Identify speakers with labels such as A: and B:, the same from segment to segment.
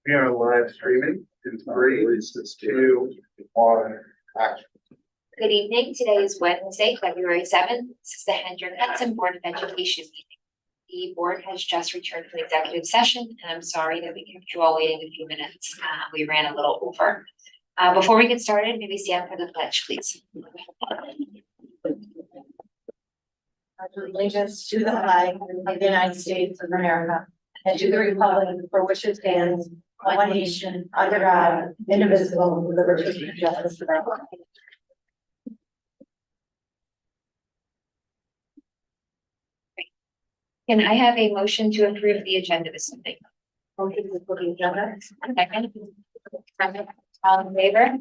A: We are live streaming in 3, 2, 1, action.
B: Good evening. Today is Wednesday, February 7th. This is the Hendrick Hudson Board of Education meeting. The board has just returned from executive session, and I'm sorry that we kept you all waiting a few minutes. We ran a little over. Before we get started, maybe stand for the pledge, please.
C: Allegiance to the flag of the United States of America and to the republic for which it stands, one nation, under God, indivisible, with liberty and justice for all.
B: Can I have a motion to approve the agenda this evening?
C: Okay, the booking agenda.
B: Second. All in favor?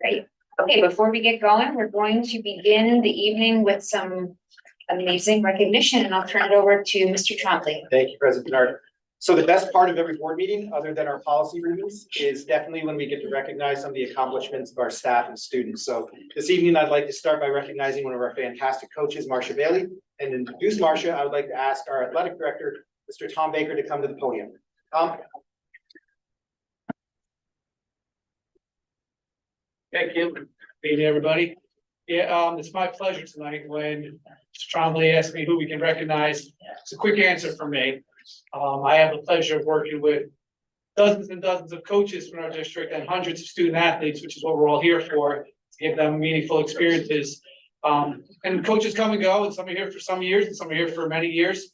B: Great. Okay, before we get going, we're going to begin the evening with some amazing recognition, and I'll turn it over to Mr. Trombley.
D: Thank you, President Bernard. So the best part of every board meeting, other than our policy meetings, is definitely when we get to recognize some of the accomplishments of our staff and students. So this evening, I'd like to start by recognizing one of our fantastic coaches, Marcia Bailey. And to introduce Marcia, I would like to ask our athletic director, Mr. Tom Baker, to come to the podium. Tom.
E: Thank you. Good evening, everybody. Yeah, it's my pleasure tonight when Mr. Trombley asked me who we can recognize. It's a quick answer for me. I have the pleasure of working with dozens and dozens of coaches from our district and hundreds of student athletes, which is what we're all here for, to give them meaningful experiences. And coaches come and go, and some are here for some years, and some are here for many years.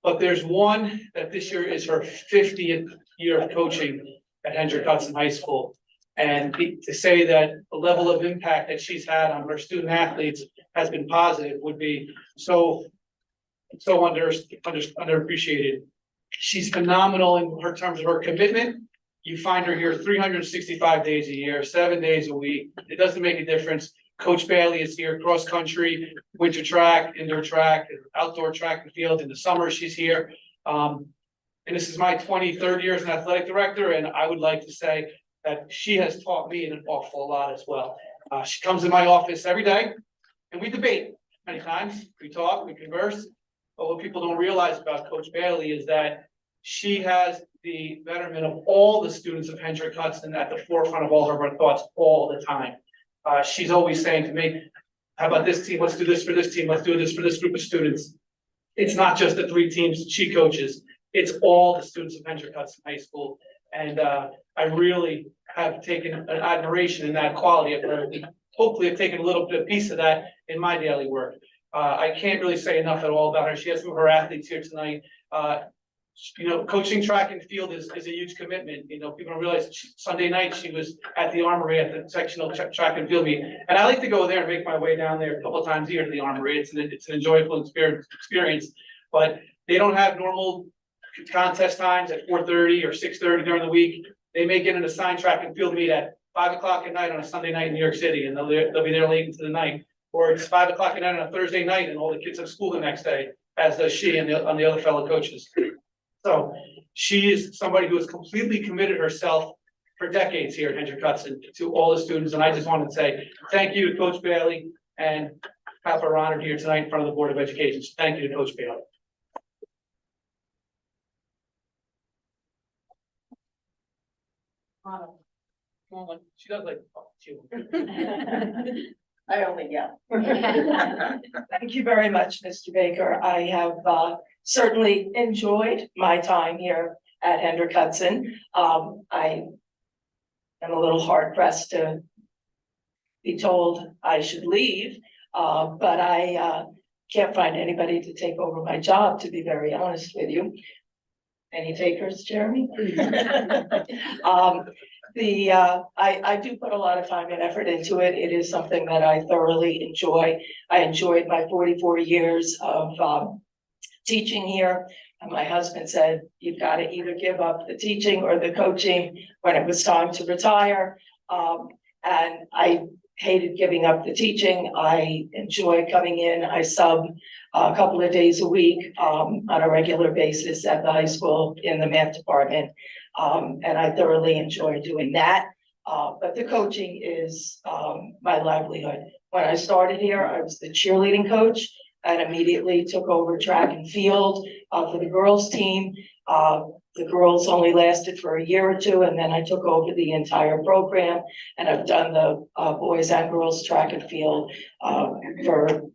E: But there's one that this year is her 50th year of coaching at Hendrick Hudson High School. And to say that the level of impact that she's had on her student athletes has been positive would be so underappreciated. She's phenomenal in her terms of her commitment. You find her here 365 days a year, 7 days a week. It doesn't make a difference. Coach Bailey is here cross country, winter track, indoor track, outdoor track and field. In the summer, she's here. And this is my 23rd year as an athletic director, and I would like to say that she has taught me an awful lot as well. She comes in my office every day and we debate many times. We talk, we converse. But what people don't realize about Coach Bailey is that she has the betterment of all the students of Hendrick Hudson at the forefront of all of her thoughts all the time. She's always saying to me, how about this team? Let's do this for this team. Let's do this for this group of students. It's not just the 3 teams that she coaches. It's all the students of Hendrick Hudson High School. And I really have taken an admiration in that quality of her. Hopefully I've taken a little bit of piece of that in my daily work. I can't really say enough at all about her. She has some of her athletes here tonight. Coaching track and field is a huge commitment. People don't realize Sunday night she was at the Armory at the sectional track and field meet. And I like to go there and make my way down there a couple of times a year to the Armory. It's an enjoyable experience, but they don't have normal contest times at 4:30 or 6:30 during the week. They may get an assigned track and field meet at 5 o'clock at night on a Sunday night in New York City, and they'll be there late into the night. Or it's 5 o'clock at night on a Thursday night, and all the kids have school the next day, as does she and the other fellow coaches. So she is somebody who has completely committed herself for decades here at Hendrick Hudson to all the students. And I just wanted to say thank you to Coach Bailey, and have her honored here tonight in front of the Board of Education. So thank you to Coach Bailey. She does like you.
C: I only yell. Thank you very much, Mr. Baker. I have certainly enjoyed my time here at Hendrick Hudson. I am a little hard pressed to be told I should leave, but I can't find anybody to take over my job, to be very honest with you. Any takers, Jeremy? I do put a lot of time and effort into it. It is something that I thoroughly enjoy. I enjoyed my 44 years of teaching here. And my husband said, you've got to either give up the teaching or the coaching when it was time to retire. And I hated giving up the teaching. I enjoy coming in. I sub a couple of days a week on a regular basis at the high school in the math department. And I thoroughly enjoy doing that. But the coaching is my livelihood. When I started here, I was the cheerleading coach and immediately took over track and field. for the girls' team. The girls only lasted for a year or two, and then I took over the entire program. And I've done the boys and girls track and field for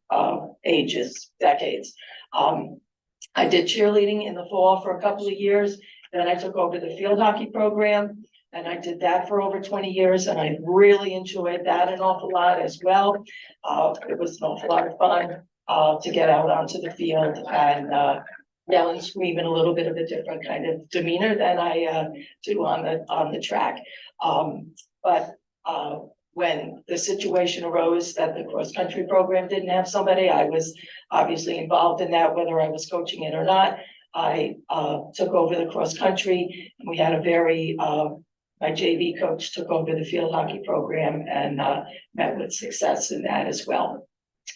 C: ages, decades. I did cheerleading in the fall for a couple of years. Then I took over the field hockey program, and I did that for over 20 years, and I really enjoyed that an awful lot as well. It was an awful lot of fun to get out onto the field and yell and scream in a little bit of a different kind of demeanor than I do on the track. But when the situation arose that the cross-country program didn't have somebody, I was obviously involved in that, whether I was coaching it or not. I took over the cross-country, and we had a very, my JV coach took over the field hockey program and met with success in that as well.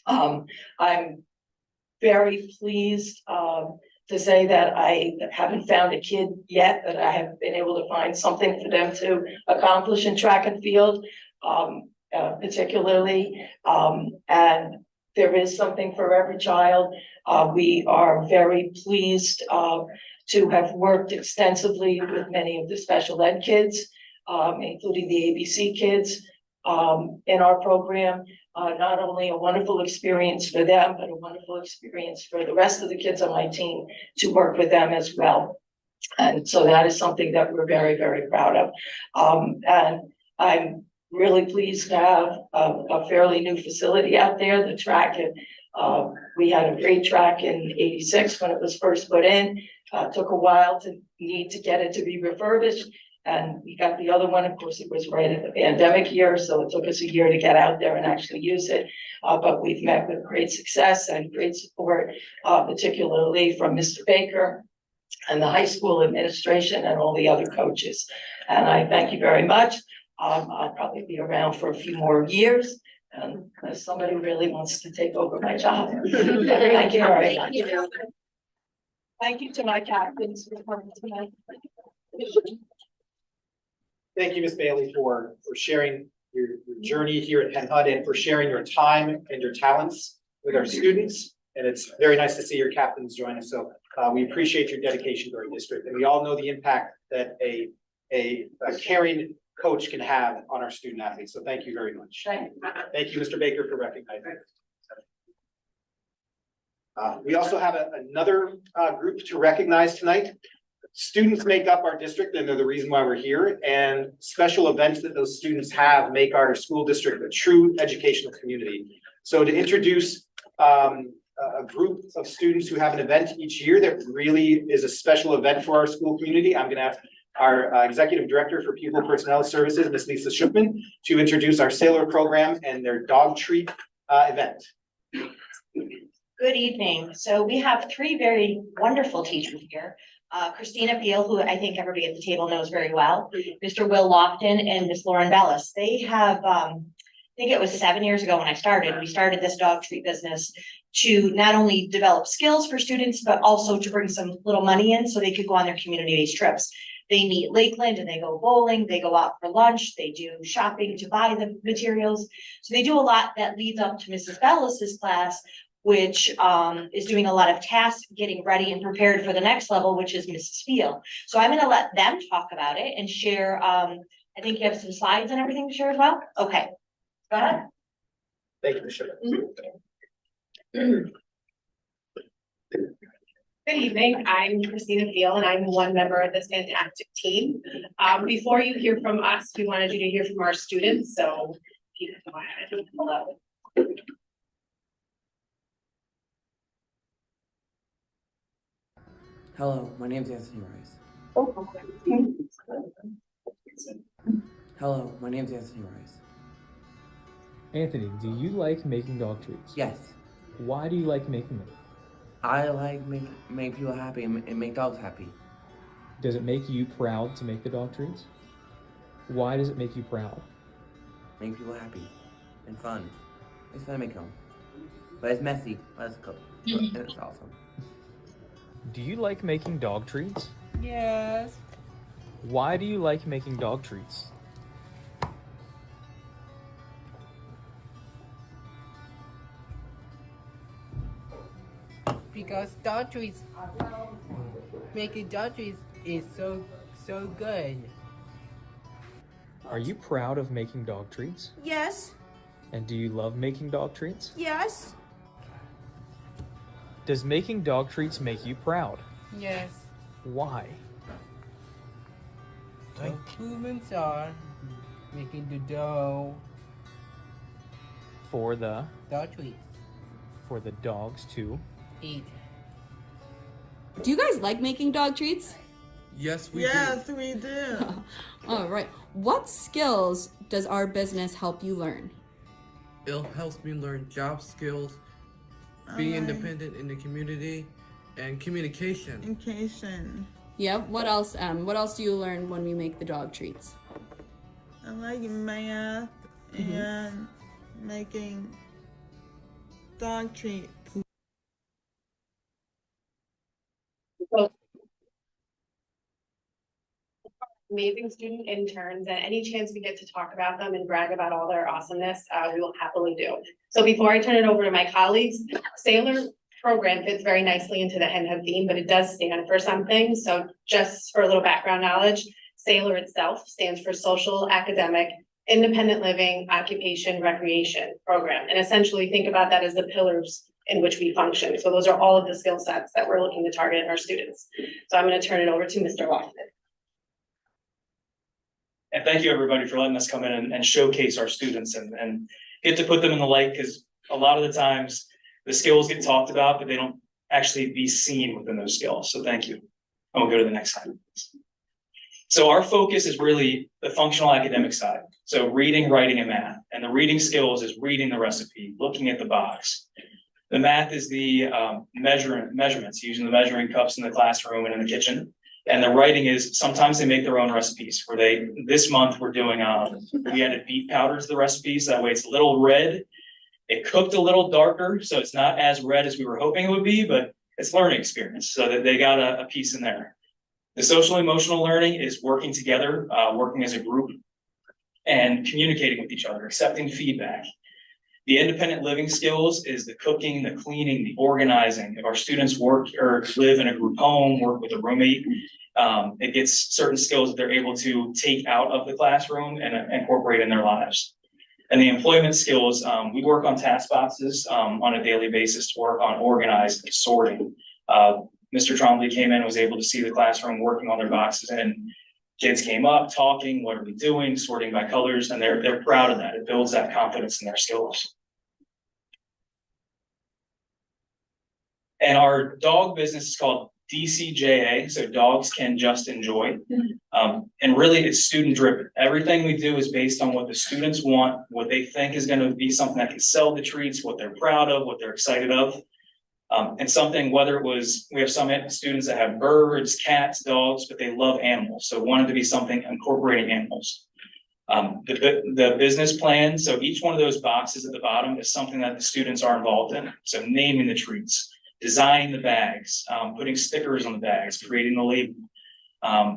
C: I'm very pleased to say that I haven't found a kid yet that I have been able to find something for them to accomplish in track and field, particularly. And there is something for every child. We are very pleased to have worked extensively with many of the special ed kids, including the ABC kids in our program. Not only a wonderful experience for them, but a wonderful experience for the rest of the kids on my team to work with them as well. And so that is something that we're very, very proud of. And I'm really pleased to have a fairly new facility out there, the track. And we had a great track in '86 when it was first put in. Took a while to get it to be refurbished. And we got the other one, of course, it was right at the pandemic year, so it took us a year to get out there and actually use it. But we've met with great success and great support, particularly from Mr. Baker and the high school administration and all the other coaches. And I thank you very much. I'll probably be around for a few more years, unless somebody really wants to take over my job. Thank you very much. Thank you to my captains for coming tonight.
D: Thank you, Ms. Bailey, for sharing your journey here at Penn Hud and for sharing your time and your talents with our students. And it's very nice to see your captains join us. So we appreciate your dedication to our district. And we all know the impact that a caring coach can have on our student athletes. So thank you very much. Thank you, Mr. Baker, for recognizing us. We also have another group to recognize tonight. Students make up our district, and they're the reason why we're here, and special events that those students have make our school district a true educational community. So to introduce a group of students who have an event each year that really is a special event for our school community, I'm going to ask our Executive Director for Pupil Personnel Services, Ms. Lisa Schuchman, to introduce our Sailor program and their dog treat event.
F: Good evening. So we have three very wonderful teachers here. Christina Peel, who I think everybody at the table knows very well, Mr. Will Lofton, and Miss Lauren Bellis. They have, I think it was 7 years ago when I started, we started this dog treat business to not only develop skills for students, but also to bring some little money in so they could go on their community-based trips. They meet Lakeland and they go bowling, they go out for lunch, they do shopping to buy the materials. So they do a lot that leads up to Mrs. Bellis's class, which is doing a lot of tasks, getting ready and prepared for the next level, which is Mrs. Field. So I'm gonna let them talk about it and share, I think you have some slides and everything to share as well? Okay, go ahead.
D: Thank you, Ms.
F: Mhm.
G: Good evening, I'm Christina Field and I'm one member of this fantastic team. Before you hear from us, we wanted you to hear from our students, so if you can go ahead and pull up.
H: Hello, my name is Anthony Rice. Hello, my name is Anthony Rice.
I: Anthony, do you like making dog treats?
H: Yes,
I: Why do you like making them?
H: I like make people happy and make dogs happy.
I: Does it make you proud to make the dog treats? Why does it make you proud?
H: Make people happy and fun. It's fun to make them, but it's messy. But it's cool. But it's awesome.
I: Do you like making dog treats?
J: Yes.
I: Why do you like making dog treats?
J: Because dog treats are making dog treats is so good.
I: Are you proud of making dog treats?
K: Yes,
I: And do you love making dog treats?
K: yes,
I: Does making dog treats make you proud?
J: Yes.
I: Why?
J: The humans are making the dough
I: For the
J: dog treats.
I: for the dogs to
J: Eat.
K: Do you guys like making dog treats?
J: Yes, we
K: we do. All right. What skills does our business help you learn?
J: It helps me learn job skills, be independent in the community, and communication.
K: Yep. What else? What else do you learn when we make the dog treats?
L: I like math and making dog treats.
G: Amazing student interns, and any chance we get to talk about them and brag about all their awesomeness, we will happily do. So before I turn it over to my colleagues, Sailor program fits very nicely into the hen hub theme, but it does stand for something. So just for a little background knowledge, Sailor itself stands for Social, Academic, Independent Living, Occupation, Recreation Program. And essentially think about that as the pillars in which we function. So those are all of the skill sets that we're looking to target in our students. So I'm going to turn it over to Mr. Lofton.
M: And thank you, everybody, for letting us come in and showcase our students and get to put them in the light, because a lot of the times the skills get talked about, but they don't actually be seen within those skills. So thank you. And we'll go to the next slide. So our focus is really the functional academic side. So reading, writing, and math. And the reading skills is reading the recipe, looking at the box. The math is the measurements, using the measuring cups in the classroom and in the kitchen. And the writing is sometimes they make their own recipes where this month we're doing, we added beet powder to the recipes. That way it's a little red. It cooked a little darker, so it's not as red as we were hoping it would be, but it's learning experience, so that they got a piece in there. The social emotional learning is working together, working as a group and communicating with each other, accepting feedback. The independent living skills is the cooking, the cleaning, the organizing. If our students work or live in a group home, work with a roommate, it gets certain skills that they're able to take out of the classroom and incorporate in their lives. And the employment skills, we work on task boxes on a daily basis to work on organizing, sorting. Mr. Trombley came in, was able to see the classroom working on their boxes, and kids came up talking, what are we doing, sorting by colors, and they're proud of that. It builds that confidence in their skills. And our dog business is called DCJA, so Dogs Can Just Enjoy. And really it's student driven. Everything we do is based on what the students want, what they think is going to be something that can sell the treats, what they're proud of, what they're excited of. And something, whether it was, we have some students that have birds, cats, dogs, but they love animals. So wanted to be something incorporating animals. The business plan, so each one of those boxes at the bottom is something that the students are involved in. So naming the treats, designing the bags, putting stickers on the bags, creating the label,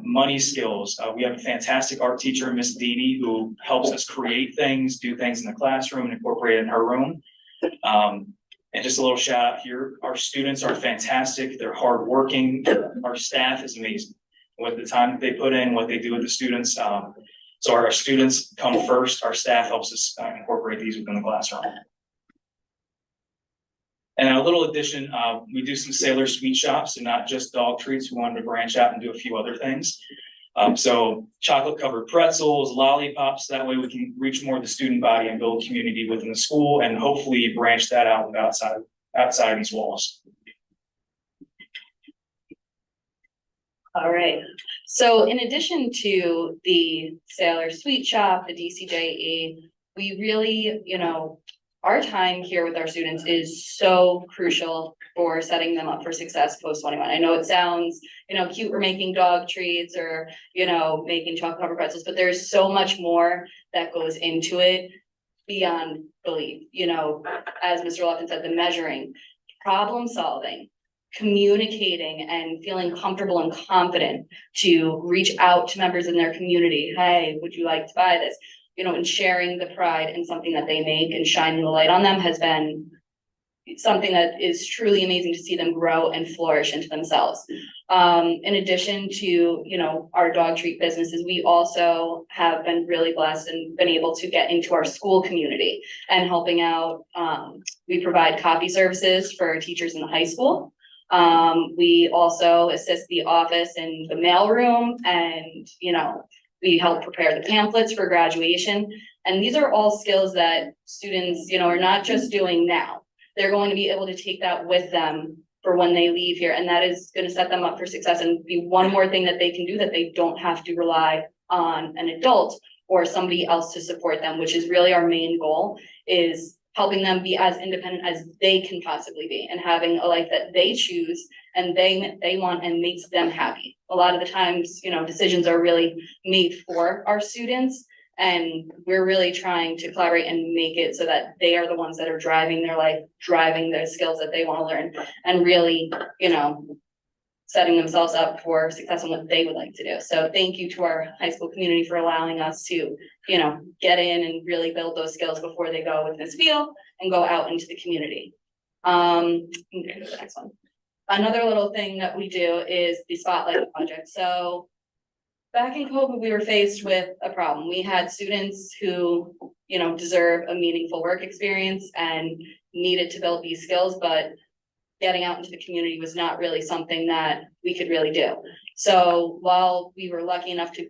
M: money skills. We have a fantastic art teacher, Miss Dee, who helps us create things, do things in the classroom and incorporate it in her room. And just a little shout out here, our students are fantastic. They're hardworking. Our staff is amazing. With the time that they put in, what they do with the students. So our students come first. Our staff helps us incorporate these within the classroom. And a little addition, we do some Sailor sweet shops, and not just dog treats. We wanted to branch out and do a few other things. So chocolate covered pretzels, lollipops, that way we can reach more of the student body and build community within the school, and hopefully branch that out outside of these walls.
N: All right. So in addition to the Sailor Sweet Shop, the DCJE, we really, our time here with our students is so crucial for setting them up for success post-21. I know it sounds, cute, we're making dog treats or, making chocolate covered pretzels, but there's so much more that goes into it beyond belief. As Mr. Lofton said, the measuring, problem solving, communicating and feeling comfortable and confident to reach out to members in their community. Hey, would you like to buy this? And sharing the pride in something that they make and shining the light on them has been something that is truly amazing to see them grow and flourish into themselves. In addition to, you know, our dog treat businesses, we also have been really blessed and been able to get into our school community and helping out. We provide copy services for teachers in the high school. We also assist the office in the mailroom, and, you know, we help prepare the pamphlets for graduation. And these are all skills that students, you know, are not just doing now. They're going to be able to take that with them for when they leave here. And that is going to set them up for success and be one more thing that they can do, that they don't have to rely on an adult or somebody else to support them, which is really our main goal, is helping them be as independent as they can possibly be and having a life that they choose and they want and makes them happy. A lot of the times, you know, decisions are really made for our students, and we're really trying to collaborate and make it so that they are the ones that are driving their life, driving their skills that they want to learn, and really, you know, setting themselves up for success in what they would like to do. So thank you to our high school community for allowing us to, you know, get in and really build those skills before they go with this field and go out into the community. I'm gonna go to the next one. Another little thing that we do is the Spotlight Project. So back in COVID, we were faced with a problem. We had students who, you know, deserve a meaningful work experience and needed to build these skills, but getting out into the community was not really something that we could really do. So while we were lucky enough to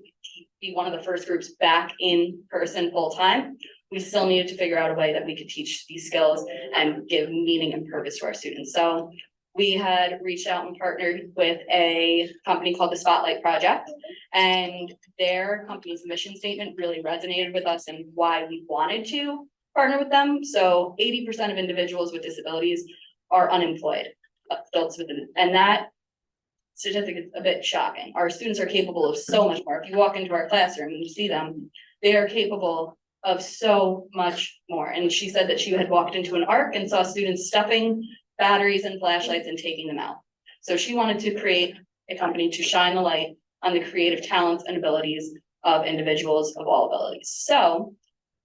N: be one of the first groups back in person full time, we still needed to figure out a way that we could teach these skills and give meaning and purpose to our students. So we had reached out and partnered with a company called the Spotlight Project, and their company's mission statement really resonated with us and why we wanted to partner with them. So 80% of individuals with disabilities are unemployed, adults with, and that statistic is a bit shocking. Our students are capable of so much more. If you walk into our classroom and you see them, they are capable of so much more. And she said that she had walked into an ARC and saw students stuffing batteries and flashlights and taking them out. So she wanted to create a company to shine the light on the creative talents and abilities of individuals of all abilities. So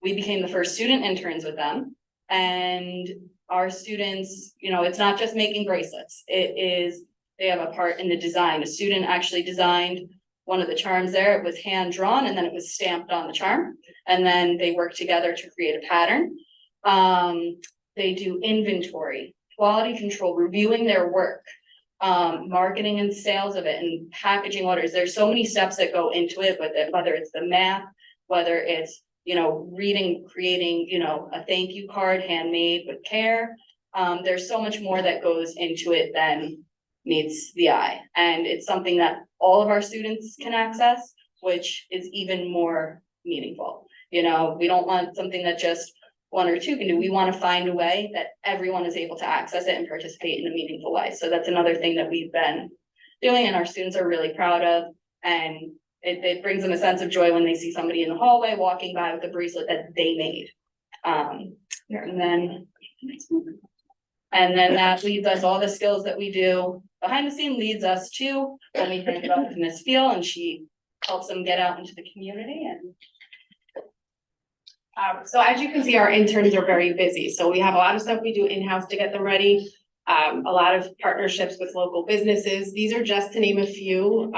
N: we became the first student interns with them, and our students, you know, it's not just making bracelets. It is, they have a part in the design. A student actually designed one of the charms there. It was hand drawn and then it was stamped on the charm. And then they worked together to create a pattern. They do inventory, quality control, reviewing their work, marketing and sales of it, and packaging orders. There's so many steps that go into it, whether it's the math, whether it's, you know, reading, creating, you know, a thank you card handmade with care. There's so much more that goes into it than meets the eye. And it's something that all of our students can access, which is even more meaningful. You know, we don't want something that just one or two can do. We want to find a way that everyone is able to access it and participate in a meaningful way. So that's another thing that we've been doing and our students are really proud of. And it brings them a sense of joy when they see somebody in the hallway walking by with a bracelet that they made. And then that leads us, all the skills that we do behind the scene leads us to when we think about Miss Feel, and she helps them get out into the community. And
G: so as you can see, our interns are very busy. So we have a lot of stuff we do in-house to get them ready. A lot of partnerships with local businesses. These are just to name a few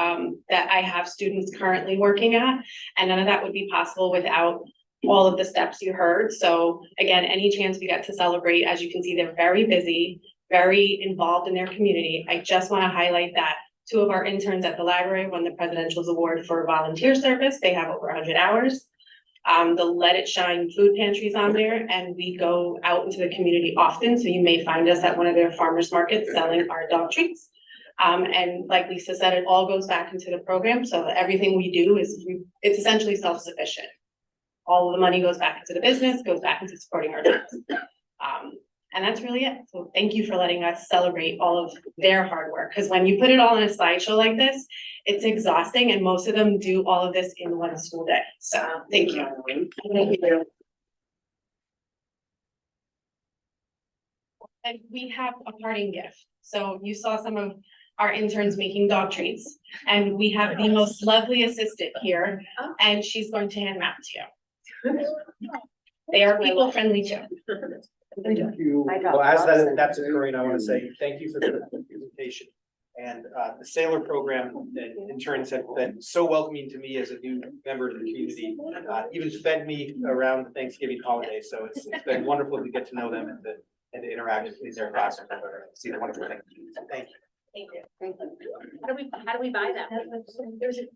G: that I have students currently working at, and none of that would be possible without all of the steps you heard. So again, any chance we get to celebrate, as you can see, they're very busy, very involved in their community. I just want to highlight that 2 of our interns at the library won the Presidential's Award for volunteer service. They have over 100 hours. The Let It Shine food pantries on there, and we go out into the community often. So you may find us at one of their farmers markets selling our dog treats. And like Lisa said, it all goes back into the program. So everything we do is, it's essentially self-sufficient. All of the money goes back into the business, goes back into supporting our dogs. And that's really it. So thank you for letting us celebrate all of their hard work. Because when you put it all in a slideshow like this, it's exhausting, and most of them do all of this in one school day. So thank you. Thank you. And we have a parting gift. So you saw some of our interns making dog treats, and we have the most lovely assistant here, and she's going to hand them out to you. They are people friendly too.
D: Thank you. Well, as that's occurring, I want to say thank you for the presentation. And the Sailor program, the interns have been so welcoming to me as a new member of the community, even fed me around the Thanksgiving holiday. So it's been wonderful to get to know them and to interact with their classrooms and see the wonderful things. Thank you.
F: Thank you. How do we buy that?
G: There's a,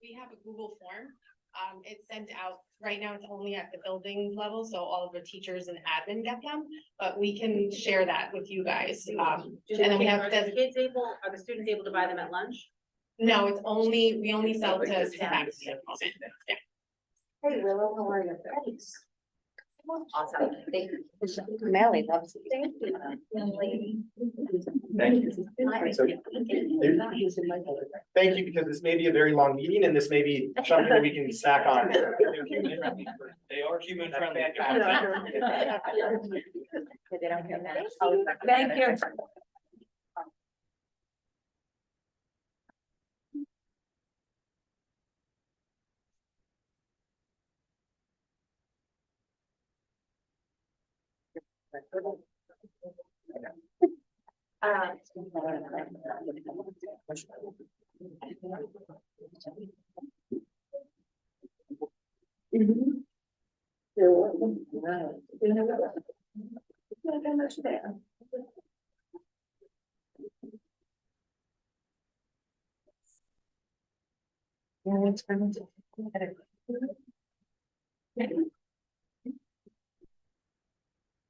G: we have a Google form. It's sent out, right now it's only at the building level, so all of the teachers and admin get them, but we can share that with you guys. And then we have.
F: Are the kids able, are the students able to buy them at lunch?
G: No, it's only, we only sell to faculty.
B: Hey Willow, how are you? Awesome. Thank you. Melly loves it. Thank you.
D: Thank you. So, thank you, because this may be a very long meeting and this may be something that we can snack on.
M: They are human friendly.
F: Thank you.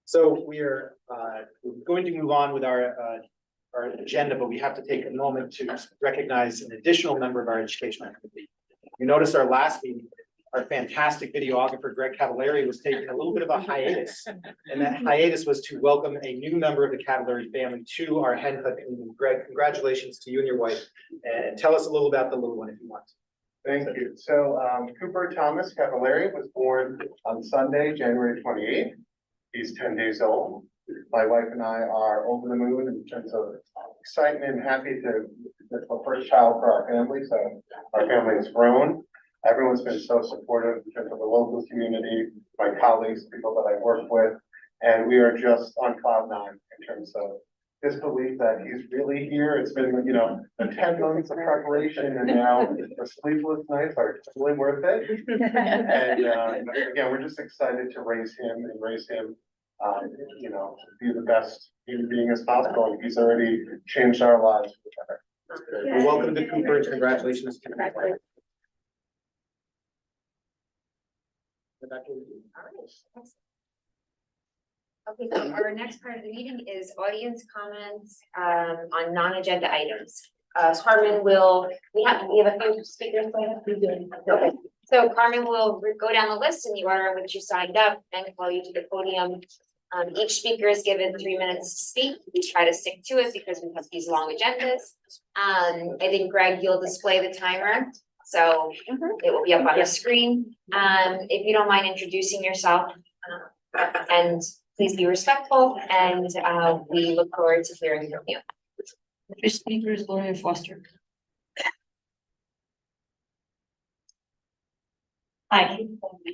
D: So we are going to move on with our agenda, but we have to take a moment to recognize an additional member of our educational committee. You noticed our last meeting, our fantastic videographer, Greg Cavallari, was taking a little bit of a hiatus. And that hiatus was to welcome a new member of the Cavallari family to our hen hut community. Greg, congratulations to you and your wife. And tell us a little about the little one if you want.
A: Thank you. So Cooper Thomas Cavallari was born on Sunday, January 28th. He's 10 days old. My wife and I are over the moon in terms of excitement and happy to, it's the first child for our family. So our family has grown. Everyone's been so supportive in terms of the local community, my colleagues, people that I work with, and we are just on cloud nine in terms of disbelief that he's really here. It's been, you know, the 10 months of preparation, and now the sleepless nights are totally worth it. And again, we're just excited to raise him, you know, be the best human being as possible. And he's already changed our lives.
D: Well, welcome to Cooper and congratulations to you.
B: Okay, so our next part of the meeting is audience comments on non-agenda items. Carmen will, we have a few speakers. Okay, so Carmen will go down the list in the order in which you signed up and call you to the podium. Each speaker is given 3 minutes to speak. We try to stick to it because we have these long agendas. I think Greg, you'll display the timer. So it will be up on the screen. If you don't mind introducing yourself, and please be respectful, and we look forward to hearing from you.
C: First speaker is Gloria Foster.
O: Hi,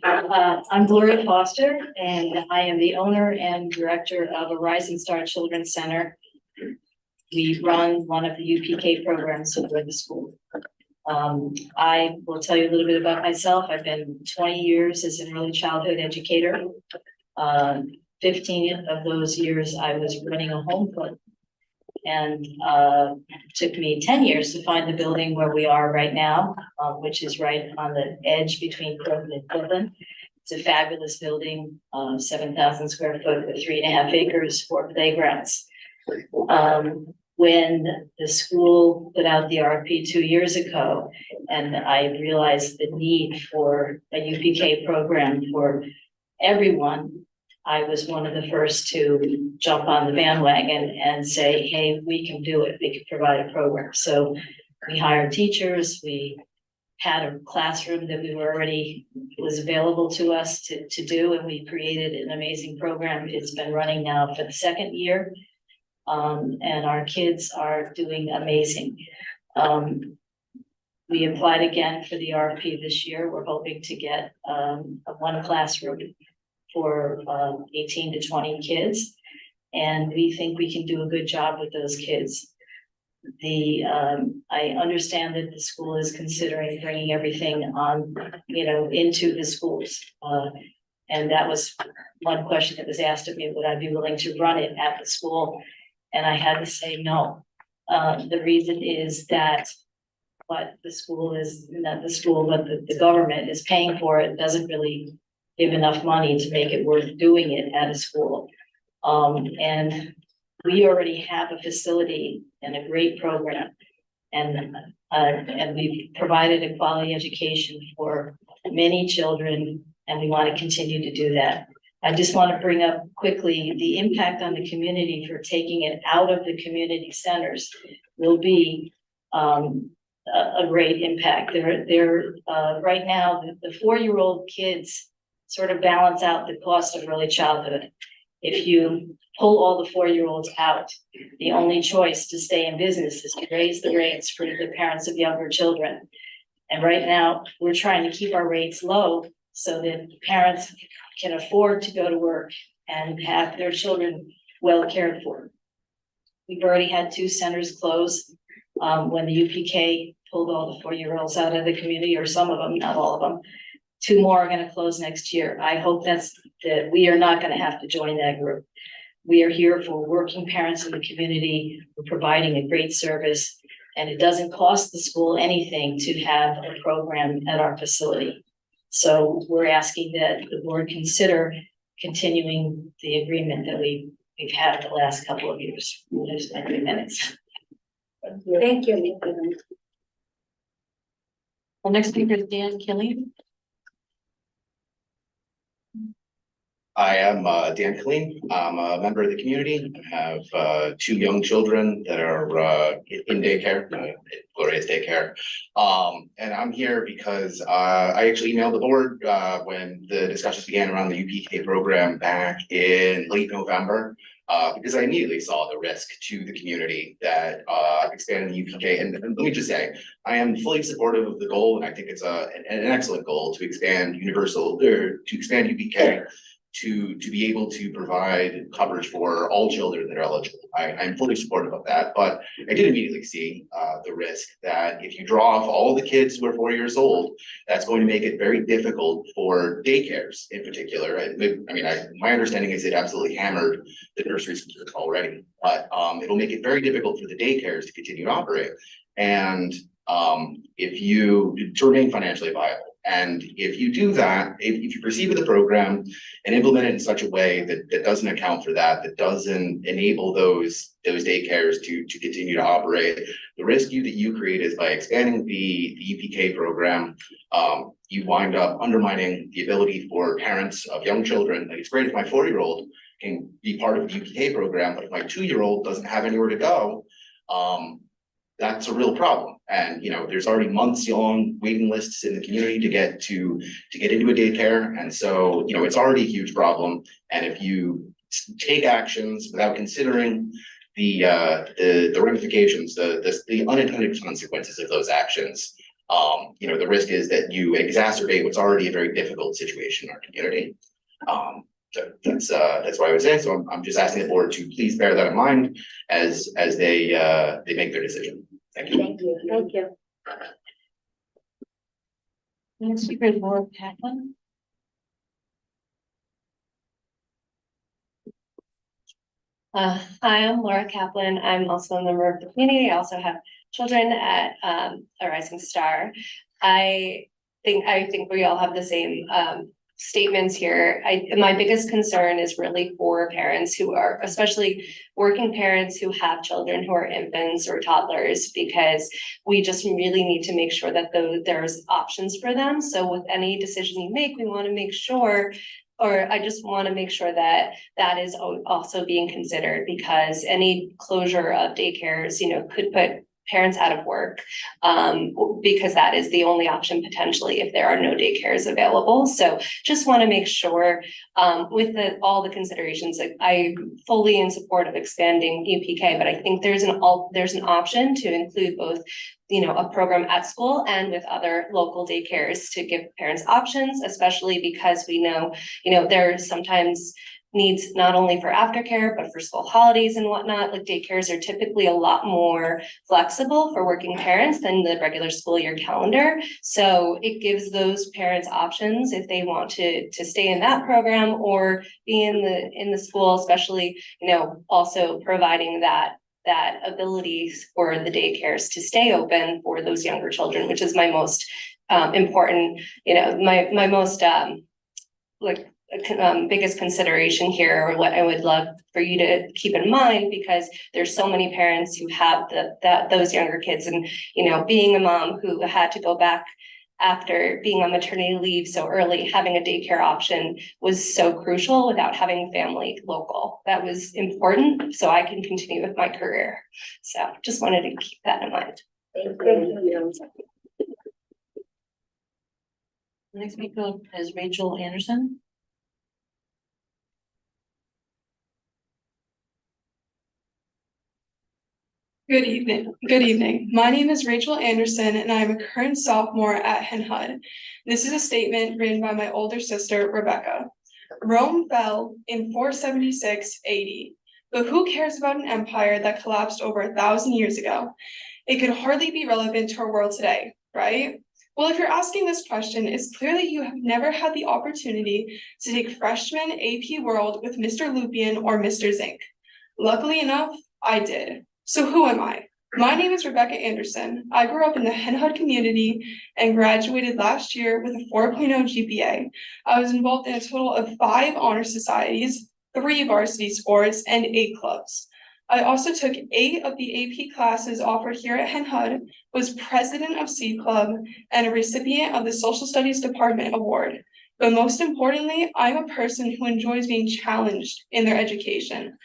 O: I'm Gloria Foster, and I am the owner and director of a Rising Star Children's Center. We run one of the UPK programs over at the school. I will tell you a little bit about myself. I've been 20 years as an early childhood educator. 15 of those years I was running a home club. And took me 10 years to find the building where we are right now, which is right on the edge between Croton and Cleveland. It's a fabulous building, 7,000 square foot with 3.5 acres, 4 playgrounds. When the school put out the RFP 2 years ago, and I realized the need for a UPK program for everyone, I was one of the first to jump on the bandwagon and say, hey, we can do it. We can provide a program. So we hired teachers. We had a classroom that was available to us to do, and we created an amazing program. It's been running now for the 2nd year. And our kids are doing amazing. We applied again for the RFP this year. We're hoping to get one classroom for 18 to 20 kids. And we think we can do a good job with those kids. I understand that the school is considering bringing everything on, into the schools. And that was one question that was asked of me, would I be willing to run it at the school? And I had to say no. The reason is that what the school is, not the school, but the government is paying for it doesn't really give enough money to make it worth doing it at a school. And we already have a facility and a great program. And we've provided a quality education for many children, and we want to continue to do that. I just want to bring up quickly the impact on the community for taking it out of the community centers will be a great impact. Right now, the 4-year-old kids sort of balance out the cost of early childhood. If you pull all the 4-year-olds out, the only choice to stay in business is to raise the rates for the parents of younger children. And right now, we're trying to keep our rates low so that parents can afford to go to work and have their children well cared for. We've already had 2 centers close when the UPK pulled all the 4-year-olds out of the community, or some of them, not all of them. 2 more are going to close next year. I hope that we are not going to have to join that group. We are here for working parents in the community. We're providing a great service, and it doesn't cost the school anything to have a program at our facility. So we're asking that the board consider continuing the agreement that we've had the last couple of years. Just 3 minutes.
K: Thank you. The next speaker is Dan Killian.
P: I am Dan Killeen. I'm a member of the community. I have 2 young children that are in daycare, Gloria's daycare. And I'm here because I actually emailed the board when the discussions began around the UPK program back in late November, because I immediately saw the risk to the community that expanding the UPK. And let me just say, I am fully supportive of the goal, and I think it's an excellent goal to expand UPK to be able to provide coverage for all children that are eligible. I'm fully supportive of that, but I did immediately see the risk that if you draw off all the kids who are 4 years old, that's going to make it very difficult for daycares in particular. My understanding is it absolutely hammered the nurseries already, but it'll make it very difficult for the daycares to continue to operate. And to remain financially viable. And if you do that, if you proceed with the program and implement it in such a way that doesn't account for that doesn't enable those daycares to continue to operate, the risk that you create is by expanding the UPK program, you wind up undermining the ability for parents of young children. Like, it's great if my 4-year-old can be part of the UPK program, but if my 2-year-old doesn't have anywhere to go, that's a real problem. And there's already months-long waiting lists in the community to get into a daycare, and so it's already a huge problem. And if you take actions without considering the ramifications, the unintended consequences of those actions, the risk is that you exacerbate what's already a very difficult situation in our community. So that's what I would say. So I'm just asking the board to please bear that in mind as they make their decision. Thank you.
K: Thank you. Thank you. Next speaker is Laura Kaplan.
G: Hi, I'm Laura Kaplan. I'm also a member of the community. I also have children at a Rising Star. I think we all have the same statements here. My biggest concern is really for parents who are, especially working parents who have children who are infants or toddlers, because we just really need to make sure that there's options for them. So with any decision you make, we want to make sure, or I just want to make sure that that is also being considered, because any closure of daycares, could put parents out of work, because that is the only option potentially if there are no daycares available. So just want to make sure, with all the considerations, like I'm fully in support of expanding UPK, but I think there's an option to include both, a program at school and with other local daycares to give parents options, especially because we know, there are sometimes needs not only for aftercare, but for school holidays and whatnot. Like daycares are typically a lot more flexible for working parents than the regular school year calendar. So it gives those parents options if they want to stay in that program or be in the school, especially, also providing that ability for the daycares to stay open for those younger children, which is my most important, my most biggest consideration here, or what I would love for you to keep in mind, because there's so many parents who have those younger kids, and being a mom who had to go back after being on maternity leave so early, having a daycare option was so crucial without having family local. That was important so I can continue with my career. So just wanted to keep that in mind.
O: Thank you. Next speaker is Rachel Anderson.
Q: Good evening. Good evening. My name is Rachel Anderson, and I am a current sophomore at HHCSD. This is a statement written by my older sister, Rebecca. Rome fell in 476 AD, but who cares about an empire that collapsed over 1,000 years ago? It could hardly be relevant to our world today, right? Well, if you're asking this question, it's clear that you have never had the opportunity to take freshman AP World with Mr. Lupien or Mr. Zink. Luckily enough, I did. So who am I? My name is Rebecca Anderson. I grew up in the HHCSD community and graduated last year with a 4.0 GPA. I was involved in a total of 5 honor societies, 3 varsity sports, and 8 clubs. I also took 8 of the AP classes offered here at HHCSD, was president of C Club, and a recipient of the Social Studies Department Award. But most importantly, I'm a person who enjoys being challenged in their education.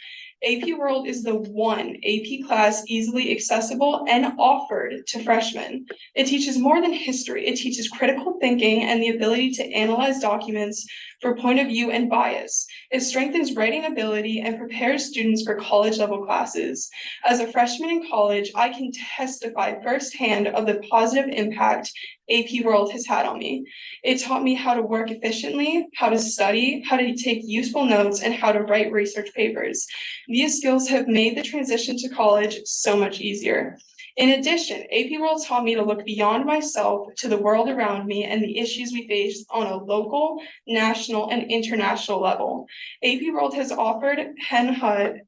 Q: AP World is the one AP class easily accessible and offered to freshmen. It teaches more than history. It teaches critical thinking and the ability to analyze documents for point of view and bias. It strengthens writing ability and prepares students for college level classes. As a freshman in college, I can testify firsthand of the positive impact AP World has had on me. It taught me how to work efficiently, how to study, how to take useful notes, and how to write research papers. These skills have made the transition to college so much easier. In addition, AP World taught me to look beyond myself to the world around me and the issues we face on a local, national, and international level. AP World has offered HHCSD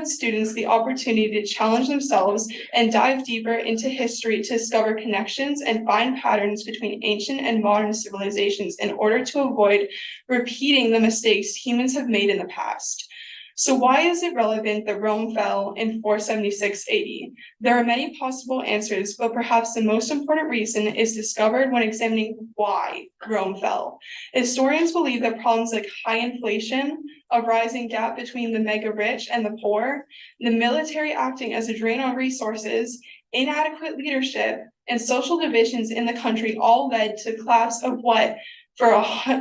Q: students the opportunity to challenge themselves and dive deeper into history to discover connections and find patterns between ancient and modern civilizations in order to avoid repeating the mistakes humans have made in the past. So why is it relevant that Rome fell in 476 AD? There are many possible answers, but perhaps the most important reason is discovered when examining why Rome fell. Historians believe that problems like high inflation, a rising gap between the mega rich and the poor, the military acting as a drain on resources, inadequate leadership, and social divisions in the country all led to the collapse of what, for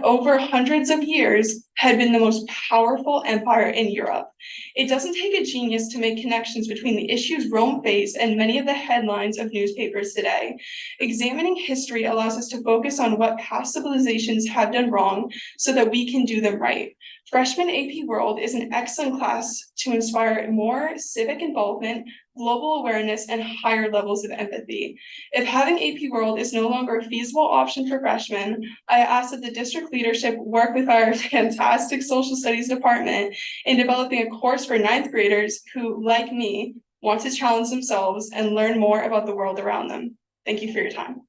Q: over hundreds of years, had been the most powerful empire in Europe. It doesn't take a genius to make connections between the issues Rome faced and many of the headlines of newspapers today. Examining history allows us to focus on what past civilizations have done wrong so that we can do them right. Freshman AP World is an excellent class to inspire more civic involvement, global awareness, and higher levels of empathy. If having AP World is no longer a feasible option for freshmen, I ask that the district leadership work with our fantastic social studies department in developing a course for 9th graders who, like me, want to challenge themselves and learn more about the world around them. Thank you for your time.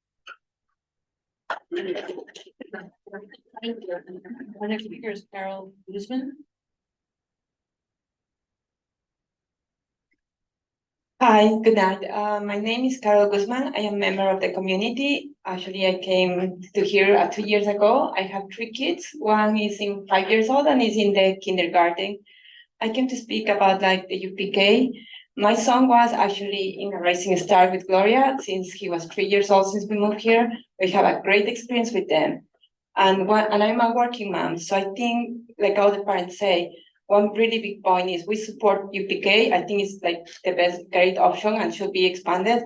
O: Thank you. Our next speaker is Carol Guzman.
R: Hi, good night. My name is Carol Guzman. I am a member of the community. Actually, I came to here 2 years ago. I have 3 kids. One is 5 years old and is in the kindergarten. I came to speak about the UPK. My son was actually in a Rising Star with Gloria since he was 3 years old since we moved here. We have a great experience with them. And I'm a working mom, so I think, like all the parents say, one really big point is we support UPK. I think it's like the best great option and should be expanded.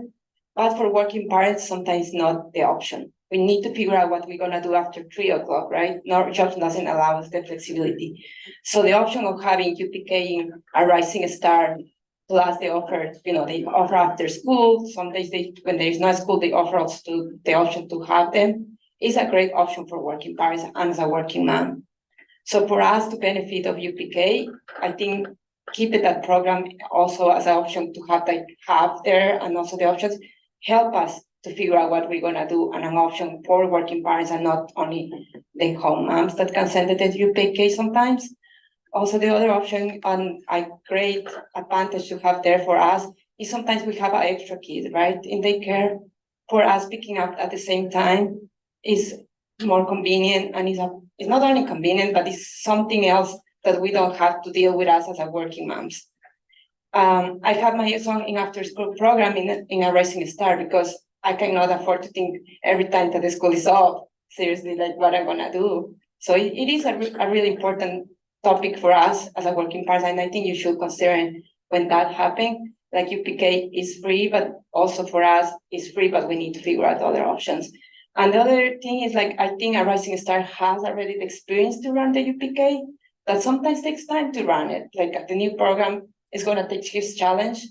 R: But for working parents, sometimes not the option. We need to figure out what we're gonna do after 3 o'clock, right? Our job doesn't allow us the flexibility. So the option of having UPK in a Rising Star, plus they offer, they offer after school. Some days when there is no school, they offer us the option to have them. Is a great option for working parents and as a working mom. So for us to benefit of UPK, I think keeping that program also as an option to have there, and also the options help us to figure out what we're gonna do, and an option for working parents and not only the home moms that can send it to UPK sometimes. Also, the other option and a great advantage to have there for us is sometimes we have an extra kid, right, in daycare. For us, picking up at the same time is more convenient, and it's not only convenient, but it's something else that we don't have to deal with us as a working moms. I have my son in after school program in a Rising Star because I cannot afford to think every time that the school is off, seriously, like what I'm gonna do. So it is a really important topic for us as a working parent, and I think you should consider when that happens. Like UPK is free, but also for us it's free, but we need to figure out other options. And the other thing is, like, I think a Rising Star has already the experience to run the UPK, that sometimes takes time to run it. Like the new program is gonna take his challenge,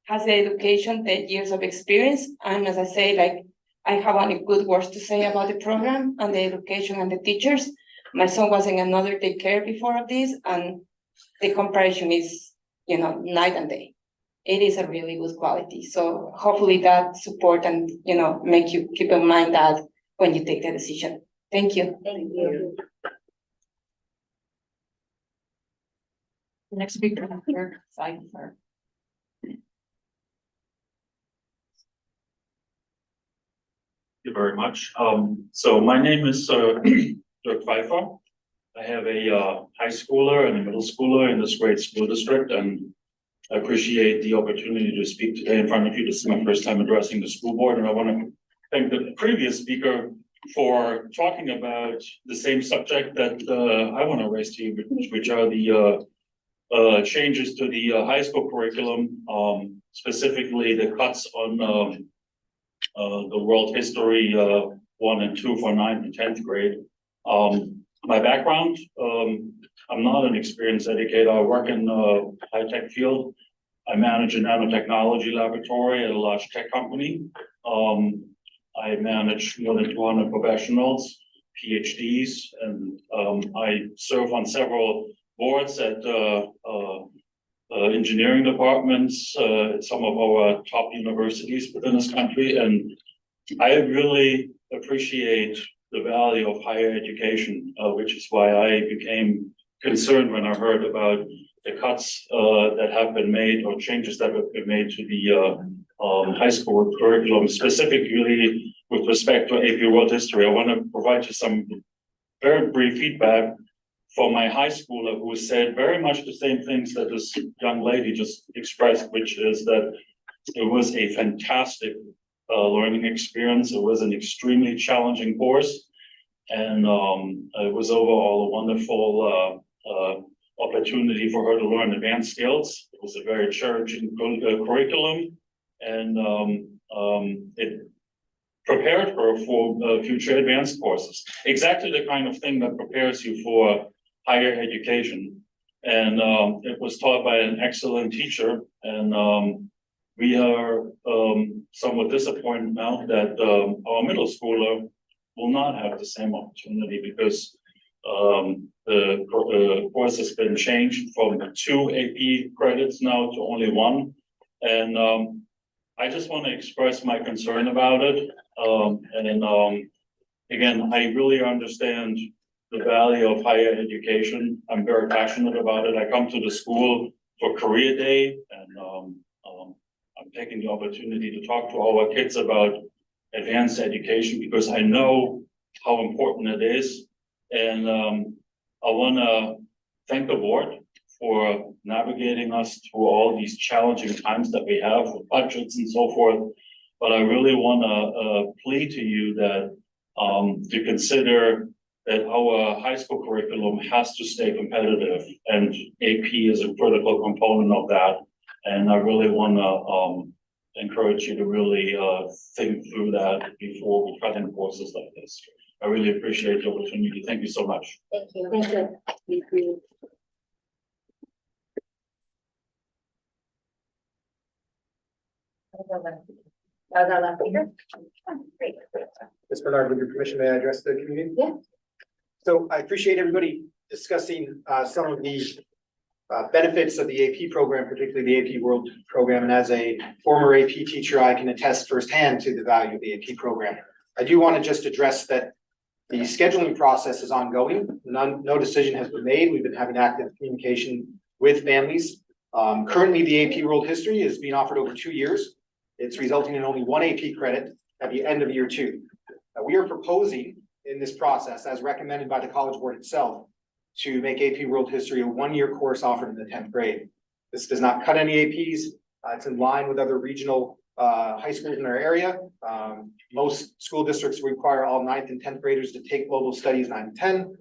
R: has the education, the years of experience, and as I say, like, I have only good words to say about the program and the education and the teachers. My son was in another daycare before of this, and the comparison is, night and day. It is a really good quality. So hopefully that support and, make you keep in mind that when you take the decision. Thank you.
F: Thank you.
C: The next speaker, Dr. Seidenberg.
S: Thank you very much. So my name is Dirk Pfeiffer. I have a high schooler and a middle schooler in this great school district, and I appreciate the opportunity to speak today in front of you. This is my first time addressing the school board, and I want to thank the previous speaker for talking about the same subject that I want to raise to you, which are the changes to the high school curriculum, specifically the cuts on the world history 1 and 2 for 9th and 10th grade. My background, I'm not an experienced educator. I work in the high-tech field. I manage a nanotechnology laboratory at a large tech company. I manage more than 200 professionals, PhDs, and I serve on several boards at engineering departments at some of our top universities within this country. And I really appreciate the value of higher education, which is why I became concerned when I heard about the cuts that have been made, or changes that have been made to the high school curriculum, specifically with respect to AP World History. I want to provide you some very brief feedback from my high schooler, who said very much the same things that this young lady just expressed, which is that it was a fantastic learning experience. It was an extremely challenging course, and it was overall a wonderful opportunity for her to learn advanced skills. It was a very challenging curriculum, and it prepared her for future advanced courses. Exactly the kind of thing that prepares you for higher education. And it was taught by an excellent teacher, and we are somewhat disappointed now that our middle schooler will not have the same opportunity, because the course has been changed from 2 AP credits now to only 1. And I just want to express my concern about it. Again, I really understand the value of higher education. I'm very passionate about it. I come to the school for career day, and I'm taking the opportunity to talk to our kids about advanced education, because I know how important it is. And I want to thank the board for navigating us through all these challenging times that we have with budgets and so forth. But I really want to plead to you that to consider that our high school curriculum has to stay competitive, and AP is a critical component of that. And I really want to encourage you to really think through that before we cut in courses like this. I really appreciate the opportunity. Thank you so much.
B: Thank you. Thank you. Thank you. Great.
D: Ms. Bernard, with your permission, may I address the community?
B: Yeah.
D: So I appreciate everybody discussing some of the benefits of the AP program, particularly the AP World program. And as a former AP teacher, I can attest firsthand to the value of the AP program. I do want to just address that the scheduling process is ongoing. No decision has been made. We've been having active communication with families. Currently, the AP World History is being offered over 2 years. It's resulting in only 1 AP credit at the end of year 2. We are proposing in this process, as recommended by the College Board itself, to make AP World History a 1-year course offered in the 10th grade. This does not cut any APs. It's in line with other regional high schools in our area. Most school districts require all 9th and 10th graders to take global studies 9 and 10.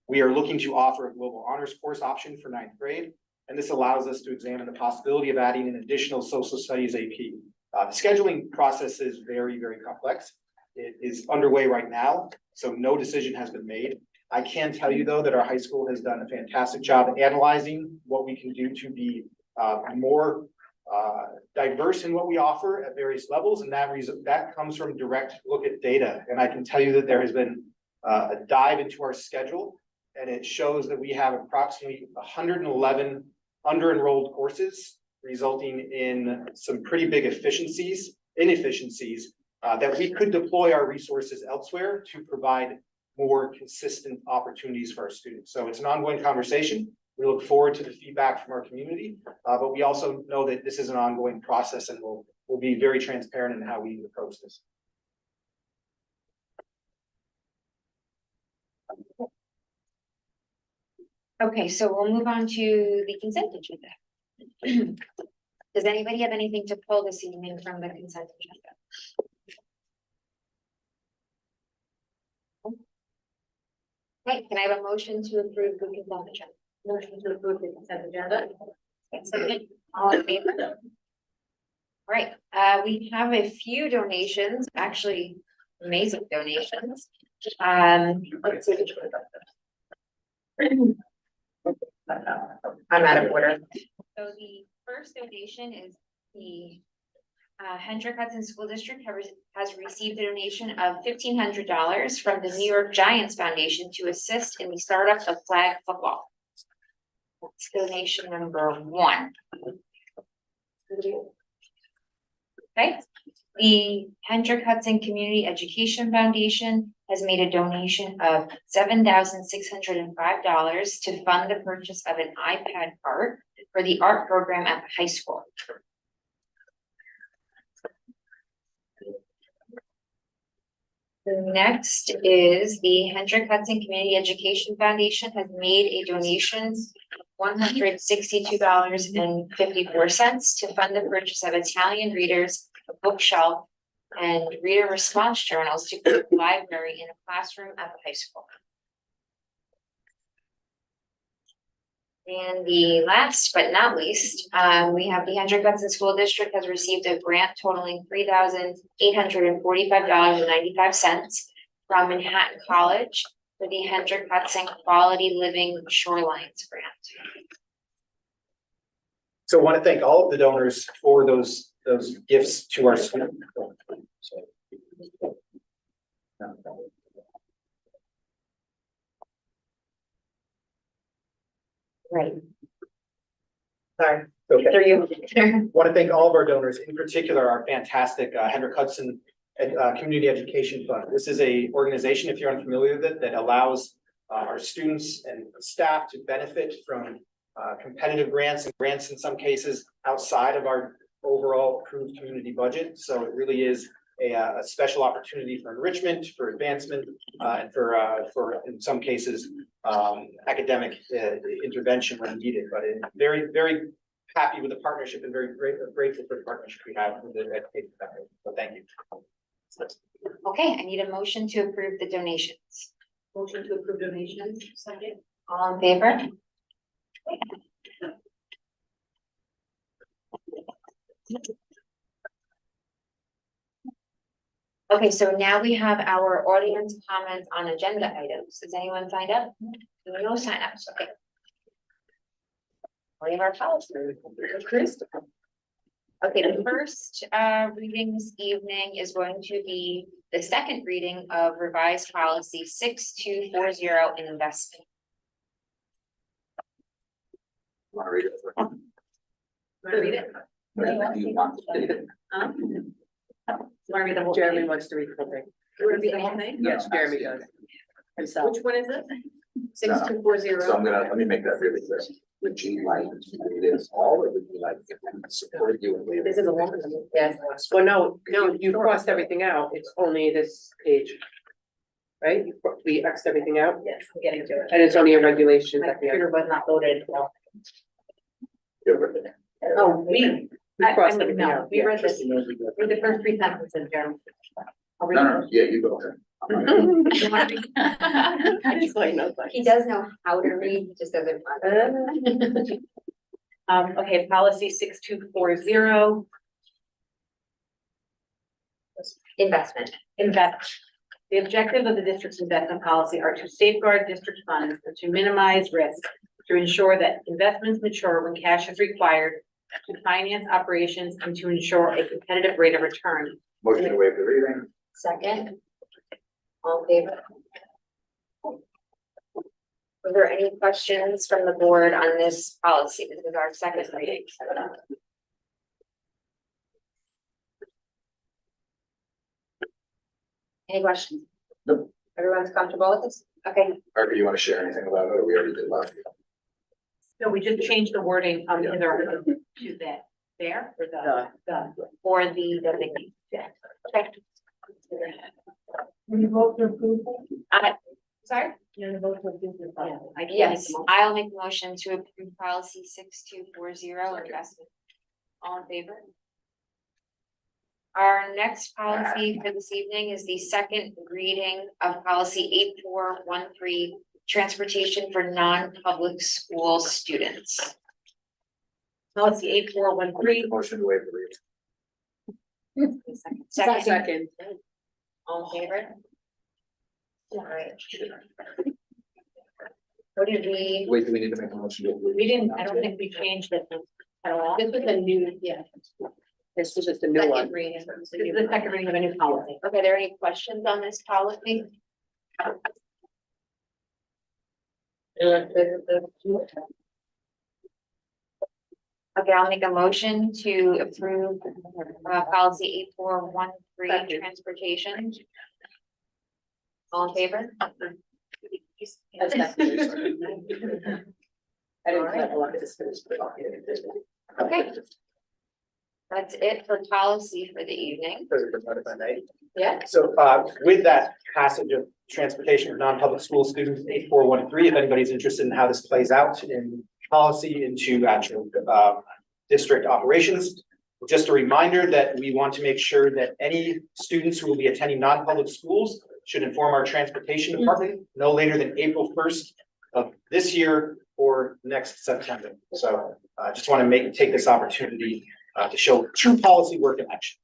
D: We are looking to offer a global honors course option for 9th grade. And this allows us to examine the possibility of adding an additional social studies AP. The scheduling process is very, very complex. It is underway right now, so no decision has been made. I can tell you, though, that our high school has done a fantastic job of analyzing what we can do to be more diverse in what we offer at various levels, and that comes from direct look at data. And I can tell you that there has been a dive into our schedule, and it shows that we have approximately 111 under-enrolled courses, resulting in some pretty big inefficiencies that we could deploy our resources elsewhere to provide more consistent opportunities for our students. So it's an ongoing conversation. We look forward to the feedback from our community, but we also know that this is an ongoing process, and we'll be very transparent in how we approach this.
B: Okay, so we'll move on to the consent agenda. Does anybody have anything to pull this evening from the consent agenda? Okay, can I have a motion to approve the consent agenda? Motion to approve the consent agenda. Second, all in favor? All right, we have a few donations, actually amazing donations. Let's see which one. I'm out of order. So the first donation is the Hendrick Hudson School District has received a donation of $1,500 from the New York Giants Foundation to assist in the startup of flag football. That's donation number 1. Okay. The Hendrick Hudson Community Education Foundation has made a donation of $7,605 to fund the purchase of an iPad cart for the art program at the high school. The next is the Hendrick Hudson Community Education Foundation has made a donation of $162.54 to fund the purchase of Italian readers, a bookshelf, and reader response journals to put the library in a classroom at the high school. And the last but not least, we have the Hendrick Hudson School District has received a grant totaling $3,845.95 from Manhattan College for the Hendrick Hudson Quality Living Shorelines Grant.
D: So I want to thank all of the donors for those gifts to our school.
B: Right. Sorry.
D: Okay.
B: Through you.
D: I want to thank all of our donors, in particular our fantastic Hendrick Hudson Community Education Fund. This is a organization, if you're unfamiliar with it, that allows our students and staff to benefit from competitive grants, and grants in some cases outside of our overall approved community budget. So it really is a special opportunity for enrichment, for advancement, and for, in some cases, academic intervention when needed. But very, very happy with the partnership and very grateful for the partnership we have with the education sector. So thank you.
B: Okay, I need a motion to approve the donations.
N: Motion to approve donations, second.
B: All in favor? Okay, so now we have our audience comments on agenda items. Has anyone signed up? No signups, okay. We have our policy. Okay, the first reading this evening is going to be the second reading of revised policy 6240 investment.
P: Want to read it?
B: Want to read it?
N: Want to read the whole?
T: Jeremy wants to read the whole thing.
N: You want to read the whole thing?
T: Yes, Jeremy does. Himself.
N: Which one is it?
P: So I'm
N: 6240.
P: let me make that really clear. Would you like to read this all, or would you like to support you and leave
N: This
P: it?
N: is a long one. Yes.
T: Well, no, you crossed everything out. It's only this page. Right? We Xed everything out
N: Yes, I'm getting to it.
T: and it's only a regulation
N: My
T: at the end.
N: computer was not loaded. So.
P: Give it.
N: Oh, we
T: crossed everything out.
N: we read this, read the first three sentences, Jeremy. I'll read
P: No, yeah, you go.
N: I just like no
B: He does know how to read, he just doesn't.
N: Okay, policy 6240.
B: Investment.
N: The objectives of the district's investment policy are to safeguard district funds and to minimize risk, to ensure that investments mature when cash is required, to finance operations, and to ensure a competitive rate of return.
P: Motion to waive the reading.
B: Second. All in favor? Were there any questions from the board on this policy? This is our second reading. Any questions?
P: No.
B: Everyone's comfortable with this? Okay,
P: Or do you want to share anything about it, or we already did last year?
N: So we just changed the wording to that, there, or the.
B: for the designee.
N: Yeah.
B: Okay.
N: Will you vote to approve?
B: Sorry?
N: You're gonna vote to approve this? Yeah. I can't make
B: Yes,
N: the motion.
B: I'll make the motion to approve policy 6240 investment. All in favor? Our next policy for this evening is the second reading of policy 8413, transportation for non-public school students.
N: Policy 8413.
P: Motion to waive the reading.
B: Second. All in favor? All right. What did we?
P: Wait, do we need to make a motion to approve?
N: We didn't, I don't think we changed it at all.
T: This was a new, yeah. This was just a new one.
B: Second reading.
N: This is the second reading of a new policy.
B: Okay, are there any questions on this policy? Okay, I'll make a motion to approve policy 8413, transportation. All in favor?
T: I didn't have a lot of discussion.
B: Okay. That's it for policy for the evening.
D: If I may.
B: Yeah.
D: So with that passage of transportation of non-public school students, 8413, if anybody's interested in how this plays out in policy into actual district operations. Just a reminder that we want to make sure that any students who will be attending non-public schools should inform our transportation department no later than April 1st of this year or next September. So I just want to take this opportunity to show true policy work in action.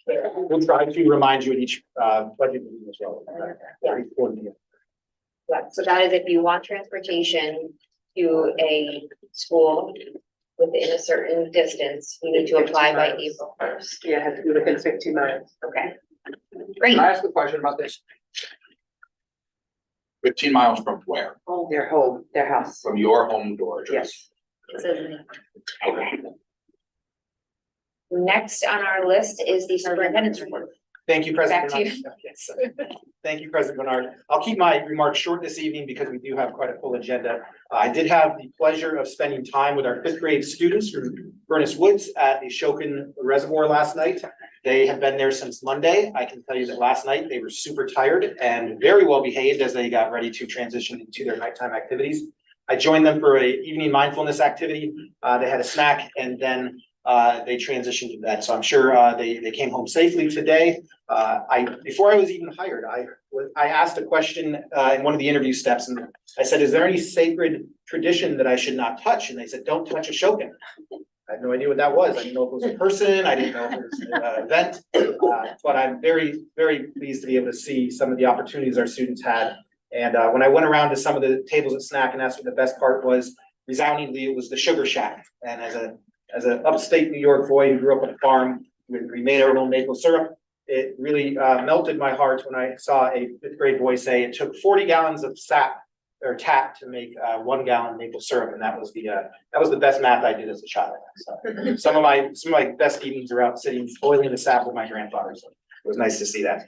D: We'll try to remind you in each budget meeting as well. Very important.
B: Yeah, so that is if you want transportation to a school within a certain distance, you need to apply by April 1st.
T: Yeah, it has to be within 15 miles.
B: Okay. Great.
P: Can I ask a question about this? 15 miles from where?
T: Their home, their house.
P: From your home door address?
T: Yes.
P: Okay.
B: Next on our list is the superintendent's report.
D: Thank you, President
B: Back to
D: Bernard. Yes. Thank you, President Bernard. I'll keep my remarks short this evening because we do have quite a full agenda. I did have the pleasure of spending time with our 5th grade students from Furnace Woods at the Ashokan Reservoir last night. They have been there since Monday. I can tell you that last night they were super tired and very well behaved as they got ready to transition into their nighttime activities. I joined them for an evening mindfulness activity. They had a snack and then they transitioned to bed. So I'm sure they came home safely today. Before I was even hired, I asked a question in one of the interview steps, and I said, "Is there any sacred tradition that I should not touch?" And they said, "Don't touch Ashokan." I had no idea what that was. I didn't know if it was a person. I didn't know if it was an event. But I'm very, very pleased to be able to see some of the opportunities our students had. And when I went around to some of the tables at snack and asked what the best part was, resoundingly, it was the sugar shack. And as an upstate New York boy who grew up on a farm, we made our own maple syrup. It really melted my heart when I saw a 5th grade boy say it took 40 gallons of sap or tap to make 1 gallon maple syrup, and that was the best math I did as a child. So some of my best evenings are out sitting boiling the sap with my grandfather. So it was nice to see that.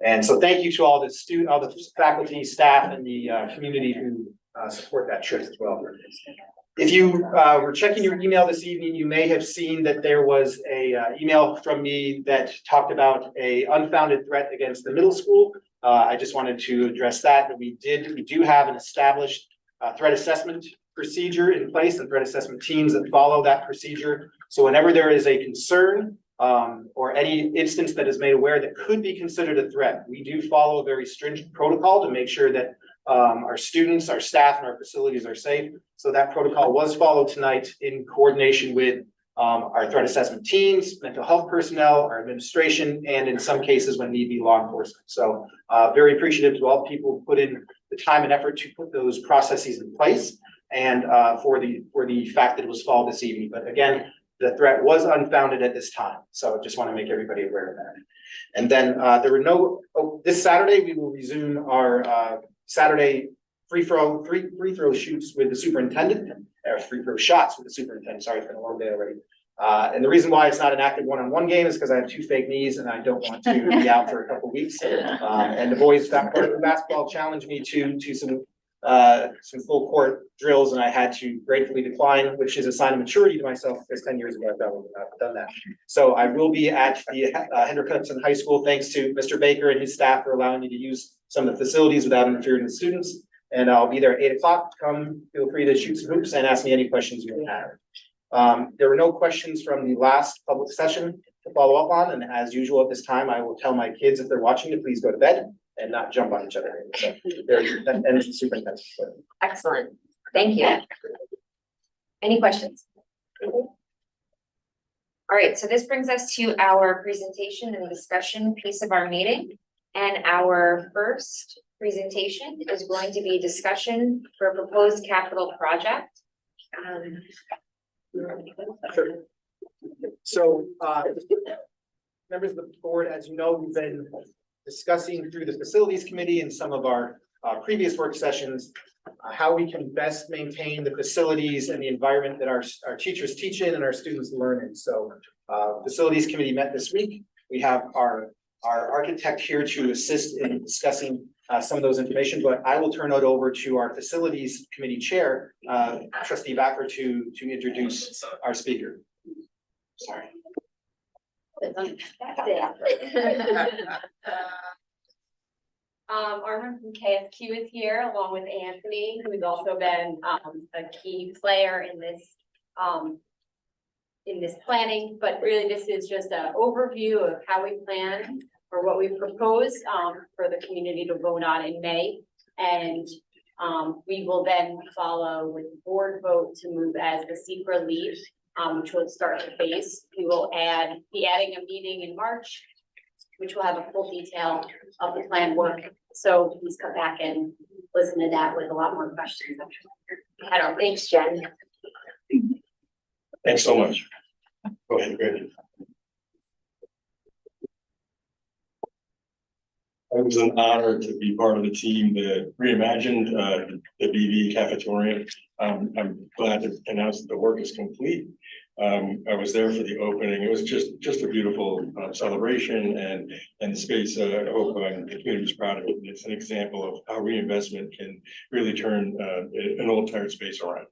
D: And so thank you to all the faculty, staff, and the community who support that trip as well. If you were checking your email this evening, you may have seen that there was a email from me that talked about a unfounded threat against the middle school. I just wanted to address that we do have an established threat assessment procedure in place and threat assessment teams that follow that procedure. So whenever there is a concern or any instance that is made aware that could be considered a threat, we do follow a very stringent protocol to make sure that our students, our staff, and our facilities are safe. So that protocol was followed tonight in coordination with our threat assessment teams, mental health personnel, our administration, and in some cases when need be, law enforcement. So very appreciative to all people who put in the time and effort to put those processes in place, and for the fact that it was followed this evening. But again, the threat was unfounded at this time. So I just want to make everybody aware of that. And then this Saturday, we will resume our Saturday free throw shoots with the superintendent, or free throw shots with the superintendent. Sorry, it's been a long day already. And the reason why it's not an active one-on-one game is because I have 2 fake knees and I don't want to be out for a couple weeks. And the boys, that part of the basketball challenged me to some full court drills, and I had to gratefully decline, which is a sign of maturity to myself, because 10 years ago I've done that. So I will be at the Hendrick Hudson High School, thanks to Mr. Baker and his staff for allowing me to use some of the facilities without interfering with students. And I'll be there at 8 o'clock. Come, feel free to shoot some hoops and ask me any questions you may have. There were no questions from the last public session to follow up on, and as usual at this time, I will tell my kids if they're watching to please go to bed and not jump on each other. So that ends the superintendent.
B: Excellent. Thank you. Any questions? All right, so this brings us to our presentation and discussion piece of our meeting. And our first presentation is going to be a discussion for a proposed capital project.
D: Sure. So, members of the board, as you know, we've been discussing through the facilities committee and some of our previous work sessions how we can best maintain the facilities and the environment that our teachers teach in and our students learn in. So facilities committee met this week. We have our architect here to assist in discussing some of those information, but I will turn it over to our facilities committee chair, trustee Backer, to introduce our speaker. Sorry.
U: Armin from KSQ is here along with Anthony, who's also been a key player in this planning, but really this is just an overview of how we plan or what we propose for the community to vote on in May. And we will then follow with board vote to move as the secret lead, which will start the phase. We will be adding a meeting in March, which will have a full detail of the plan work. So please come back and listen to that with a lot more questions.
B: Thanks, Jen.
S: Thanks so much. Go ahead, Greg. It was an honor to be part of the team that reimagined the BV cafeteria. I'm glad to announce that the work is complete. I was there for the opening. It was just a beautiful celebration and the space, I hope the community's proud of it. And it's an example of how reinvestment can really turn an old tired space around.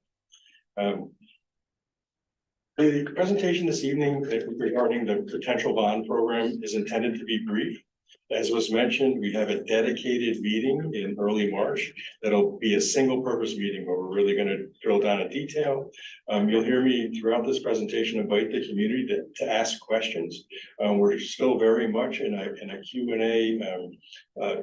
S: The presentation this evening regarding the potential bond program is intended to be brief. As was mentioned, we have a dedicated meeting in early March. That'll be a single purpose meeting where we're really going to drill down in detail. You'll hear me throughout this presentation invite the community to ask questions. We're still very much in a Q&A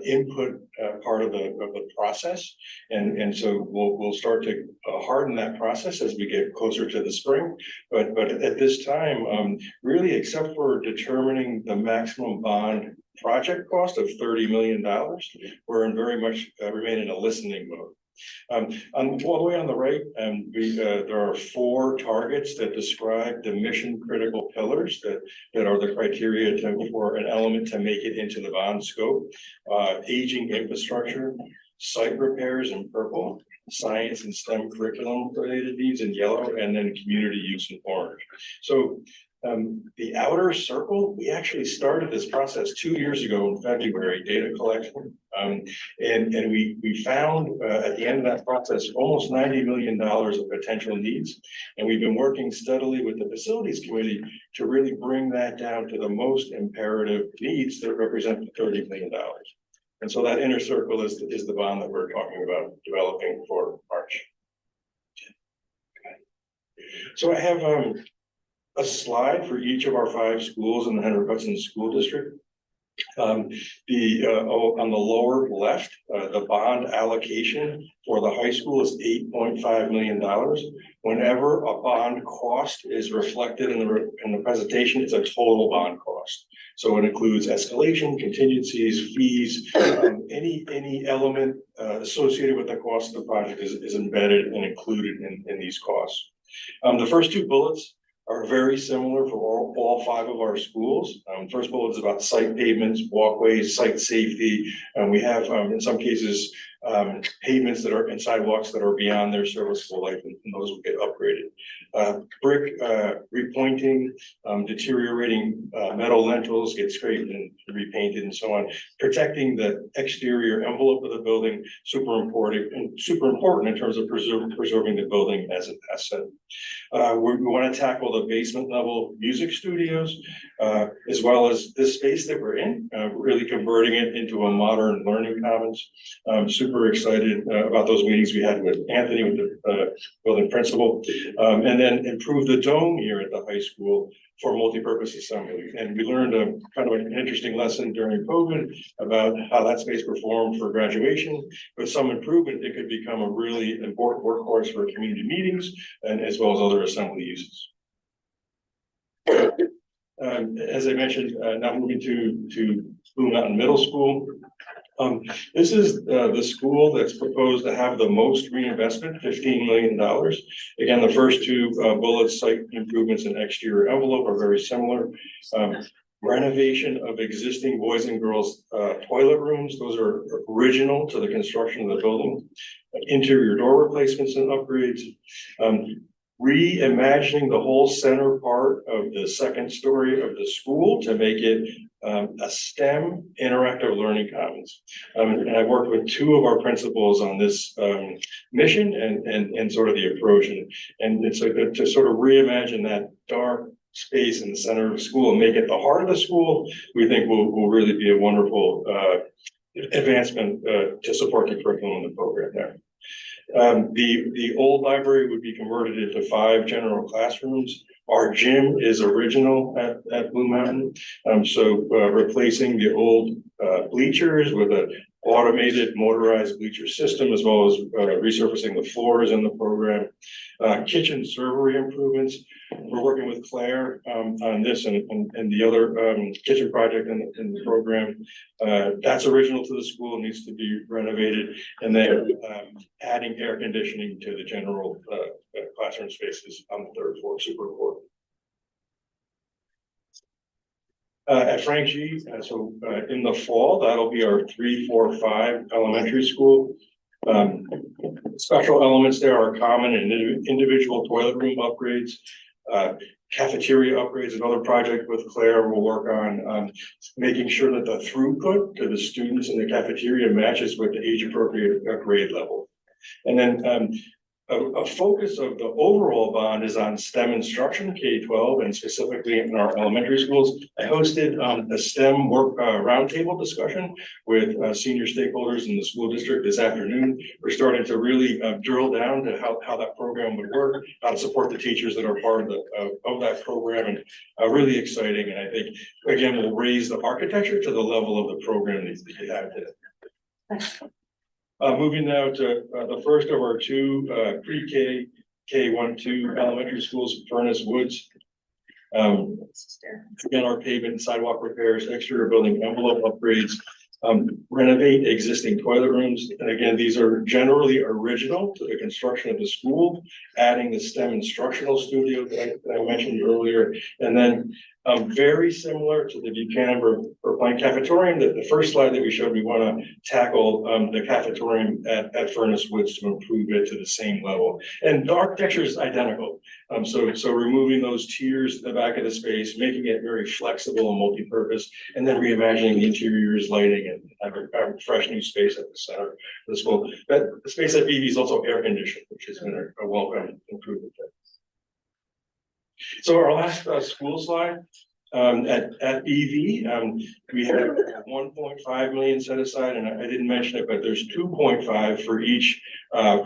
S: input part of the process. And so we'll start to harden that process as we get closer to the spring. But at this time, really, except for determining the maximum bond project cost of $30 million, we're in very much remain in a listening mode. All the way on the right, there are 4 targets that describe the mission critical pillars that are the criteria for an element to make it into the bond scope. Aging infrastructure, site repairs in purple, science and STEM curriculum related needs in yellow, and then community use in orange. So the outer circle, we actually started this process 2 years ago in February, data collection. And we found at the end of that process, almost $90 million of potential needs. And we've been working steadily with the facilities committee to really bring that down to the most imperative needs that represent the $30 million. And so that inner circle is the bond that we're talking about developing for March. So I have a slide for each of our 5 schools in the Henry Hudson School District. On the lower left, the bond allocation for the high school is $8.5 million. Whenever a bond cost is reflected in the presentation, it's a total bond cost. So it includes escalation, contingencies, fees, any element associated with the cost of the project is embedded and included in these costs. The first 2 bullets are very similar for all 5 of our schools. First bullet is about site pavements, walkways, site safety. We have, in some cases, pavements that are and sidewalks that are beyond their serviceable life, and those will get upgraded. Brick repointing, deteriorating metal lintels get scraped and repainted and so on. Protecting the exterior envelope of the building, super important in terms of preserving the building as an asset. We want to tackle the basement level music studios, as well as this space that we're in, really converting it into a modern learning commons. Super excited about those meetings we had with Anthony, with the building principal, and then improve the dome here at the high school for multi-purpose assembly. And we learned a kind of an interesting lesson during COVID about how that space performed for graduation. With some improvement, it could become a really important workhorse for community meetings and as well as other assembly uses. As I mentioned, now moving to Blue Mountain Middle School. This is the school that's proposed to have the most reinvestment, $15 million. Again, the first 2 bullets, site improvements and exterior envelope, are very similar. Renovation of existing boys and girls toilet rooms, those are original to the construction of the building. Interior door replacements and upgrades. Reimagining the whole center part of the second story of the school to make it a STEM interactive learning commons. And I've worked with 2 of our principals on this mission and sort of the approach. And it's to sort of reimagine that dark space in the center of the school and make it the heart of the school, we think will really be a wonderful advancement to support the curriculum and the program there. The old library would be converted into 5 general classrooms. Our gym is original at Blue Mountain. So replacing the old bleachers with an automated motorized bleacher system, as well as resurfacing the floors in the program. Kitchen servery improvements. We're working with Claire on this and the other kitchen project in the program. That's original to the school, needs to be renovated, and then adding air conditioning to the general classroom spaces on the 3rd floor, super important. At Frank G, so in the fall, that'll be our 3, 4, 5 elementary school. Special elements there are common and individual toilet room upgrades, cafeteria upgrades, another project with Claire will work on making sure that the throughput to the students in the cafeteria matches with the age appropriate grade level. And then a focus of the overall bond is on STEM instruction, K-12, and specifically in our elementary schools. I hosted a STEM work roundtable discussion with senior stakeholders in the school district this afternoon. We're starting to really drill down to how that program would work, how to support the teachers that are part of that program, and really exciting. And I think, again, we'll raise the architecture to the level of the program that we have today. Moving now to the first of our two pre-K, K-1-2 elementary schools, Furnace Woods. Again, our pavement and sidewalk repairs, exterior building envelope upgrades, renovate existing toilet rooms. And again, these are generally original to the construction of the school, adding the STEM instructional studio that I mentioned earlier. And then very similar to the Buchanan Verplank cafetorium, that the first slide that we showed, we want to tackle the cafetorium at Furnace Woods to improve it to the same level. And the architecture is identical. So removing those tiers at the back of the space, making it very flexible and multi-purpose, and then reimagining the interiors, lighting, and having a fresh new space at the center of the school. But the space at BV is also air conditioned, which has been a welcome improvement there. So our last school slide, at BV, we have 1.5 million set aside, and I didn't mention it, but there's 2.5 for each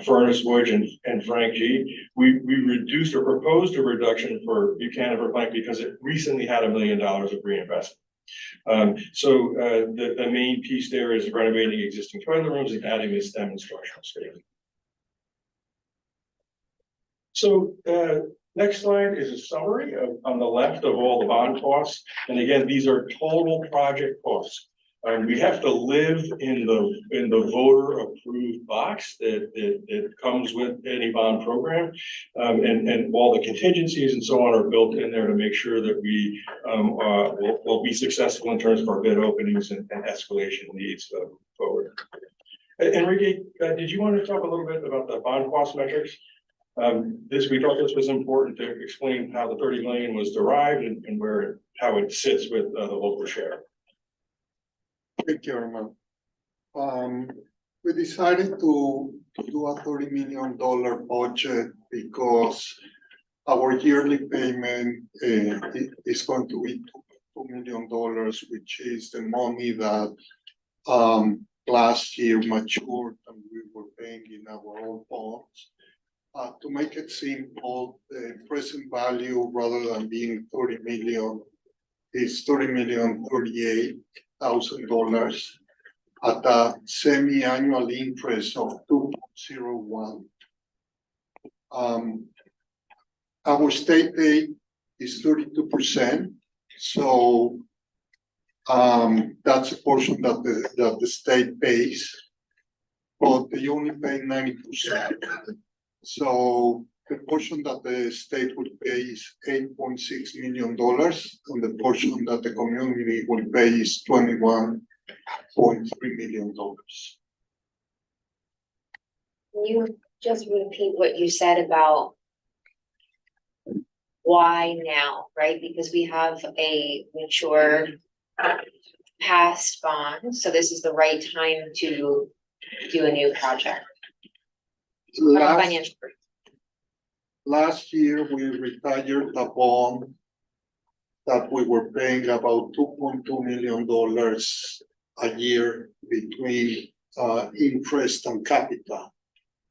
S: Furnace Woods and Frank G. We reduced or proposed a reduction for Buchanan Verplank because it recently had $1 million of reinvestment. So the main piece there is renovating existing toilet rooms and adding this STEM instructional space. So next slide is a summary on the left of all the bond costs. And again, these are total project costs. We have to live in the voter approved box that comes with any bond program. And all the contingencies and so on are built in there to make sure that we will be successful in terms of our bid openings and escalation needs forward. Enrique, did you want to talk a little bit about the bond cost metrics? We thought this was important to explain how the 30 million was derived and how it sits with the local share.
E: Thank you, Armand. We decided to do a $30 million budget because our yearly payment is going to be $2 million, which is the money that last year matured and we were paying in our own bonds. To make it simple, the present value, rather than being 30 million, is $30,038,000 at a semi-annual interest of 2.01. Our state aid is 32%, so that's a portion that the state pays, but they only pay 90%. So the portion that the state would pay is $8.6 million, and the portion that the community will pay is $21.3 million.
B: Can you just repeat what you said about why now, right? Because we have a mature past bond, so this is the right time to do a new project.
E: Last year, we retired the bond that we were paying about $2.2 million a year between interest and capital.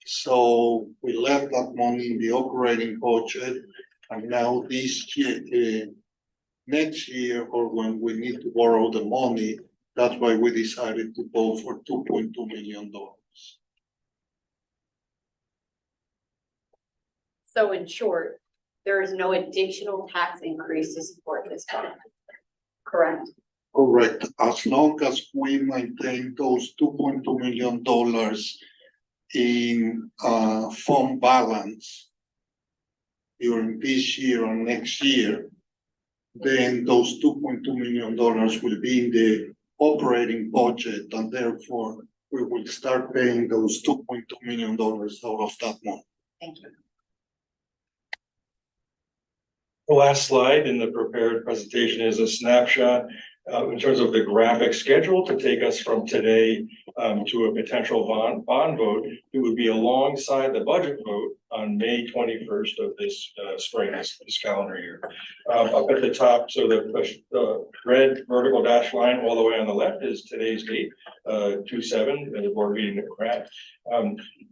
E: So we left that money in the operating budget, and now this year, next year, or when we need to borrow the money, that's why we decided to go for $2.2 million.
U: So in short, there is no additional tax increase to support this fund, correct?
E: Correct. As long as we maintain those $2.2 million in fund balance during this year or next year, then those $2.2 million will be in the operating budget, and therefore we will start paying those $2.2 million out of that money.
U: Thank you.
S: The last slide in the prepared presentation is a snapshot in terms of the graphic schedule to take us from today to a potential bond vote. It would be alongside the budget vote on May 21st of this spring, this calendar year. Up at the top, so the red vertical dash line all the way on the left is today's date, 2/7, the board meeting that we're at.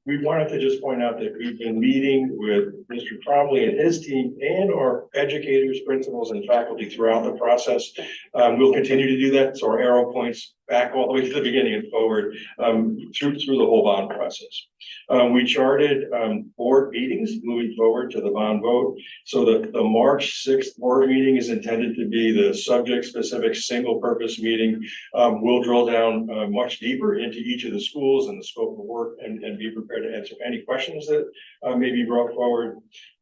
S: We wanted to just point out that we've been meeting with Mr. Trombley and his team and our educators, principals, and faculty throughout the process. We'll continue to do that, so our arrow points back all the way to the beginning and forward through the whole bond process. We charted board meetings moving forward to the bond vote. So the March 6th board meeting is intended to be the subject-specific single-purpose meeting. We'll drill down much deeper into each of the schools and the scope of work and be prepared to answer any questions that may be brought forward.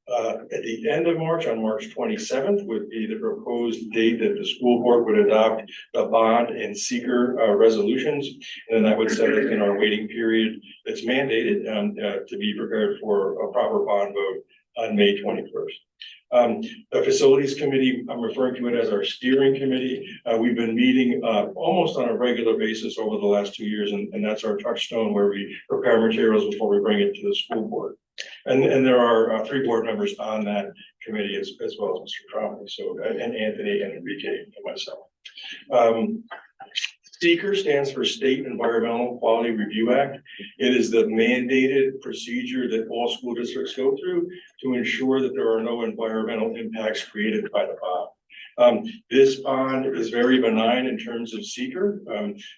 S: At the end of March, on March 27th, would be the proposed date that the school board would adopt the bond and seeker resolutions. And that would set us in our waiting period that's mandated to be prepared for a proper bond vote on May 21st. The facilities committee, I'm referring to it as our steering committee. We've been meeting almost on a regular basis over the last 2 years, and that's our touchstone where we prepare materials before we bring it to the school board. And there are 3 board members on that committee as well as Mr. Trombley, so and Anthony and Enrique and myself. SEEKR stands for State Environmental Quality Review Act. It is the mandated procedure that all school districts go through to ensure that there are no environmental impacts created by the bond. This bond is very benign in terms of SEEKR.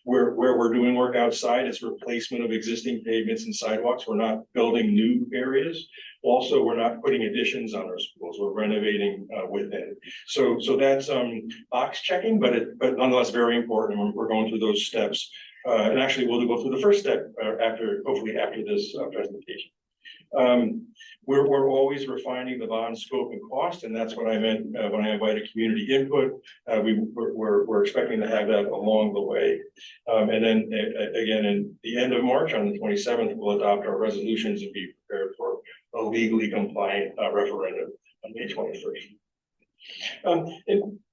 S: Where we're doing work outside, it's replacement of existing pavements and sidewalks. We're not building new areas. Also, we're not putting additions on our schools. We're renovating within. So that's box checking, but nonetheless very important. We're going through those steps. And actually, we'll go through the first step hopefully after this presentation. We're always refining the bond scope and cost, and that's what I meant when I invited community input. We're expecting to have that along the way. And then again, in the end of March, on the 27th, we'll adopt our resolutions and be prepared for a legally compliant referendum on May 21st. And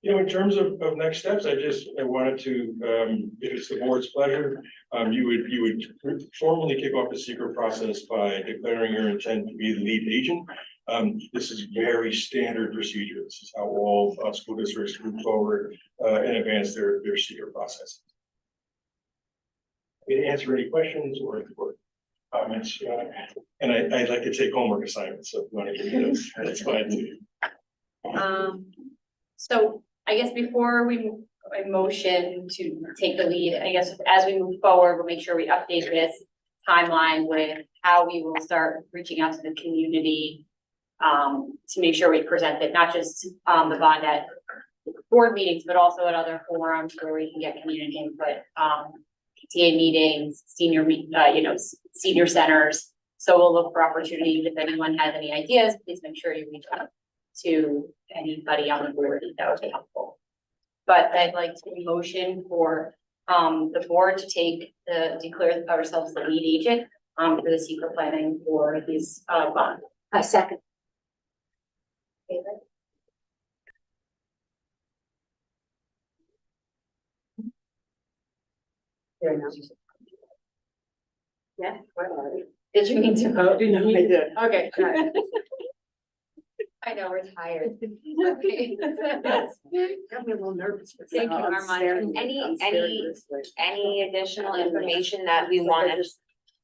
S: in terms of next steps, I wanted to, if it's the board's pleasure, you would formally kick off the SEEKR process by declaring your intent to be the lead agent. This is very standard procedure. This is how all school districts move forward and advance their SEEKR process. To answer any questions or comments, and I'd like to take homework assignments, so if you want to give me those, that's fine too.
U: So I guess before we motion to take the lead, I guess as we move forward, we'll make sure we update this timeline with how we will start reaching out to the community to make sure we present it, not just the bond at board meetings, but also at other forums where we can get community input, PTA meetings, senior centers. So we'll look for opportunities. If anyone has any ideas, please make sure you reach out to anybody on the board. That would be helpful. But I'd like to motion for the board to declare ourselves the lead agent for the SEEKR planning for this bond. I second. Yeah, where are we? Did you need to vote?
T: No, I did.
U: Okay. I know, we're tired. Okay.
T: Got me a little nervous.
B: Thank you, Armand. Any additional information that we want to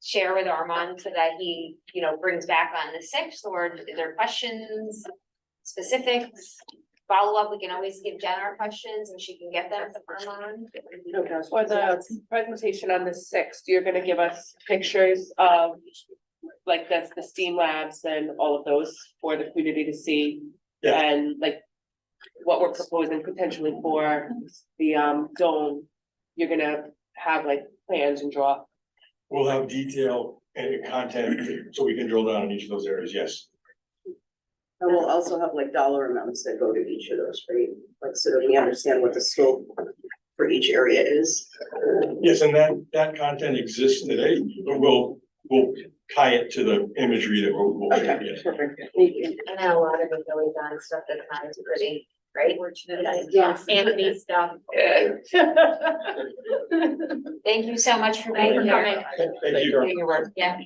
B: share with Armand so that he, brings back on the 6th, or is there questions, specifics, follow up? We can always give Jen our questions and she can get them to Armand.
T: Okay, for the presentation on the 6th, you're gonna give us pictures of like the STEAM labs and all of those for the community to see.
S: Yeah.
T: And like what we're proposing potentially for the dome. You're gonna have like plans and draw.
S: We'll have detail and content so we can drill down in each of those areas, yes.
H: And we'll also have like dollar amounts that go to each of those, right? Like, so that we understand what the scope for each area is.
S: Yes, and that content exists today, but we'll tie it to the imagery that we'll show
H: Okay,
S: you.
H: perfect. Thank you.
U: And then a lot of the Billy Don stuff that's not as pretty, right? Yes, Anthony stuff. Thank you so much for being here.
S: Thank you.
U: Doing your work, yeah.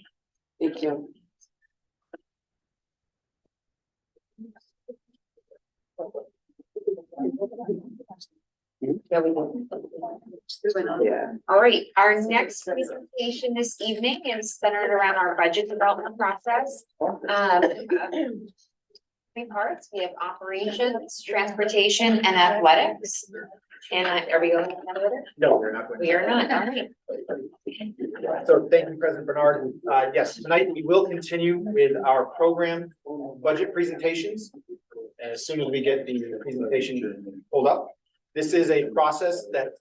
H: Thank you.
U: Yeah, we do.
H: Yeah.
B: All right, our next presentation this evening is centered around our budget development process. Three parts, we have operations, transportation, and athletics. And are we going to athletics?
D: No, we're not going.
B: We are not, all right.
D: So thank you, President Bernard. Yes, tonight we will continue with our program budget presentations. As soon as we get the presentation pulled up. This is a process that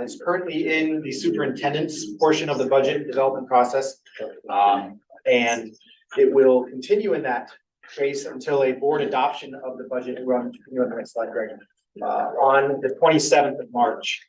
D: is currently in the superintendent's portion of the budget development process. And it will continue in that phase until a board adoption of the budget. We're on the next slide, Greg. On the 27th of March.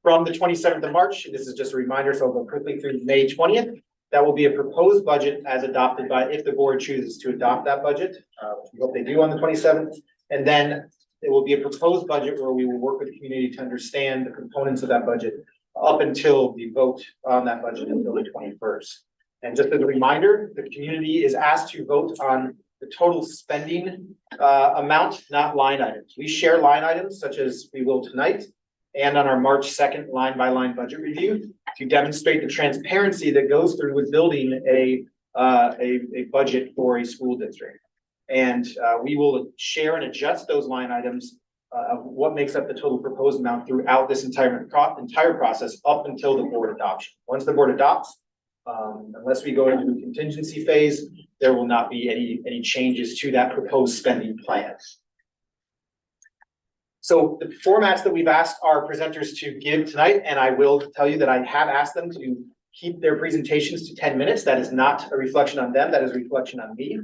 D: From the 27th of March, this is just a reminder, so I'll go quickly through May 20th. That will be a proposed budget as adopted by, if the board chooses to adopt that budget, we hope they do on the 27th. And then it will be a proposed budget where we will work with the community to understand the components of that budget up until the vote on that budget until the 21st. And just as a reminder, the community is asked to vote on the total spending amount, not line items. We share line items such as we will tonight and on our March 2nd line by line budget review to demonstrate the transparency that goes through with building a budget for a school district. And we will share and adjust those line items of what makes up the total proposed amount throughout this entire process up until the board adoption. Once the board adopts, unless we go into a contingency phase, there will not be any changes to that proposed spending plan. So the formats that we've asked our presenters to give tonight, and I will tell you that I have asked them to keep their presentations to 10 minutes. That is not a reflection on them, that is a reflection on me.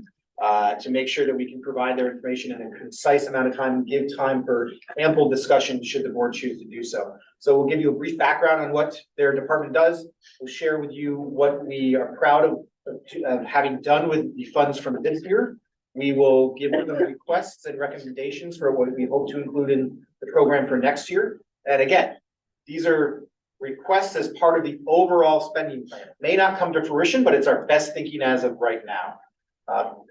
D: To make sure that we can provide their information in a concise amount of time and give time for ample discussion should the board choose to do so. So we'll give you a brief background on what their department does. We'll share with you what we are proud of having done with the funds from this year. We will give them requests and recommendations for what we hope to include in the program for next year. And again, these are requests as part of the overall spending plan. It may not come to fruition, but it's our best thinking as of right now.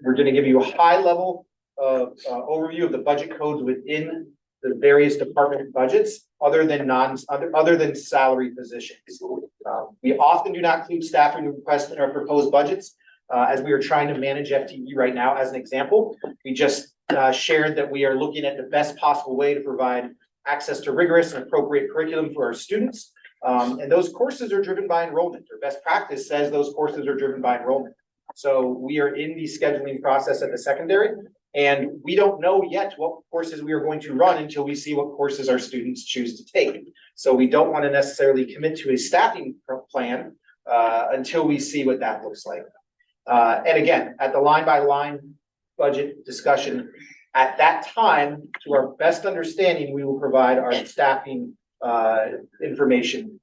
D: We're going to give you a high level of overview of the budget codes within the various department budgets, other than salary positions. We often do not include staffing requests in our proposed budgets, as we are trying to manage FTE right now. As an example, we just shared that we are looking at the best possible way to provide access to rigorous and appropriate curriculum for our students. And those courses are driven by enrollment, or best practice says those courses are driven by enrollment. So we are in the scheduling process at the secondary, and we don't know yet what courses we are going to run until we see what courses our students choose to take. So we don't want to necessarily commit to a staffing plan until we see what that looks like. And again, at the line by line budget discussion, at that time, to our best understanding, we will provide our staffing information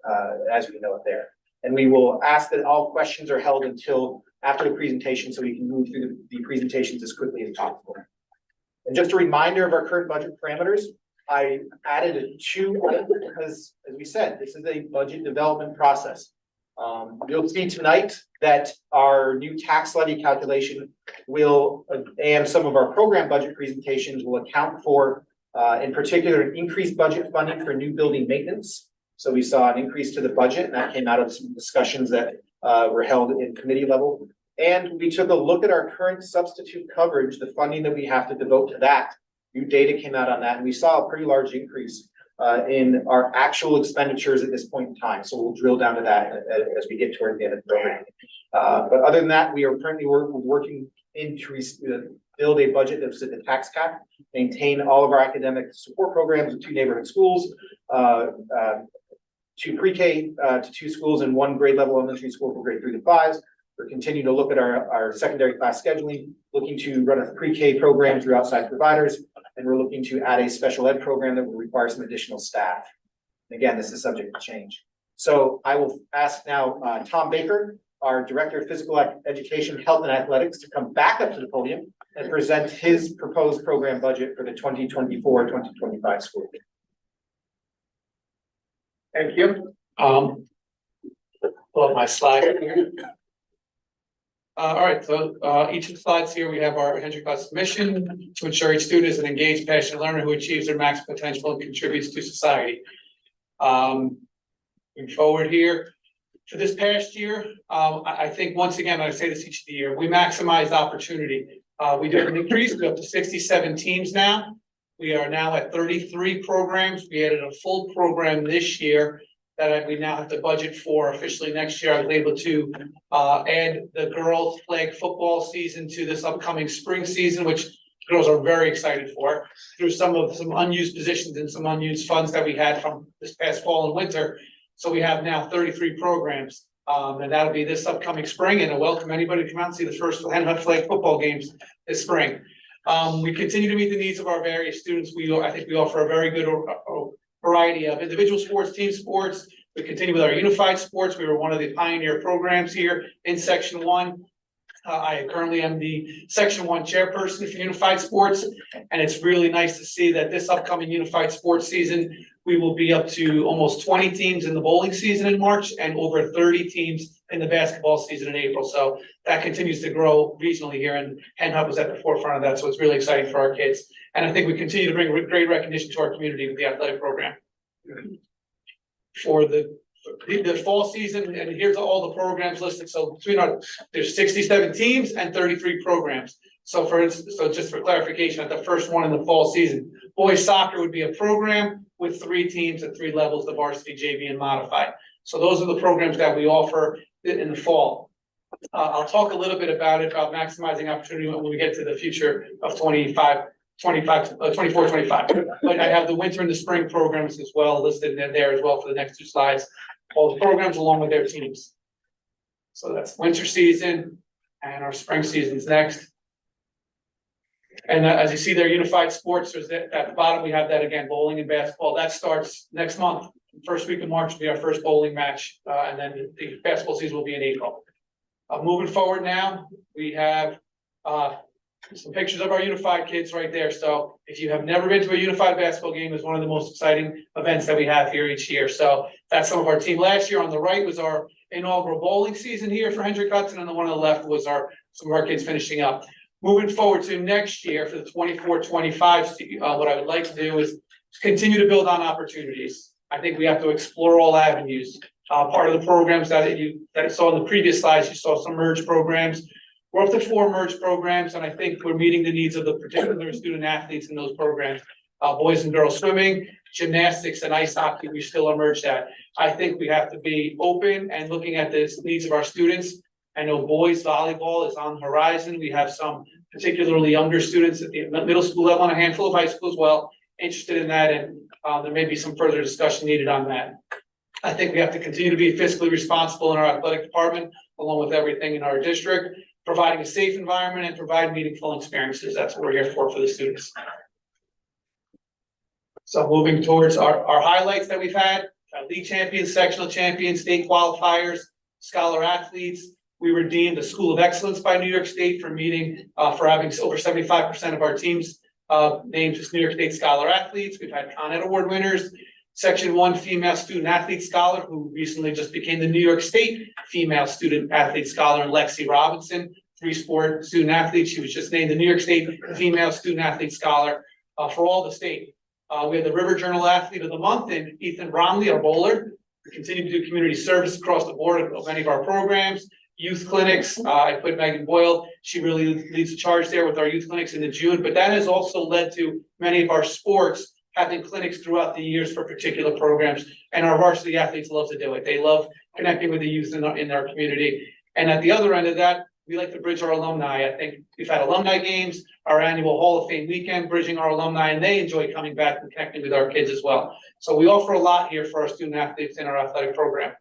D: as we know it there. And we will ask that all questions are held until after the presentation so we can move through the presentations as quickly as possible. And just a reminder of our current budget parameters, I added a 2 because, as we said, this is a budget development process. You'll see tonight that our new tax levy calculation will, and some of our program budget presentations will account for, in particular, an increased budget funding for new building maintenance. So we saw an increase to the budget, and that came out of some discussions that were held in committee level. And we took a look at our current substitute coverage, the funding that we have to devote to that. New data came out on that, and we saw a pretty large increase in our actual expenditures at this point in time. So we'll drill down to that as we get toward the end of the program. But other than that, we are currently working to build a budget that's at the tax cap, maintain all of our academic support programs with 2 neighborhood schools, 2 pre-K to 2 schools and 1 grade level elementary school for grade 3 to 5s. We're continuing to look at our secondary class scheduling, looking to run a pre-K program through outside providers, and we're looking to add a special ed program that will require some additional staff. And again, this is subject to change. So I will ask now Tom Baker, our Director of Physical Education, Health and Athletics to come back up to the podium and present his proposed program budget for the 2024-2025 school year.
A: Thank you.
I: Pull up my slide here. All right, so each of the slides here, we have our Hendrick Hudson mission to ensure each student is an engaged, passionate learner who achieves their maximum potential and contributes to society. Moving forward here, for this past year, I think once again, I say this each of the year, we maximized opportunity. We did an increase, we're up to 67 teams now. We are now at 33 programs. We added a full program this year that we now have to budget for officially next year. I was able to add the girls flag football season to this upcoming spring season, which girls are very excited for, through some unused positions and some unused funds that we had from this past fall and winter. So we have now 33 programs, and that'll be this upcoming spring, and I welcome anybody to come out and see the first Henhut flag football games this spring. We continue to meet the needs of our various students. I think we offer a very good variety of individual sports, team sports. We continue with our unified sports. We were one of the pioneer programs here in Section 1. I currently am the Section 1 chairperson for unified sports, and it's really nice to see that this upcoming unified sports season, we will be up to almost 20 teams in the bowling season in March and over 30 teams in the basketball season in April. So that continues to grow regionally here, and Henhut was at the forefront of that. So it's really exciting for our kids. And I think we continue to bring great recognition to our community with the athletic program. For the fall season, and here's all the programs listed. So there's 67 teams and 33 programs. So just for clarification, at the first one in the fall season, boys soccer would be a program with 3 teams at 3 levels, the varsity, JV, and modified. So those are the programs that we offer in the fall. I'll talk a little bit about maximizing opportunity when we get to the future of 24, 25. But I have the winter and the spring programs as well listed in there as well for the next 2 slides. All the programs along with their teams. So that's winter season, and our spring season's next. And as you see there, unified sports, there's at the bottom, we have that again, bowling and basketball. That starts next month. First week of March will be our first bowling match, and then the basketball season will be in April. Moving forward now, we have some pictures of our unified kids right there. So if you have never been to a unified basketball game, it's one of the most exciting events that we have here each year. So that's some of our team. Last year on the right was our inaugural bowling season here for Hendrick Hudson, and the one on the left was some of our kids finishing up. Moving forward to next year for the 24-25, what I would like to do is continue to build on opportunities. I think we have to explore all avenues. Part of the programs that you saw in the previous slides, you saw some merge programs. We're up to 4 merge programs, and I think we're meeting the needs of the particular student athletes in those programs. Boys and girls swimming, gymnastics, and ice hockey, we still are merged at. I think we have to be open and looking at the needs of our students. I know boys volleyball is on the horizon. We have some particularly younger students at the middle school level and a handful of high school as well interested in that, and there may be some further discussion needed on that. I think we have to continue to be fiscally responsible in our athletic department, along with everything in our district, providing a safe environment and provide meaningful experiences. That's what we're here for the students. So moving towards our highlights that we've had, league champions, sectional champions, state qualifiers, scholar athletes. We were deemed a school of excellence by New York State for having over 75% of our teams named as New York State scholar athletes. We've had Con Ed Award winners, Section 1 female student athlete scholar, who recently just became the New York State female student athlete scholar, and Lexi Robinson, 3-sport student athlete. She was just named the New York State female student athlete scholar for all the state. We had the River Journal Athlete of the Month in Ethan Bromley, our bowler. We continue to do community service across the board of many of our programs. Youth clinics, I put Megan Boyle, she really leads the charge there with our youth clinics in June, but that has also led to many of our sports having clinics throughout the years for particular programs, and our varsity athletes love to do it. They love connecting with the youth in our community. And at the other end of that, we like to bridge our alumni. I think we've had alumni games, our annual Hall of Fame weekend, bridging our alumni, and they enjoy coming back and connecting with our kids as well. So we offer a lot here for our student athletes in our athletic program.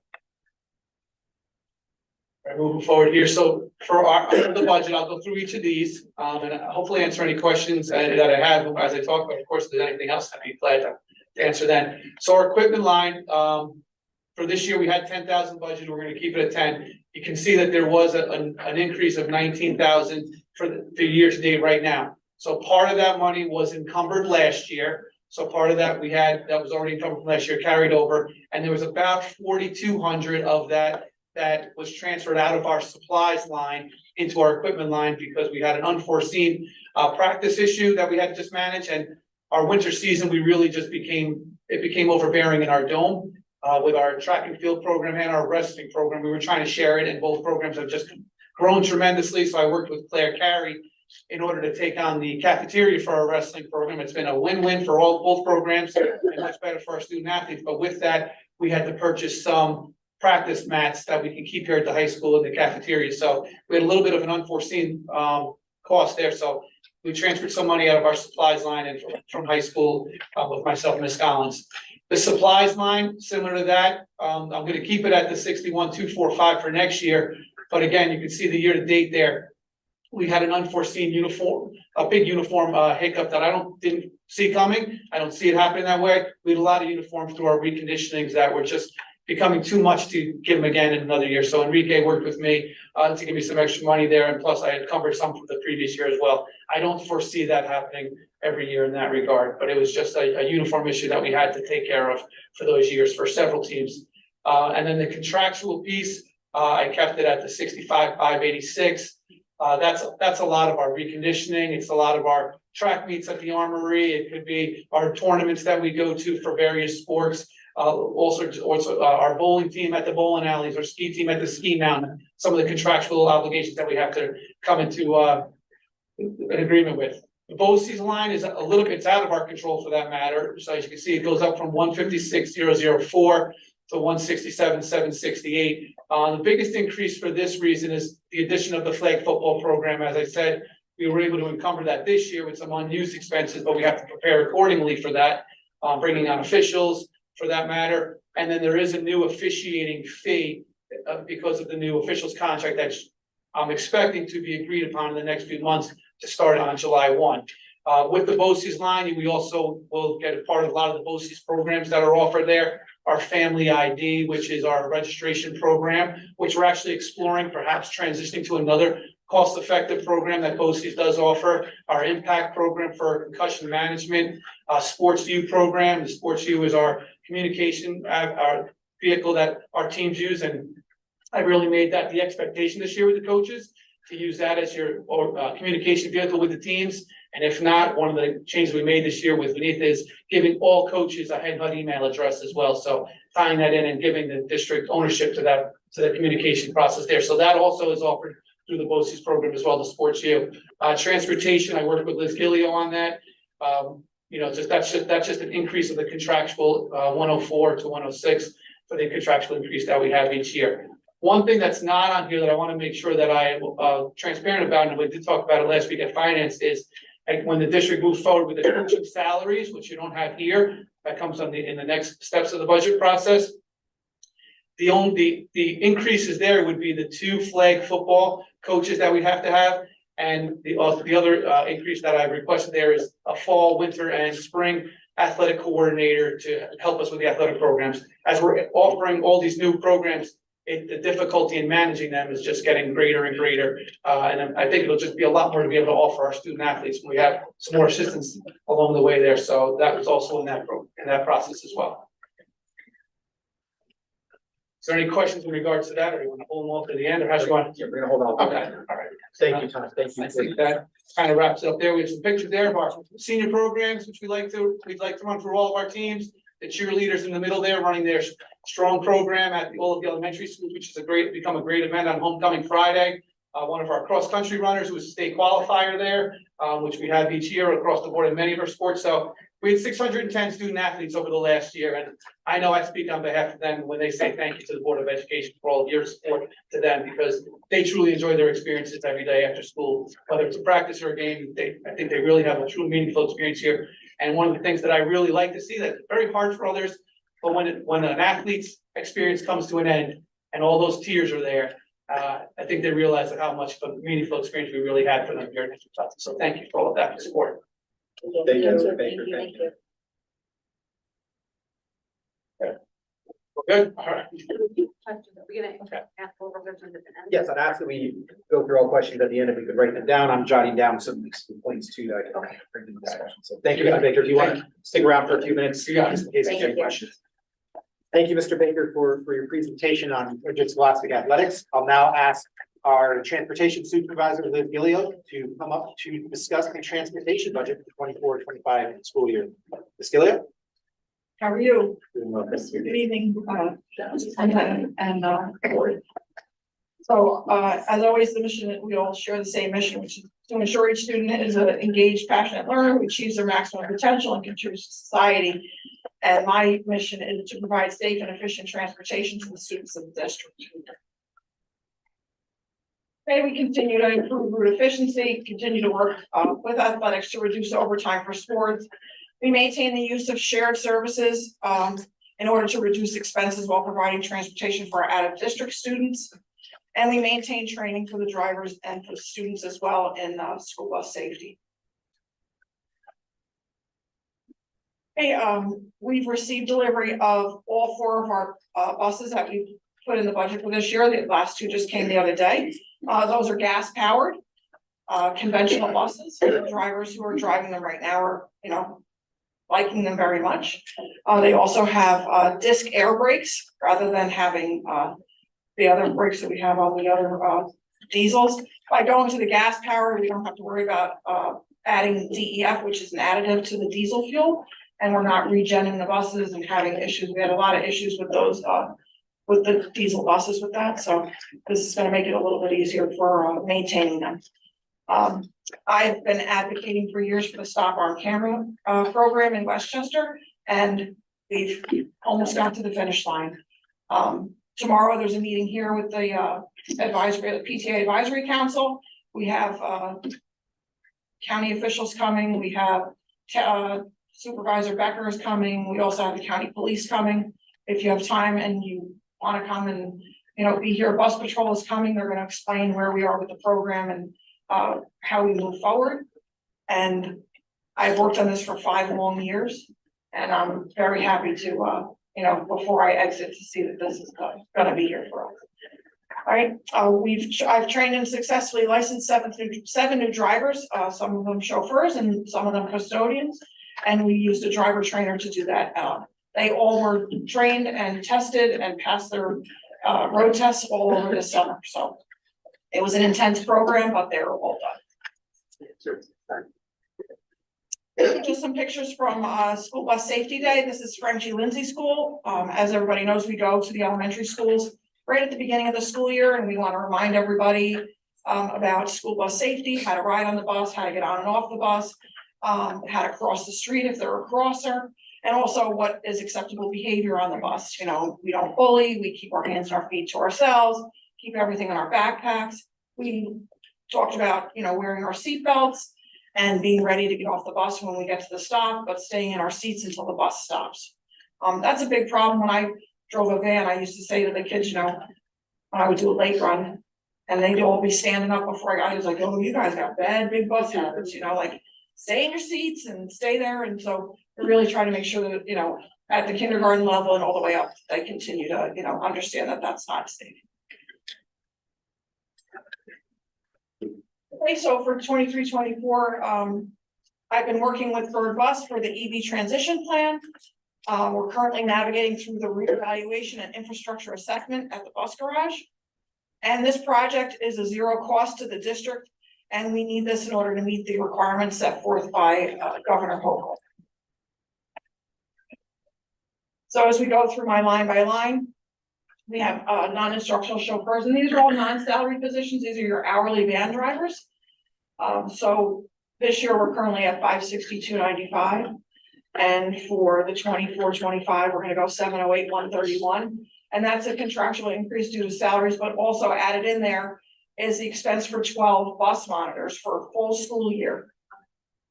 I: Moving forward here, so for the budget, I'll go through each of these and hopefully answer any questions that I have as I talk. But of course, if there's anything else, I'd be glad to answer then. So our equipment line, for this year, we had 10,000 budget, we're gonna keep it at 10. You can see that there was an increase of 19,000 for the year to date right now. So part of that money was encumbered last year. So part of that we had, that was already encumbered from last year, carried over, and there was about 4,200 of that was transferred out of our supplies line into our equipment line because we had an unforeseen practice issue that we had to just manage, and our winter season, we really just became overbearing in our dome. With our track and field program and our wrestling program, we were trying to share it, and both programs have just grown tremendously. So I worked with Claire Carey in order to take on the cafeteria for our wrestling program. It's been a win-win for both programs and much better for our student athletes. But with that, we had to purchase some practice mats that we can keep here at the high school in the cafeteria. So we had a little bit of an unforeseen cost there. So we transferred some money out of our supplies line and from high school with myself and Ms. Collins. The supplies line, similar to that, I'm gonna keep it at the 61,245 for next year. But again, you can see the year to date there. We had an unforeseen big uniform hiccup that didn't see coming. I don't see it happening that way. We had a lot of uniforms through our reconditionings that were just becoming too much to give them again in another year. So Enrique worked with me to give me some extra money there, and plus I had covered some from the previous year as well. I don't foresee that happening every year in that regard, but it was just a uniform issue that we had to take care of for those years for several teams. And then the contractual piece, I kept it at the 65,586. That's a lot of our reconditioning. It's a lot of our track meets at the Armory. It could be our tournaments that we go to for various sports. Also our bowling team at the bowling alleys, our ski team at the ski mountain, some of the contractual obligations that we have to come into an agreement with. The BOCES line is a little bit, it's out of our control for that matter. So as you can see, it goes up from 156,004 to 167,768. The biggest increase for this reason is the addition of the flag football program. As I said, we were able to encumber that this year with some unused expenses, but we have to prepare accordingly for that, bringing on officials for that matter. And then there is a new officiating fee because of the new officials contract that I'm expecting to be agreed upon in the next few months to start on July 1. With the BOCES line, we also will get a part of a lot of the BOCES programs that are offered there. Our Family ID, which is our registration program, which we're actually exploring, perhaps transitioning to another cost-effective program that BOCES does offer. Our Impact program for concussion management, Sports View program. The Sports View is our communication, our vehicle that our teams use, and I really made that the expectation this year with the coaches to use that as your communication vehicle with the teams. And if not, one of the changes we made this year with Beneath is giving all coaches a Head HUD email address as well. So tying that in and giving the district ownership to the communication process there. So that also is offered through the BOCES program as well, the Sports U. Transportation, I worked with Liz Gillio on that. That's just an increase of the contractual 104 to 106 for the contractual increase that we have each year. One thing that's not on here that I want to make sure that I am transparent about, and we did talk about it last week at finance, is when the district moves forward with the coaching salaries, which you don't have here, that comes in the next steps of the budget process. The increases there would be the 2 flag football coaches that we have to have, and the other increase that I've requested there is a fall, winter, and spring athletic coordinator to help us with the athletic programs. As we're offering all these new programs, the difficulty in managing them is just getting greater and greater. And I think it'll just be a lot more to be able to offer our student athletes when we have some more assistance along the way there. So that was also in that process as well. Is there any questions in regards to that, or you want to hold them off to the end, or how's you want?
D: Yeah, we're gonna hold on.
I: Okay, all right.
D: Thank you, Tom. Thank you.
I: I think that kind of wraps it up there. We have some pictures there of our senior programs, which we'd like to run through all of our teams. The cheerleaders in the middle there running their strong program at all of the elementary schools, which is become a great event on homecoming Friday. One of our cross-country runners who was a state qualifier there, which we have each year across the board in many of our sports. So we had 610 student athletes over the last year, and I know I speak on behalf of them when they say thank you to the Board of Education for all of your support to them, because they truly enjoy their experiences every day after school, whether it's a practice or a game. I think they really have a true meaningful experience here. And one of the things that I really like to see, that's very hard for others, but when an athlete's experience comes to an end and all those tears are there, I think they realize how much of a meaningful experience we really had for them here at HHCSD. So thank you for all of that support.
D: Thank you.
B: Thank you.
I: Good, all right.
D: Yes, I'd ask that we go through all questions at the end, if we could write them down. I'm jotting down some points too that I can bring to the discussion. So thank you, Mr. Baker. Do you want to stick around for a few minutes?
I: Yeah.
D: Just in case you have any questions. Thank you, Mr. Baker, for your presentation on interscholastic athletics. I'll now ask our transportation supervisor, Liz Gilio, to come up to discuss the transportation budget for 24-25 school year. Ms. Gilio?
C: How are you? Good evening, as always, the mission, we all share the same mission, which is to ensure each student is an engaged, passionate learner who achieves their maximum potential and contributes to society. And my mission is to provide safe and efficient transportation to the students of the district. Okay, we continue to improve route efficiency, continue to work with athletics to reduce overtime for sports. We maintain the use of shared services in order to reduce expenses while providing transportation for our out-of-district students. And we maintain training for the drivers and for students as well in school bus safety. Okay, we've received delivery of all 4 of our buses that we put in the budget for this year. The last 2 just came the other day. Those are gas powered, conventional buses. The drivers who are driving them right now are, liking them very much. They also have disc air brakes rather than having the other brakes that we have on the other diesels. By going to the gas powered, we don't have to worry about adding DEF, which is an additive to the diesel fuel, and we're not regenning the buses and having issues. We had a lot of issues with those with the diesel buses with that, so this is going to make it a little bit easier for maintaining them. I've been advocating for years for the Stop Arm Camera program in Westchester, and we've almost got to the finish line. Tomorrow, there's a meeting here with the the PTA Advisory Council. We have county officials coming. We have Supervisor Becker is coming. We also have the county police coming. If you have time and you want to come and be here, bus patrol is coming. They're going to explain where we are with the program and how we move forward. And I've worked on this for 5 long years, and I'm very happy to before I exit, to see that this is going to be here for us. All right, I've trained and successfully licensed 7 new drivers, some of them chauffeurs and some of them custodians, and we used a driver trainer to do that. They all were trained and tested and passed their road tests all over this summer. So it was an intense program, but they were all done. Just some pictures from School Bus Safety Day. This is Frenchie Lindsay School. As everybody knows, we go to the elementary schools right at the beginning of the school year, and we want to remind everybody about school bus safety, how to ride on the bus, how to get on and off the bus, how to cross the street if they're a crosser, and also what is acceptable behavior on the bus. We don't bully, we keep our hands and our feet to ourselves, keep everything in our backpacks. We talked about, wearing our seatbelts and being ready to get off the bus when we get to the stop, but staying in our seats until the bus stops. That's a big problem. When I drove a van, I used to say to the kids, when I would do a late run, and they'd all be standing up before I was like, oh, you guys got bad big bus habits, like stay in your seats and stay there. And so we're really trying to make sure that, at the kindergarten level and all the way up, they continue to, understand that that's not safe. Okay, so for 23-24, I've been working with Bird Bus for the EV transition plan. We're currently navigating through the reevaluation and infrastructure assessment at the bus garage. And this project is a 0 cost to the district, and we need this in order to meet the requirements set forth by Governor Hochul. So as we go through my line by line, we have non-instructional chauffeurs, and these are all non-salary positions. These are your hourly van drivers. So this year we're currently at $562.95. And for the 24-25, we're going to go $708,131. And that's a contractual increase due to salaries, but also added in there is the expense for 12 bus monitors for a full school year.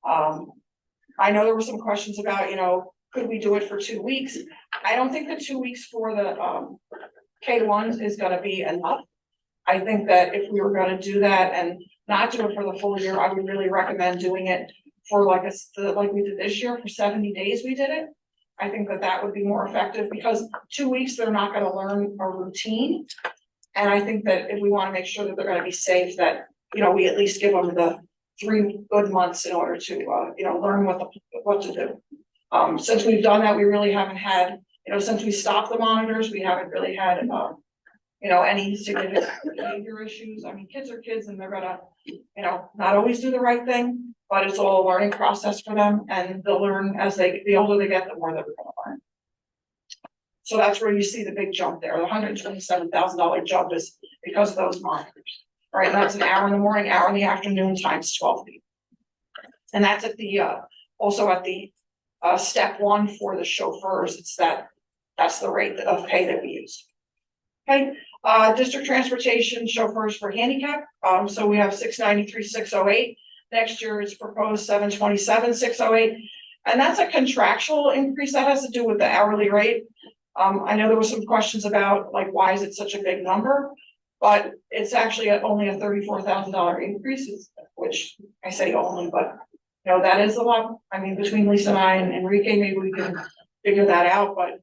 C: I know there were some questions about, could we do it for 2 weeks? I don't think the 2 weeks for the K1s is going to be enough. I think that if we were going to do that and not do it for the full year, I would really recommend doing it for like we did this year for 70 days. We did it, I think that that would be more effective because 2 weeks, they're not gonna learn a routine. And I think that if we wanna make sure that they're gonna be safe, that, we at least give them the 3 good months in order to, learn what to do. Since we've done that, we really haven't had, since we stopped the monitors, we haven't really had, any significant behavior issues. I mean, kids are kids and they're gonna, not always do the right thing, but it's all a learning process for them and they'll learn as the older they get, the more they're gonna learn. So that's where you see the big jump there. The $127,000 jump is because of those monitors. Right, and that's an hour in the morning, hour in the afternoon times 12 people. And that's at the, also at the, step 1 for the chauffeurs, that's the rate of pay that we use. Okay, district transportation chauffeurs for handicap, so we have 693,608. Next year it's proposed 727,608. And that's a contractual increase that has to do with the hourly rate. I know there were some questions about like, why is it such a big number? But it's actually only a $34,000 increase, which I say only, but that is a lot. I mean, between Lisa and I and Enrique, maybe we can figure that out, but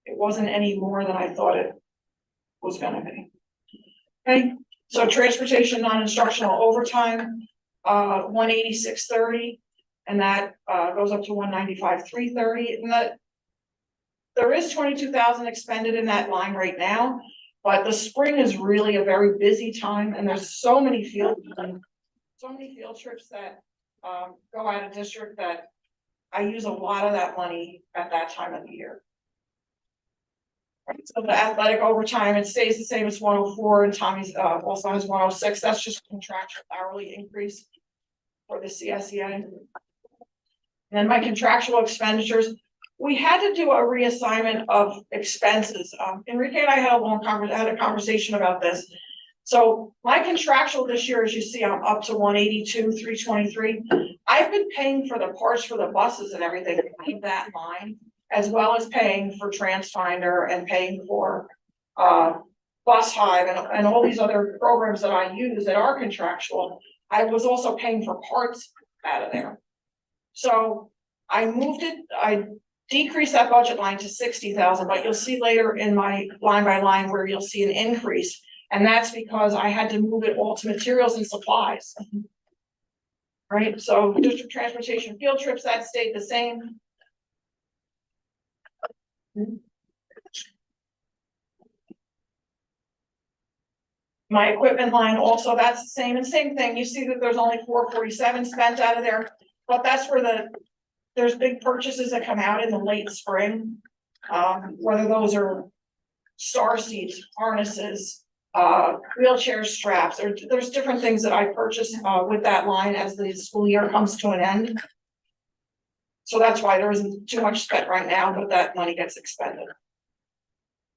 C: it wasn't any more than I thought it was gonna be. Okay, so transportation non-instructional overtime, 186.30, and that goes up to 195.330, and that there is 22,000 expended in that line right now. But the spring is really a very busy time and there's so many field trips that go out of district that I use a lot of that money at that time of the year. Right, so the athletic overtime, it stays the same as 104 and Tommy's also has 106. That's just contractual hourly increase for the CSEA. And then my contractual expenditures, we had to do a reassignment of expenses. Enrique and I had a conversation about this. So my contractual this year, as you see, I'm up to 182,323. I've been paying for the parts for the buses and everything in that line, as well as paying for TransFinder and paying for Bus Hive and all these other programs that I use that are contractual. I was also paying for parts out of there. So I moved it, I decrease that budget line to 60,000, but you'll see later in my line by line where you'll see an increase. And that's because I had to move it all to materials and supplies. Right, so district transportation field trips, that stayed the same. My equipment line also, that's the same, and same thing. You see that there's only 447 spent out of there, but that's where there's big purchases that come out in the late spring. Whether those are star seats, harnesses, wheelchair straps, or there's different things that I purchase with that line as the school year comes to an end. So that's why there isn't too much spent right now, but that money gets expended.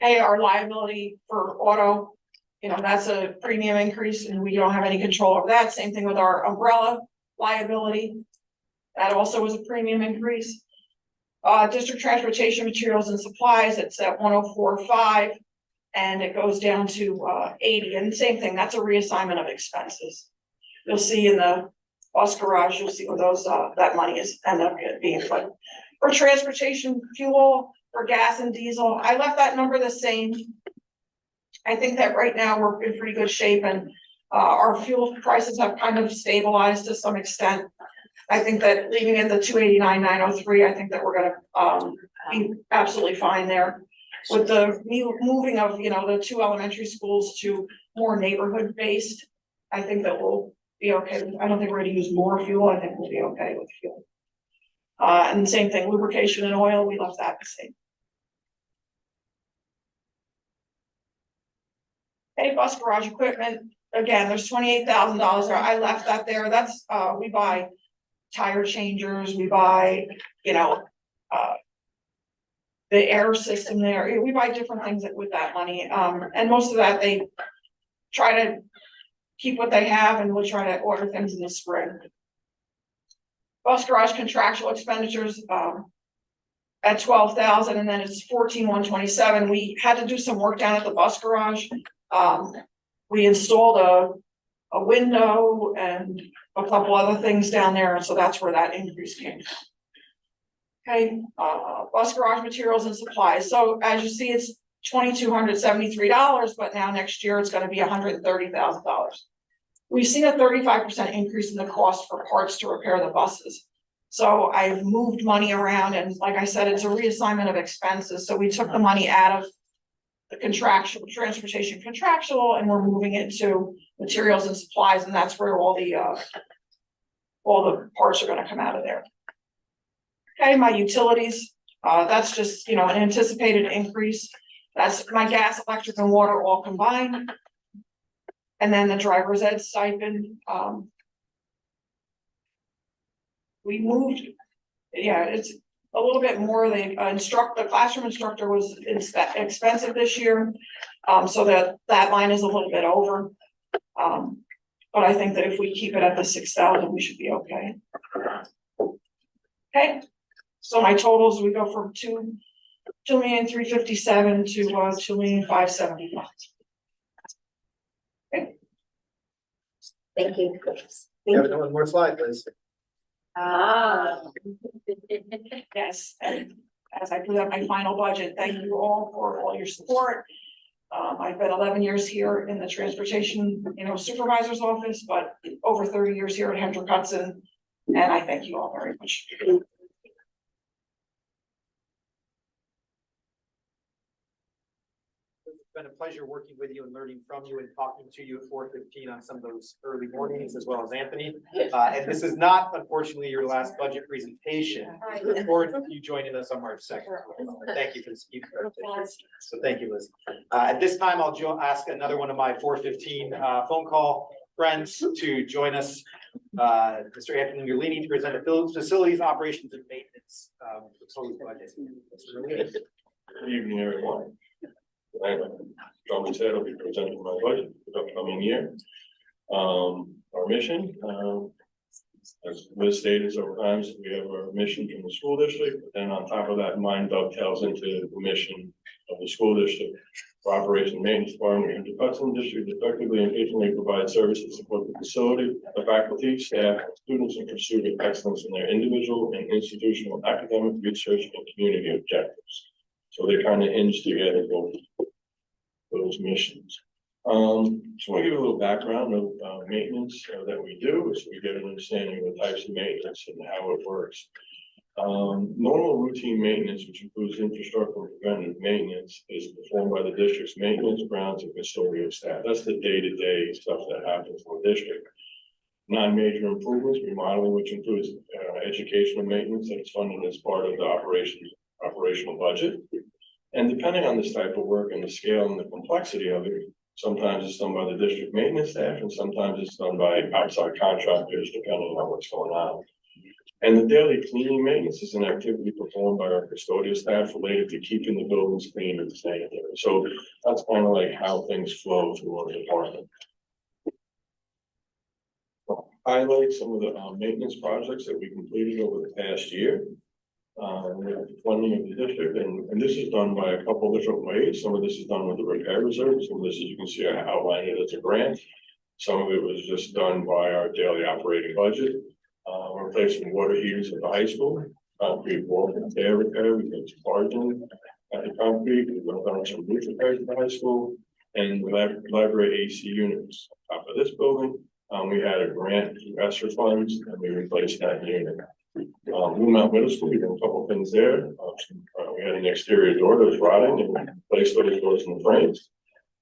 C: Hey, our liability for auto, that's a premium increase and we don't have any control over that. Same thing with our umbrella liability. That also was a premium increase. District transportation materials and supplies, it's at 104.5 and it goes down to 80. And same thing, that's a reassignment of expenses. You'll see in the bus garage, you'll see where those that money is end up being put. For transportation fuel, for gas and diesel, I left that number the same. I think that right now we're in pretty good shape and our fuel prices have kind of stabilized to some extent. I think that leaving it the 289,903, I think that we're gonna be absolutely fine there. With the moving of, the 2 elementary schools to more neighborhood based, I think that we'll be okay. I don't think we're gonna use more fuel. I think we'll be okay with fuel. And the same thing, lubrication and oil, we left that the same. Hey, bus garage equipment, again, there's $28,000 there. I left that there. That's, we buy tire changers, we buy, the air system there. We buy different things with that money. And most of that, they try to keep what they have and we'll try to order things in the spring. Bus garage contractual expenditures, at 12,000 and then it's 14,127. We had to do some work down at the bus garage. We installed a window and a couple other things down there, and so that's where that increase came from. Okay, bus garage materials and supplies. So as you see, it's $2,273, but now next year it's gonna be $130,000. We've seen a 35% increase in the cost for parts to repair the buses. So I've moved money around and like I said, it's a reassignment of expenses. So we took the money out of the contractual, transportation contractual, and we're moving it to materials and supplies, and that's where all the parts are gonna come out of there. Okay, my utilities, that's just, an anticipated increase. That's my gas, electric, and water all combined. And then the driver's ed stipend, we moved, it's a little bit more. The classroom instructor was expensive this year. So that line is a little bit over. But I think that if we keep it at the 6,000, we should be okay. Okay, so my totals, we go from 2,357,000 to 2,575,000. Okay.
B: Thank you.
D: You have one more slide, Liz.
C: Yes, and as I put up my final budget, thank you all for all your support. I've been 11 years here in the transportation, supervisor's office, but over 30 years here at Hendrick Hudson, and I thank you all very much.
D: It's been a pleasure working with you and learning from you and talking to you at 4:15 on some of those early mornings, as well as Anthony. And this is not, unfortunately, your last budget presentation. I look forward to you joining us on March 2nd. Thank you for the speech. So thank you, Liz. At this time, I'll ask another one of my 4:15 phone call friends to join us. Mr. Anthony Merlini to present the facilities, operations, and maintenance proposed budget. Mr. Merlini.
S: Good evening, everyone. Tonight, John said, I'll be presenting my budget for the upcoming year. Our mission, as Liz stated several times, we have our mission from the school district, but then on top of that, mine dovetails into the mission of the school district. For operation and maintenance department, the Hudson district effectively and efficiently provide services to support the facility, the faculty, staff, students in pursuit of excellence in their individual and institutional academic, research, and community objectives. So they kind of hinge together both those missions. So I'll give you a little background of maintenance that we do, so we get an understanding of the types of maintenance and how it works. Normal routine maintenance, which includes infrastructure and preventative maintenance, is performed by the district's maintenance, grounds, and custodial staff. That's the day-to-day stuff that happens in the district. Non-major improvements, remodeling, which includes educational maintenance that's funded as part of the operational budget. And depending on this type of work and the scale and the complexity of it, sometimes it's done by the district maintenance staff and sometimes it's done by outside contractors, depending on what's going on. And the daily cleaning maintenance is an activity performed by our custodial staff related to keeping the buildings clean and sanitary. So that's kind of like how things flow through our department. I'll highlight some of the maintenance projects that we completed over the past year. With the funding of the district, and this is done by a couple different ways. Some of this is done with the repair reserve. Some of this, as you can see, I outlined it as a grant. Some of it was just done by our daily operating budget. We're replacing water heaters at the high school, concrete wall and air repair. We did margin at the concrete. We went on some roof repairs at the high school, and the library AC units. Top of this building, we had a grant through ESSER funds, and we replaced that unit. Blue Mountain Middle School, we did a couple of things there. We had an exterior door that was rotting and we replaced those doors and frames.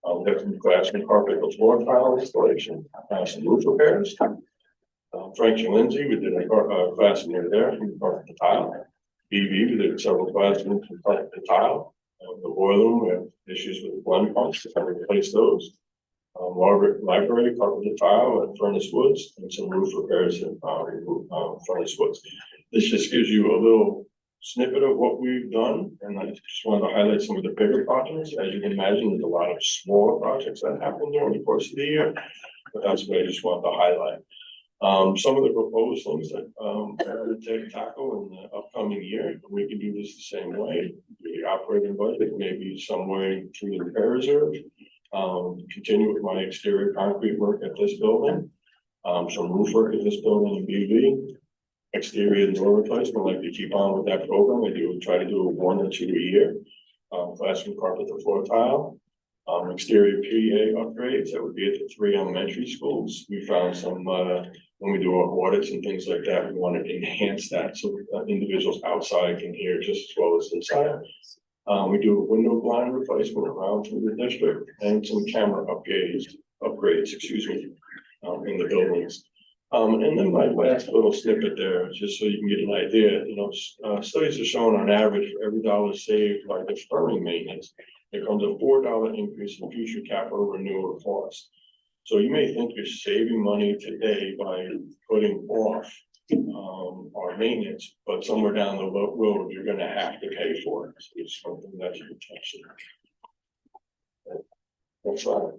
S: We had some classroom carpet and floor tile installation, some roof repairs. Frank and Lindsay, we did a classroom near there, from carpet to tile. BV, we did several classrooms from carpet to tile. The boiler room, we have issues with the blend pumps, and we replaced those. Library, carpet to tile, and furnace woods, and some roof repairs and furnace woods. This just gives you a little snippet of what we've done, and I just wanted to highlight some of the bigger projects. As you can imagine, there's a lot of smaller projects that happen during the course of the year, but that's what I just wanted to highlight. Some of the proposed things that we're to tackle in the upcoming year, we can do this the same way. The operating budget, maybe some way through the repair reserve. Continue with my exterior concrete work at this building, some roof work at this building in BV, exterior door replacement, like to keep on with that program. We try to do 1 or 2 a year. Classroom carpet, the floor tile. Exterior PA upgrades, that would be at the 3 elementary schools. We found some, when we do our audits and things like that, we want to enhance that so individuals outside can hear just as well as inside. We do a window blind replacement around through the district and some camera upgrades, excuse me, in the buildings. And then my last little snippet there, just so you can get an idea, studies are showing on average for every dollar saved by deferring maintenance, there comes a $4 increase in future capital renewal costs. So you may think you're saving money today by putting off our maintenance, but somewhere down the road, you're gonna have to pay for it. So it's something that you can touch. That's right.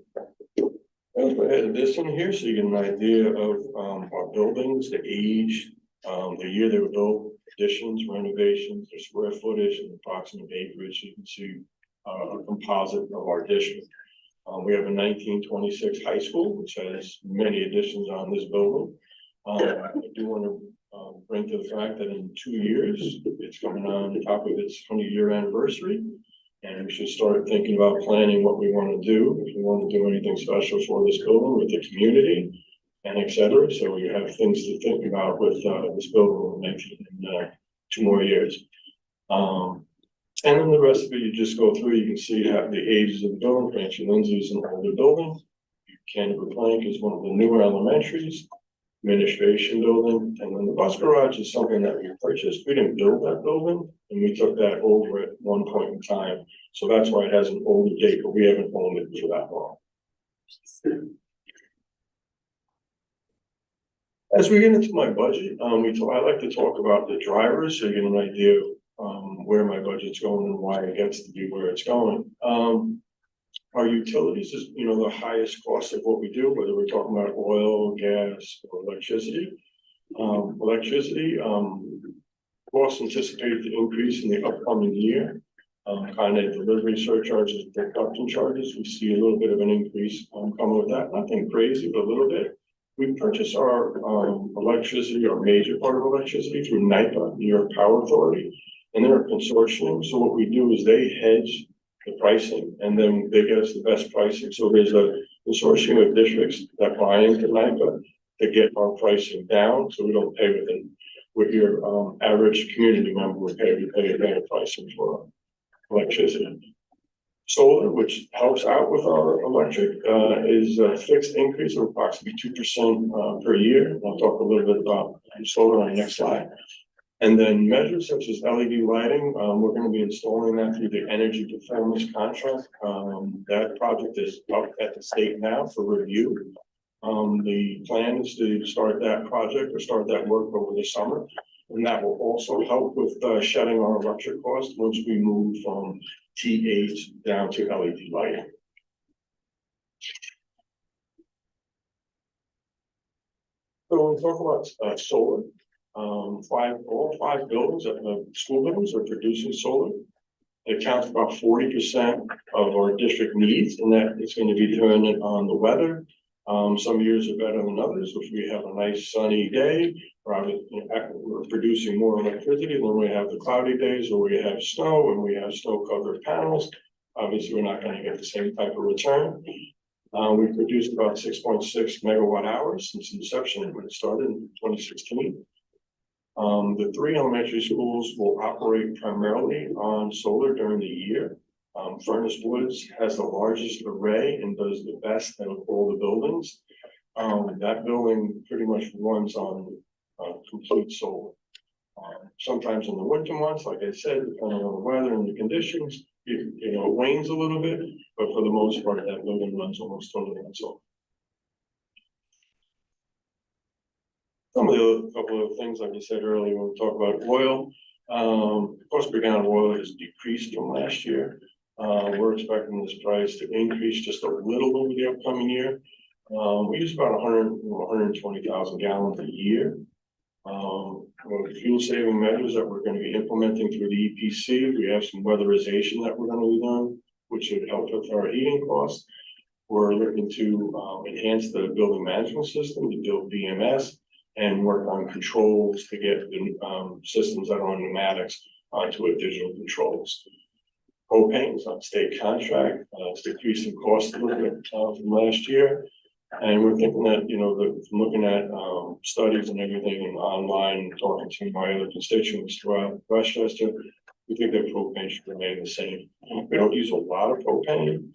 S: I'll go ahead and this one here, so you get an idea of our buildings, the age, the year they were built, additions, renovations, their square footage, and approximate acreage. You can see a composite of our district. We have a 1926 high school, which has many additions on this building. I do want to bring to the fact that in 2 years, it's coming on top of its 20-year anniversary. And we should start thinking about planning what we want to do, if we want to do anything special for this building with the community and et cetera. So we have things to think about with this building in 2 more years. And then the rest of it, you just go through, you can see how the ages of the building. Francie Lindsay is an older building. Canterbury Plank is one of the newer elementaries, administration building, and then the bus garage is something that we purchased. We didn't build that building, and we took that over at one point in time. So that's why it has an older date, but we haven't owned it for that long. As we get into my budget, I like to talk about the drivers, so you get an idea where my budget's going and why it gets to be where it's going. Our utilities is, the highest cost of what we do, whether we're talking about oil, gas, or electricity. Electricity, costs anticipated to increase in the upcoming year. Kind of delivery surcharges, production charges, we see a little bit of an increase coming with that. Nothing crazy, but a little bit. We purchase our electricity, our major part of electricity through NYPA, New York Power Authority, and they're a consortium. So what we do is they hedge the pricing, and then they get us the best pricing. So there's a consortium of districts that buy into NYPA to get our pricing down, so we don't pay with your average community member. We pay a better pricing for electricity. Solar, which helps out with our electric, is a fixed increase of approximately 2% per year. I'll talk a little bit about solar on the next slide. And then measures such as LED lighting, we're going to be installing that through the energy performance contract. That project is up at the state now for review. The plan is to start that project or start that work over the summer. And that will also help with shedding our electric costs once we move from T8 down to LED lighting. So when we talk about solar, all five buildings, school buildings are producing solar. It accounts for about 40% of our district needs, and that it's going to be dependent on the weather. Some years are better than others. If we have a nice sunny day, we're producing more electricity than we have the cloudy days, or we have snow and we have snow-covered panels. Obviously, we're not going to get the same type of return. We've produced about 6.6 megawatt hours since inception when it started in 2016. The 3 elementary schools will operate primarily on solar during the year. Furnace Woods has the largest array and does the best out of all the buildings. That building pretty much runs on complete solar. Sometimes in the winter months, like I said, depending on the weather and the conditions, it wanes a little bit, but for the most part, that building runs almost totally on solar. Some of the couple of things, like I said earlier, when we talk about oil, cost per gallon of oil has decreased from last year. We're expecting this price to increase just a little over the upcoming year. We use about 120,000 gallons a year. Fuel saving measures that we're going to be implementing through the EPC. We have some weatherization that we're going to be doing, which should help with our heating costs. We're looking to enhance the building management system, to build BMS, and work on controls to get the systems that are on pneumatics onto a digital controls. Propane is on state contract, it's decreased in cost a little bit from last year. And we're thinking that, you know, from looking at studies and everything and online, talking to my other constituents throughout Westchester, we think that propane should remain the same. We don't use a lot of propane,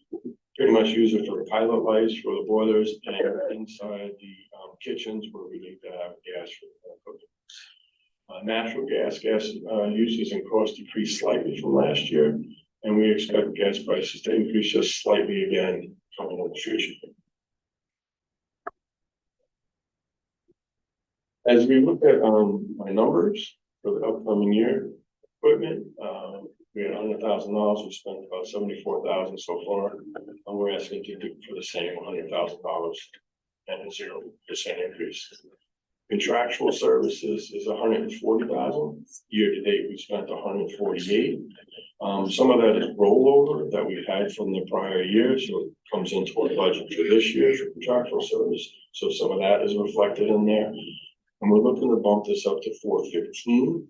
S: pretty much use it for pilot lights, for the boilers, and inside the kitchens where we need to have gas for cooking. Natural gas uses and costs decreased slightly from last year, and we expect gas prices to increase just slightly again coming in the future. As we look at my numbers for the upcoming year, equipment, we had $100,000. We spent about $74,000 so far, and we're asking to do for the same $100,000 and a 0% increase. Contractual services is $140,000. Year to date, we spent $148,000. Some of that is rollover that we had from the prior year, so it comes into our budget for this year for contractual service. So some of that is reflected in there. And we're looking to bump this up to $415,000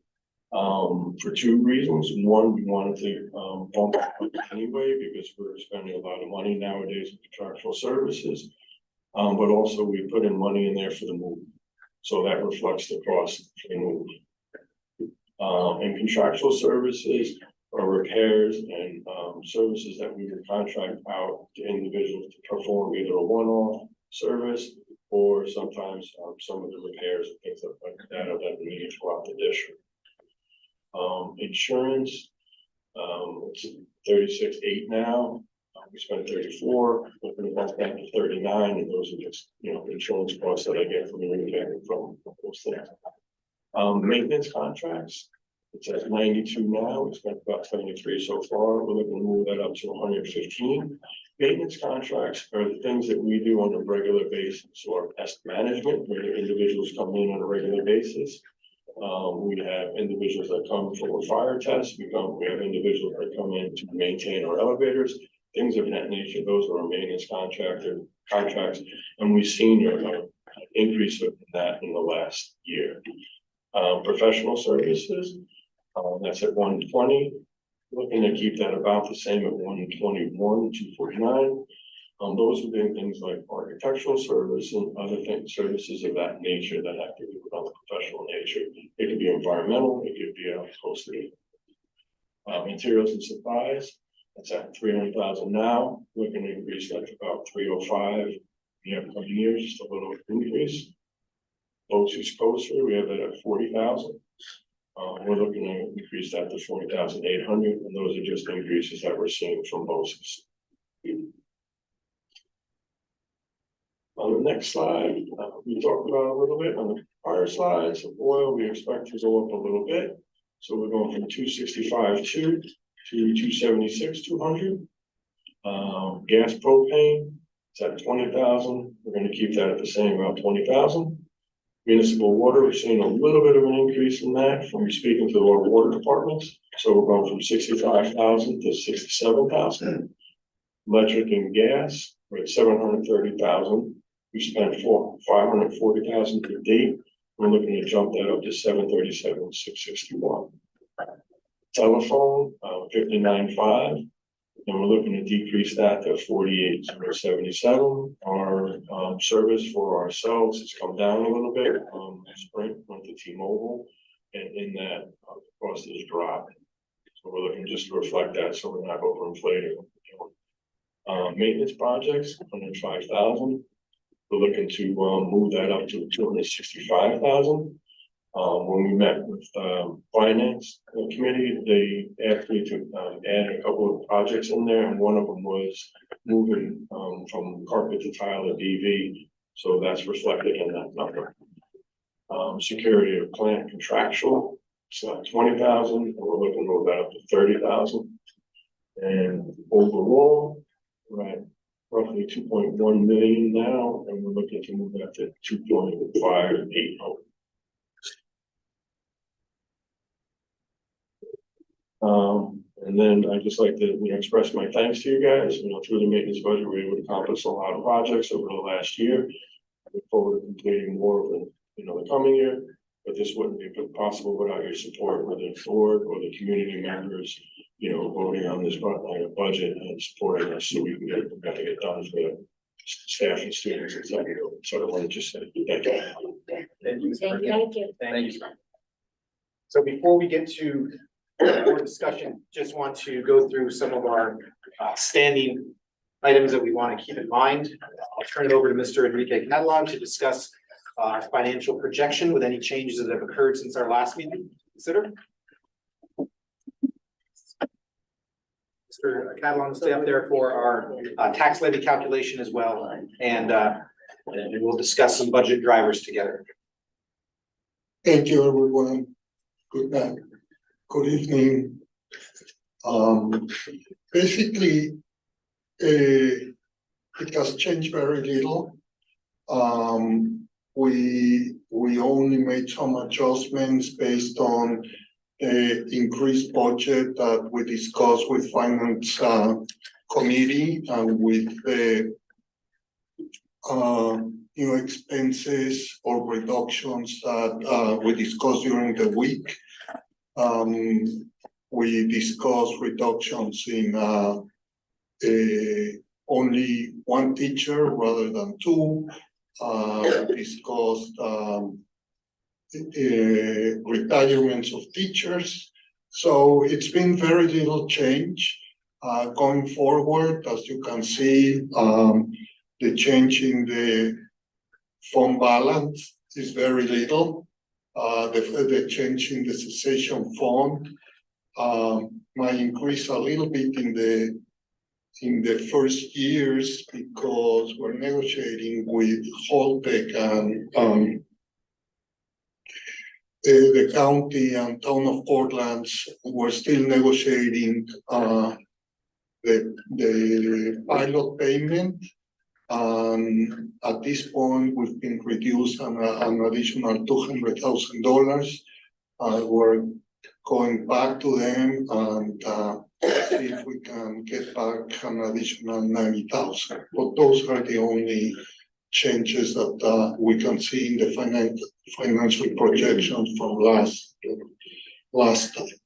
S: for two reasons. One, we wanted to bump it up anyway because we're spending a lot of money nowadays with contractual services. But also we put in money in there for the move. So that reflects the cost for the move. And contractual services are repairs and services that we would contract out to individuals to perform either a one-off service or sometimes some of the repairs and things like that that we need to go out the district. Insurance, it's 36.8 now. We spent 34, looking to bump that to 39, and those are just, you know, insurance costs that I get from the repairing from those things. Maintenance contracts, it's at 92 now. We spent about 73 so far. We're looking to move that up to 115. Maintenance contracts are the things that we do on a regular basis, or pest management, where the individuals come in on a regular basis. We have individuals that come for a fire test. We have individuals that come in to maintain our elevators, things of that nature. Those are our maintenance contracts, and we've seen an increase of that in the last year. Professional services, that's at 120. Looking to keep that about the same at 121, 249. Those are doing things like architectural service and other things, services of that nature that have to do with the professional nature. It could be environmental, it could be hosted. Materials and supplies, that's at 300,000 now. Looking to increase that to about 305 in the upcoming years, just a little increase. Boats who's coaster, we have that at 40,000. We're looking to increase that to 40,800, and those are just increases that we're seeing from BOSIS. On the next slide, we talked about a little bit on the prior slides. Oil, we expect to go up a little bit. So we're going from 265.2 to 276.200. Gas propane, it's at 20,000. We're going to keep that at the same, about 20,000. Municipal water, we're seeing a little bit of an increase in that from speaking to our water departments. So we're going from 65,000 to 67,000. Electric and gas, we're at 730,000. We spent 540,000 to date. We're looking to jump that up to 737,661. Telephone, 59.5. And we're looking to decrease that to 48,077. Our service for ourselves has come down a little bit. Sprint went to T-Mobile, and in that, the cost has dropped. So we're looking just to reflect that, so we're not overinflating. Maintenance projects, 105,000. We're looking to move that up to 265,000. When we met with finance committee, they asked me to add a couple of projects in there, and one of them was moving from carpet to tile to DV. So that's reflected in that number. Security of plant contractual, it's 20,000, and we're looking to move that up to 30,000. And overall, we're at roughly 2.1 million now, and we're looking to move that to 2.58. And then I'd just like to express my thanks to you guys. Through the maintenance budget, we were able to accomplish a lot of projects over the last year. I look forward to completing more of them the coming year. But this wouldn't be possible without your support, whether it's board or the community members, voting on this budget and supporting us so we can get it done for the staff and students, et cetera. So I want to just say thank you.
D: Thank you.
U: Thank you.
D: Thank you. So before we get to more discussion, just want to go through some of our standing items that we want to keep in mind. I'll turn it over to Mr. Enrique Catalan to discuss our financial projection with any changes that have occurred since our last meeting. Consider. Mr. Catalan will stay up there for our tax levy calculation as well, and we'll discuss some budget drivers together.
E: Thank you, everyone. Good night. Good evening. Basically, it has changed very little. We only made some adjustments based on the increased budget that we discussed with finance committee and with the new expenses or reductions that we discussed during the week. We discussed reductions in only one teacher rather than two. We discussed retirements of teachers. So it's been very little change. Going forward, as you can see, the change in the fund balance is very little. The change in the cessation fund might increase a little bit in the first years because we're negotiating with Holtec and the county and town of Portland's. We're still negotiating the pilot payment. At this point, we've been reduced an additional $200,000. We're going back to them and see if we can get back an additional $90,000. But those are the only changes that we can see in the financial projections from last time.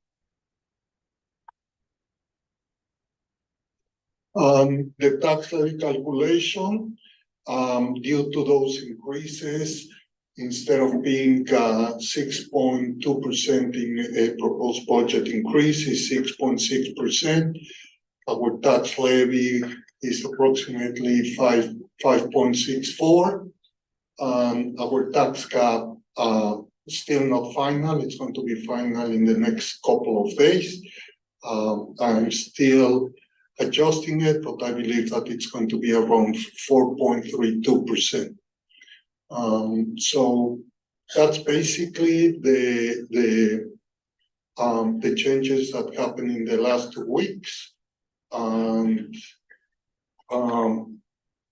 E: The tax levy calculation, due to those increases, instead of being 6.2% in a proposed budget increase, is 6.6%. Our tax levy is approximately 5.64. Our tax cap still not final. It's going to be final in the next couple of days. I'm still adjusting it, but I believe that it's going to be around 4.32%. So that's basically the changes that happened in the last 2 weeks. And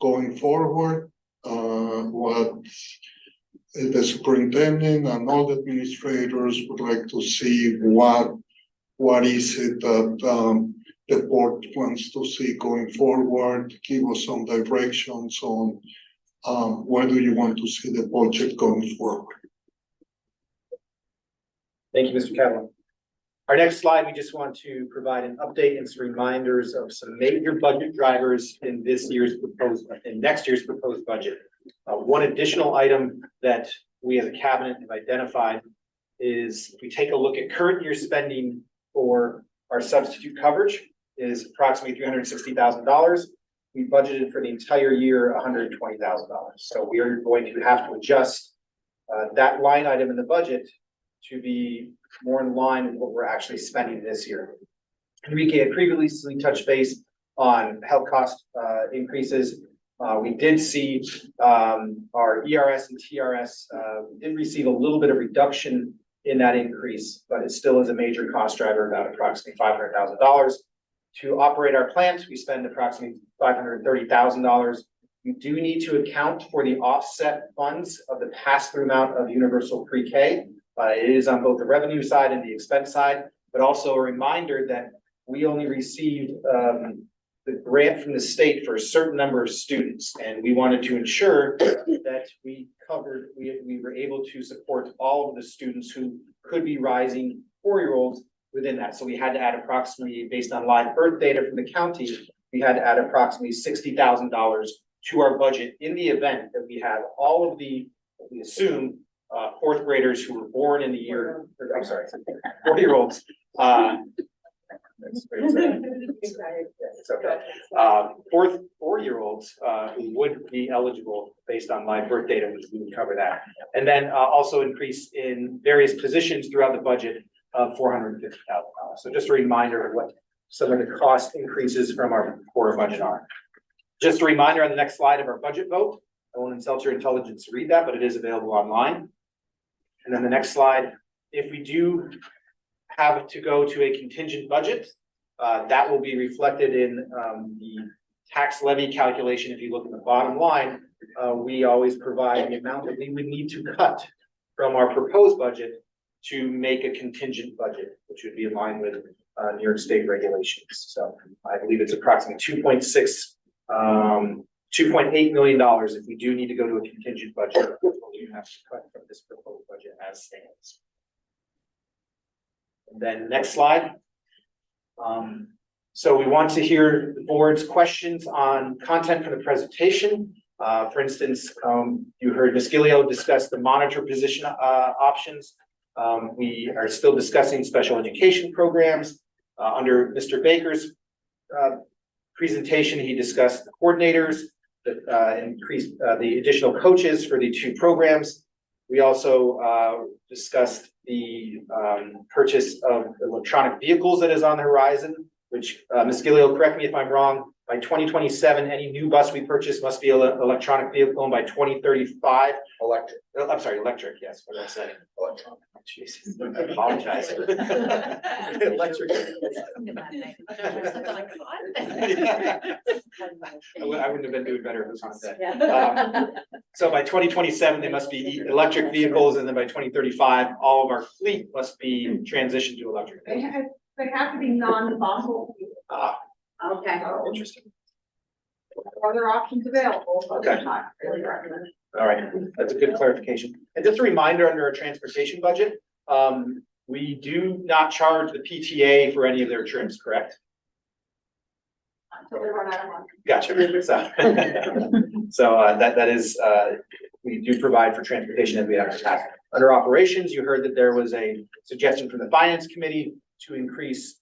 E: going forward, what the superintendent and all the administrators would like to see what is it that the board wants to see going forward, give us some directions on where do you want to see the budget going forward.
D: Thank you, Mr. Catalan. Our next slide, we just want to provide an update and some reminders of some major budget drivers in next year's proposed budget. One additional item that we as a cabinet have identified is if we take a look at current year spending for our substitute coverage is approximately $360,000. We budgeted for the entire year $120,000. So we are going to have to adjust that line item in the budget to be more in line with what we're actually spending this year. Enrique had previously touched base on health cost increases. We did see our ERS and TRS did receive a little bit of reduction in that increase, but it still is a major cost driver, about approximately $500,000. To operate our plant, we spend approximately $530,000. We do need to account for the offset funds of the pass-through amount of universal pre-K. It is on both the revenue side and the expense side, but also a reminder that we only received the grant from the state for a certain number of students, and we wanted to ensure that we were able to support all of the students who could be rising 4-year-olds within that. So we had to add approximately, based on live birth data from the county, we had to add approximately $60,000 to our budget in the event that we have all of the, we assume, 4th graders who were born in the year, I'm sorry, 4-year-olds. It's okay. 4-year-olds who would be eligible based on live birth data, we would cover that. And then also increase in various positions throughout the budget of $450,000. So just a reminder of what some of the cost increases from our core budget are. Just a reminder on the next slide of our budget vote. I won't insult your intelligence to read that, but it is available online. And then the next slide, if we do have to go to a contingent budget, that will be reflected in the tax levy calculation. If you look at the bottom line, we always provide the amount that we would need to cut from our proposed budget to make a contingent budget, which would be in line with New York State regulations. So I believe it's approximately $2.8 million if we do need to go to a contingent budget. We have to cut from this proposed budget as stands. And then next slide. So we want to hear the board's questions on content for the presentation. For instance, you heard Ms. Gilio discuss the monitor position options. We are still discussing special education programs. Under Mr. Baker's presentation, he discussed the coordinators, that increased the additional coaches for the 2 programs. We also discussed the purchase of electronic vehicles that is on the horizon, which Ms. Gilio, correct me if I'm wrong, by 2027, any new bus we purchase must be an electronic vehicle, and by 2035, electric. I'm sorry, electric, yes, what did I say? Electronic. Jeez, I apologize. Electric. I wouldn't have been doing better if it was on that. So by 2027, they must be electric vehicles, and then by 2035, all of our fleet must be transitioned to electric.
J: They have to be non-fossil. Okay.
D: Interesting.
J: Are there options available?
D: Okay.
J: Not really recommended.
D: All right, that's a good clarification. And just a reminder, under our transportation budget, we do not charge the PTA for any of their trips, correct?
J: Until they run out of money.
D: Gotcha. So that is, we do provide for transportation as we have in the past. Under operations, you heard that there was a suggestion from the finance committee to increase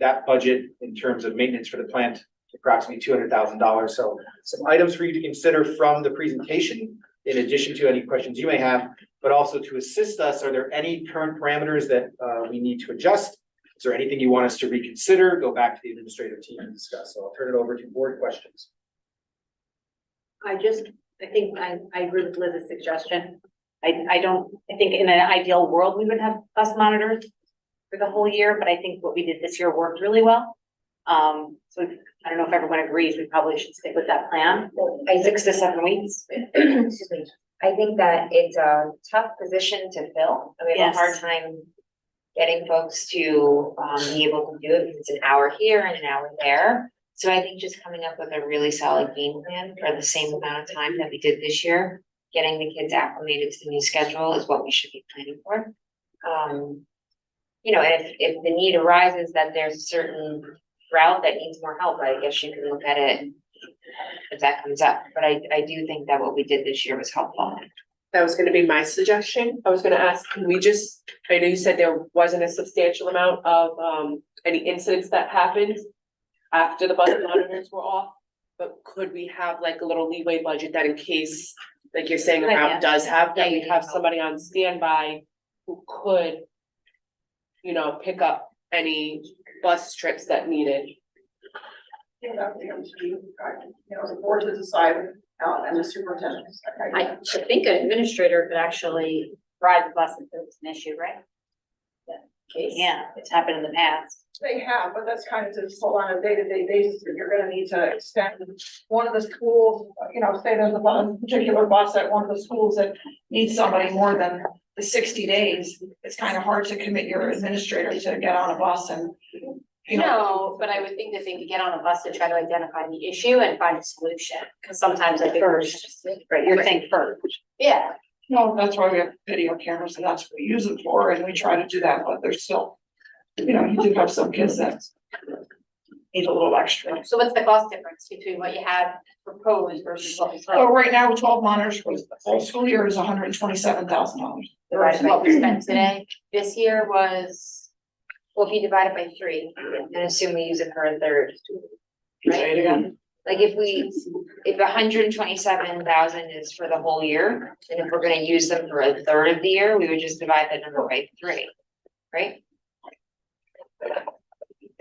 D: that budget in terms of maintenance for the plant to approximately $200,000. So some items for you to consider from the presentation, in addition to any questions you may have, but also to assist us. Are there any current parameters that we need to adjust? Is there anything you want us to reconsider? Go back to the administrative team and discuss. So I'll turn it over to board questions.
F: I think I agree with Liz's suggestion. I think in an ideal world, we would have bus monitors for the whole year, but I think what we did this year worked really well. So I don't know if everyone agrees, we probably should stick with that plan, 6 to 7 weeks.
B: Excuse me. I think that it's a tough position to fill. We have a hard time getting folks to be able to do it because it's an hour here and an hour there. So I think just coming up with a really solid game plan for the same amount of time that we did this year, getting the kids acclimated to the new schedule is what we should be planning for. You know, if the need arises that there's a certain route that needs more help, I guess you can look at it if that comes up. But I do think that what we did this year was helpful.
T: That was gonna be my suggestion. I was gonna ask, can we just, I know you said there wasn't a substantial amount of any incidents that happened after the bus monitors were off, but could we have like a little leeway budget that in case, like you're saying, a route does have, that we have somebody on standby who could, you know, pick up any bus trips that needed?
J: The board to decide, and the superintendent.
F: I think an administrator could actually ride the bus if there was an issue, right? Yeah, it's happened in the past.
J: They have, but that's kind of just on a day-to-day basis, that you're gonna need to extend one of the schools, you know, say there's a particular bus at one of the schools that needs somebody more than the 60 days. It's kind of hard to commit your administrator to get on a bus and
C: You know,
U: No, but I would think that they could get on a bus to try to identify the issue and find a solution, because sometimes I think.
N: Right, you're saying first.
U: Yeah,
J: No, that's why we have video cameras and that's what we use it for, and we try to do that, but there's still, you know, you do have some kids that need a little extra.
U: so what's the cost difference between what you had proposed versus what we?
J: So right now, 12 monitors for the whole school year is $127,000.
U: Versus what we spent today, this year was, well, if you divide it by 3, and assume we use it for a third.
J: Say it again.
B: Like if 127,000 is for the whole year, and if we're gonna use them for a third of the year, we would just divide that number by 3, right?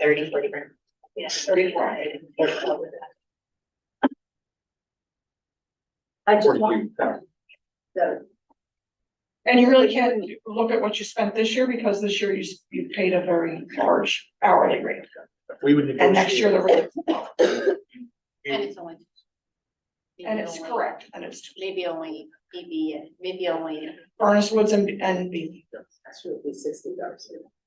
B: 30, 40 grand.
U: Yes.
J: 34.
U: I just want. So,
J: And you really can't look at what you spent this year, because this year you paid a very large hourly rate.
D: We would
J: And next year the rate,
U: and it's only.
J: and it's correct, and it's
U: Maybe only BB, maybe only.
J: Furnace Woods and B.
H: That's really $60.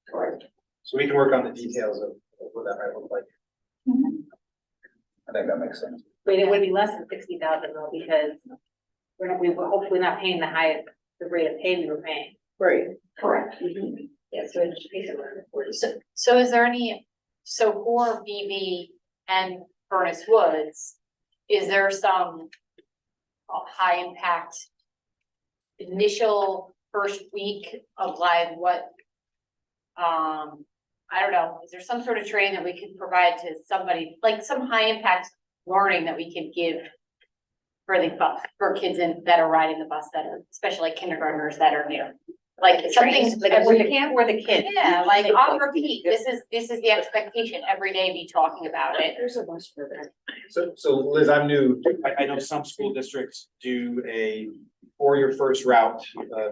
J: Correct.
D: So we can work on the details of what that might look like. I think that makes sense.
U: But it would be less than 60,000 though, because we were hopefully not paying the rate of pay we were paying.
H: Right.
J: Correct.
U: Yeah, so it should be. So is there any, so for BB and Furnace Woods, is there some high impact initial first week of like what, I don't know, is there some sort of training that we could provide to somebody, like some high impact learning that we could give for the bus, for kids that are riding the bus, that are, especially like kindergartners that are new? Like something like
N: For the kids.
U: yeah, like on repeat, this is the expectation, every day be talking about it.
H: There's a bus for that.
D: So Liz, I'm new. I know some school districts do for your first route,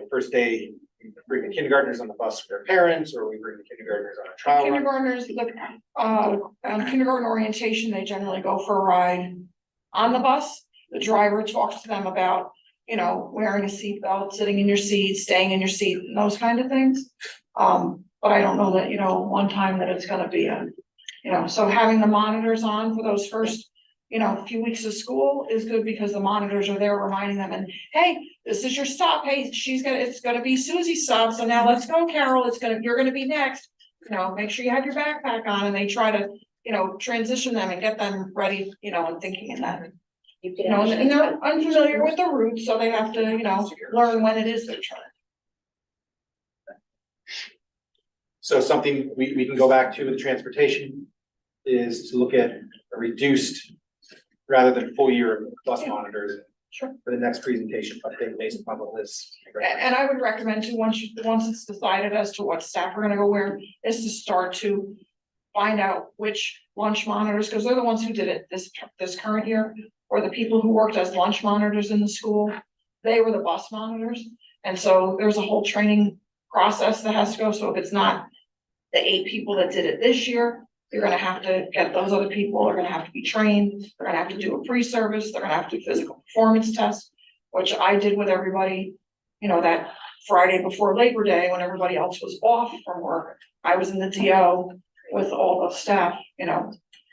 D: first day, bring the kindergartners on the bus with their parents, or we bring the kindergartners on a trial run.
J: Kindergartners, kindergarten orientation, they generally go for a ride on the bus. The driver talks to them about, you know, wearing a seatbelt, sitting in your seat, staying in your seat, and those kind of things. But I don't know that, you know, one time that it's gonna be so having the monitors on for those first, few weeks of school is good, because the monitors are there reminding them, and hey, this is your stop. Hey, it's gonna be Susie's stop. So now let's go, Carol. You're gonna be next. Make sure you have your backpack on, and they try to, transition them and get them ready, and thinking in that. And they're unfamiliar with the route, so they have to, learn when it is their turn.
D: So something we can go back to with transportation is to look at a reduced rather than full year of bus monitors.
J: Sure.
D: For the next presentation, update based upon what this.
J: And I would recommend too, once it's decided as to what staff are gonna go where, is to start to find out which lunch monitors, because they're the ones who did it this current year, or the people who worked as lunch monitors in the school, they were the bus monitors. And so there's a whole training process that has to go. So if it's not the 8 people that did it this year, you're gonna have to get those other people, they're gonna have to be trained, they're gonna have to do a pre-service, they're gonna have to do physical performance test, which I did with everybody, that Friday before Labor Day, when everybody else was off from work. I was in the DO with all the staff,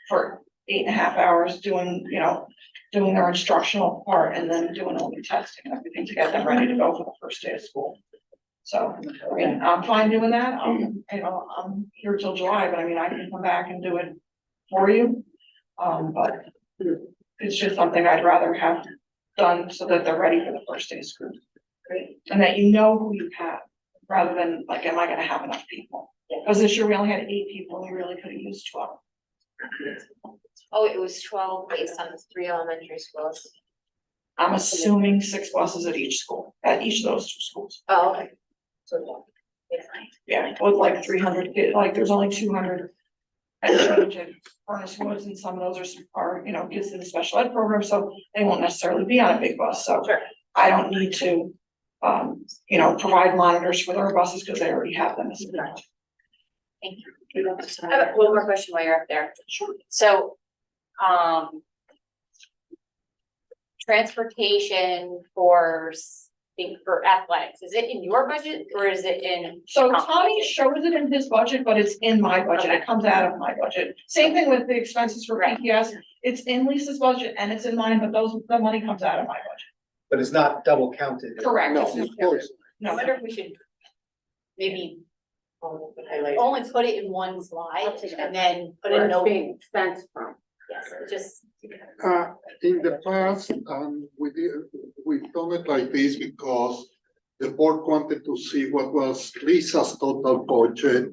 J: for 8.5 hours doing their instructional part, and then doing all the testing and everything to get them ready to go for the first day of school. So, I'm fine doing that. I'm here till July, but I can come back and do it for you. But it's just something I'd rather have done so that they're ready for the first day of school.
U: Great.
J: And that you know who you have, rather than like, am I gonna have enough people? Because this year we only had 8 people, and we really could have used 12.
B: Oh, it was 12 based on the 3 elementary schools.
J: I'm assuming 6 buses at each school, at each of those 2 schools.
B: Oh, okay.
U: So,
J: Yeah, with like 300 kids, like there's only 200. At Furnace Woods, and some of those are kids in the special ed program, so they won't necessarily be on a big bus, so.
U: Sure.
J: I don't need to, provide monitors for their buses, because they already have them as a parent.
U: Thank you. I have one more question while you're up there.
J: Sure.
U: So, transportation for think for athletics? Is it in your budget or is it in?
J: So Tommy shows it in his budget, but it's in my budget. It comes out of my budget. Same thing with the expenses for PPS. It's in Lisa's budget and it's in mine, but the money comes out of my budget.
D: But it's not double counted.
J: Correct.
E: No,
J: It's
E: of
J: not-
E: course.
U: I wonder if we should maybe
H: Highlight.
U: only put it in one slide and then put a note.
H: Expense from.
U: Yes, just.
E: In the past, we've done it like this because the board wanted to see what was Lisa's total budget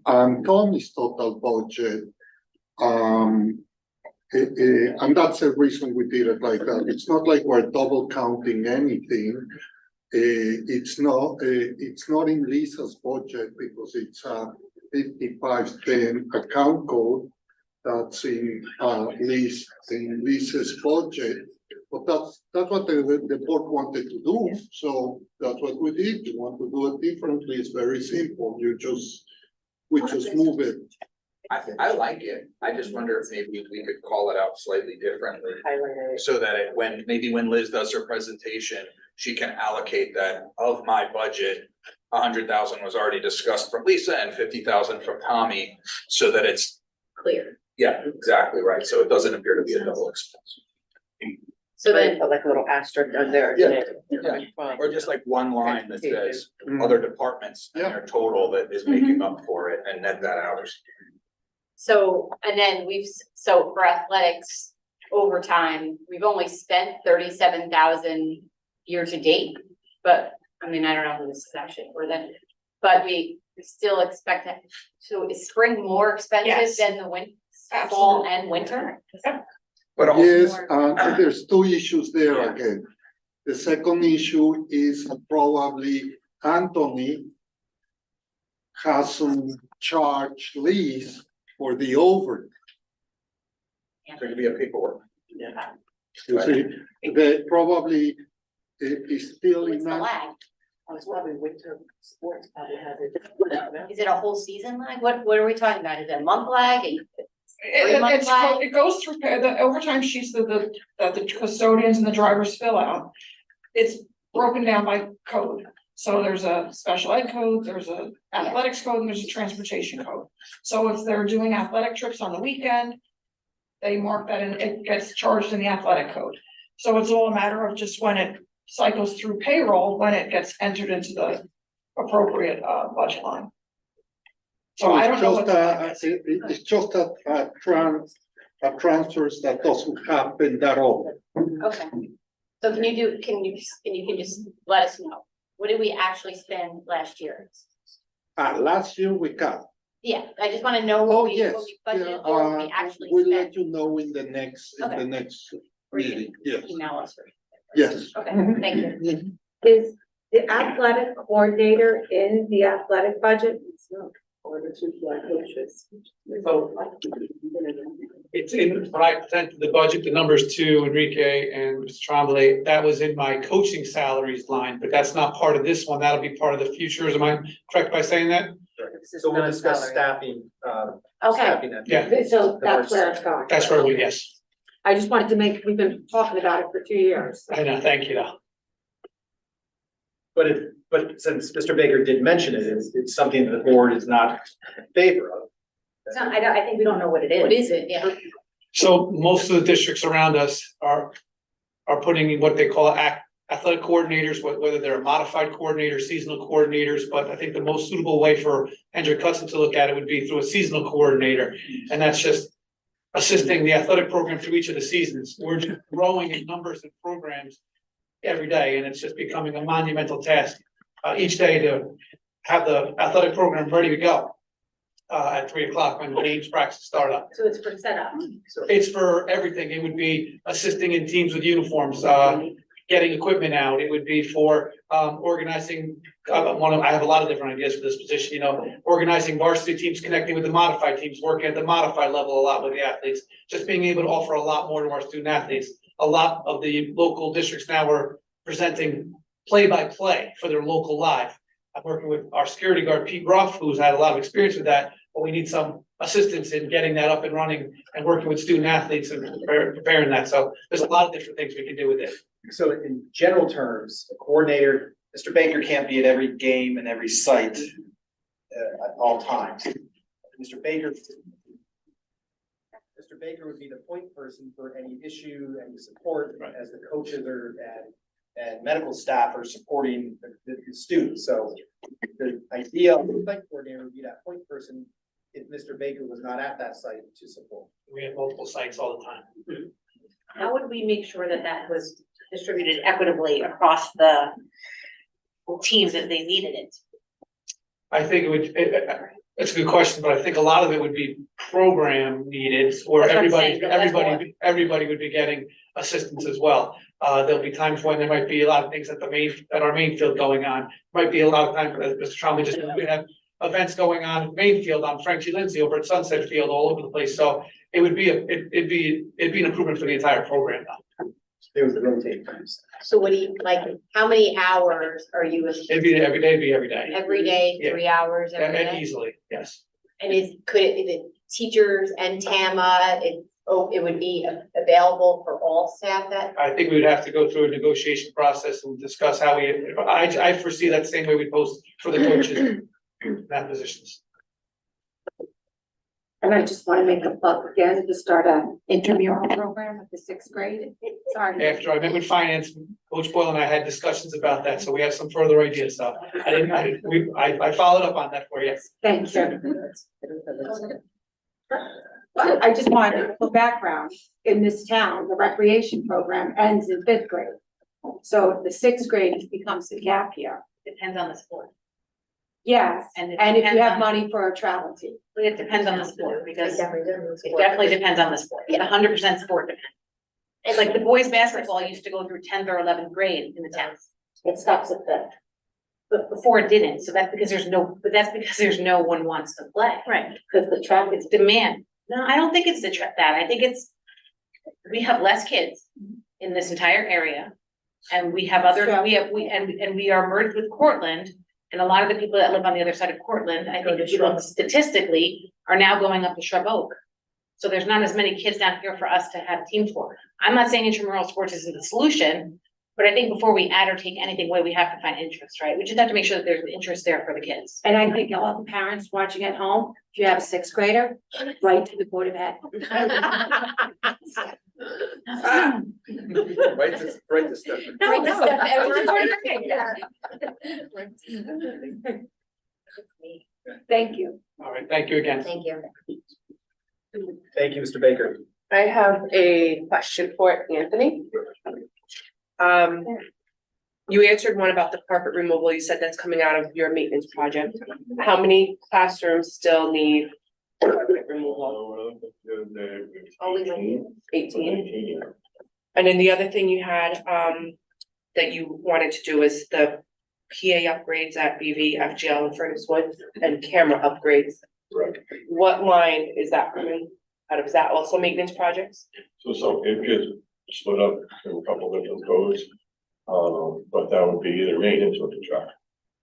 E: and Tommy's total budget. And that's the reason we did it like that. It's not like we're double counting anything. It's not in Lisa's budget because it's a 5510 account code. That's in Lisa's budget, but that's what the board wanted to do, so that's what we did. You want to do it differently, it's very simple, we just move it.
L: I like it, I just wonder if maybe we could call it out slightly differently. So that maybe when Liz does her presentation, she can allocate that of my budget. 100,000 was already discussed from Lisa and 50,000 from Tommy, so that it's
U: Clear.
L: yeah, exactly right. So it doesn't appear to be a double expense.
U: So then,
H: Like a little asterisk on there.
L: Yeah. Or just like one line that says other departments and their total that is making up for it and net that out.
U: so, and then so for athletics overtime, we've only spent 37,000 year to date. But I mean, I don't know who this is actually for then, but we still expect that. So is spring more expensive
J: Yes.
U: than the fall and winter?
L: But also,
E: Yes, and there's two issues there again. The second issue is probably Anthony hasn't charged Liz for the over.
L: there could be a paperwork.
E: You see, they probably is still
U: What's
E: in
U: the
E: that.
U: lag?
H: I was probably winter sports probably has it.
U: Is it a whole season lag? What are we talking about? Is it a month lag?
J: It goes through the overtime sheets that the custodians and the drivers fill out. It's broken down by code. So there's a special ed code, there's a athletics code, and there's a transportation code. So if they're doing athletic trips on the weekend, they mark that and it gets charged in the athletic code. So it's all a matter of just when it cycles through payroll, when it gets entered into the appropriate budget line. So I don't know what.
E: It's just a transfers that doesn't happen that often.
U: Okay. So can you just let us know, what did we actually spend last year?
E: Last year we got.
U: Yeah, I just wanna know what we budgeted or what we actually
E: We'll
U: spent.
E: let you know in the next meeting, yes,
U: Email us.
E: yes.
U: Okay, thank you.
V: Is the athletic coordinator in the athletic budget?
H: Or the two black coaches.
I: So it's in, when I presented the budget, the numbers to Enrique and Mr. Tremblay, that was in my coaching salaries line, but that's not part of this one. That'll be part of the futures. Am I correct by saying that?
D: So we'll discuss staffing,
V: Okay,
D: staffing at.
I: Yeah.
V: so that's where it's going.
I: That's where we, yes.
V: I just wanted to we've been talking about it for 2 years.
I: I know, thank you though.
D: But since Mr. Baker did mention it, it's something that the board is not in favor of.
V: So I think we don't know what it is.
U: What is it? Yeah.
I: So most of the districts around us are putting in what they call athletic coordinators, whether they're modified coordinators, seasonal coordinators, but I think the most suitable way for Hendrick Hudson to look at it would be through a seasonal coordinator. And that's just assisting the athletic program through each of the seasons. We're just growing in numbers and programs every day, and it's just becoming a monumental task each day to have the athletic program ready to go at 3 o'clock when the games practice start up.
V: So it's for setup.
I: It's for everything. It would be assisting in teams with uniforms, getting equipment out. It would be for organizing. I have a lot of different ideas for this position. You know, organizing varsity teams, connecting with the modified teams, working at the modified level a lot with the athletes. Just being able to offer a lot more to our student athletes. A lot of the local districts now are presenting play-by-play for their local live. I'm working with our security guard, Pete Ruff, who's had a lot of experience with that, but we need some assistance in getting that up and running and working with student athletes and preparing that. So there's a lot of different things we can do with it.
D: So in general terms, a coordinator, Mr. Baker can't be at every game and every site at all times. Mr. Baker would be the point person for any issue and support as the coaches and medical staff are supporting the students. So the idea of the site coordinator would be that point person if Mr. Baker was not at that site to support.
I: We have multiple sites all the time.
F: How would we make sure that that was distributed equitably across the teams that they needed it?
I: I think it's a good question, but I think a lot of it would be program needed, where
F: That's what I'm saying,
I: everybody would be getting assistance as well. There'll be times when there might be a lot of things at our main field going on. Might be a lot of times, as Mr. Trombley just, we have events going on at main field, on Frankie Lindsay over at Sunset Field, all over the place. So it would be it'd be an improvement for the entire program now.
D: It was the rotating times.
U: So what do you, like, how many hours are you?
I: It'd be every day, every day.
U: Every day,
I: Yeah.
U: 3 hours every
I: And
U: day?
I: easily, yes.
U: And is it teachers and TAMA, it would be available for all staff that?
I: I think we would have to go through a negotiation process and discuss how I foresee that same way we post for the coaches in that positions.
V: And I just want to make a plug again to start a intramural program at the 6th grade. Sorry.
I: After I met with finance, Coach Boyle and I had discussions about that, so we have some further ideas, so I followed up on that for you.
V: Thank you. But I just wanted for background, in this town, the recreation program ends in 5th grade. So the 6th grade becomes the gap year.
F: Depends on the sport.
V: Yes,
F: And it
V: and if
F: depends
V: you have
F: on-
V: money for a travel team.
F: But it depends on the sport, because it
U: It
F: definitely depends on the sport. It's 100% sport dependent. It's like the boys' basketball used to go through 10th or 11th grade in the town.
V: It stops at 5th.
F: But before it didn't, so that's because there's no one wants to play. Right.
V: Because the track
F: It's demand. No, I don't think it's that. I think it's, we have less kids in this entire area. And we have we are merged with Cortland. And a lot of the people that live on the other side of Cortland, I think if you look statistically, are now going up to Shrub Oak. So there's not as many kids down here for us to have teams for. I'm not saying intramural sports isn't the solution, but I think before we add or take anything away, we have to find interest, right? We just have to make sure that there's an interest there for the kids.
V: And I think all the parents watching at home, if you have a 6th grader, write to the Board of Ed.
L: Write this stuff.
V: Thank you.
I: All right, thank you again.
U: Thank you.
D: Thank you, Mr. Baker.
T: I have a question for Anthony. You answered one about the carpet removal. You said that's coming out of your maintenance project. How many classrooms still need carpet removal?
U: Always like
T: 18. And then the other thing you had, that you wanted to do is the PA upgrades at BV, FGL and Furnace Wood and camera upgrades.
S: Right.
T: What line is that coming out of? Is that also maintenance projects?
S: So it gets split up in a couple different codes. But that would be either maintenance or contract.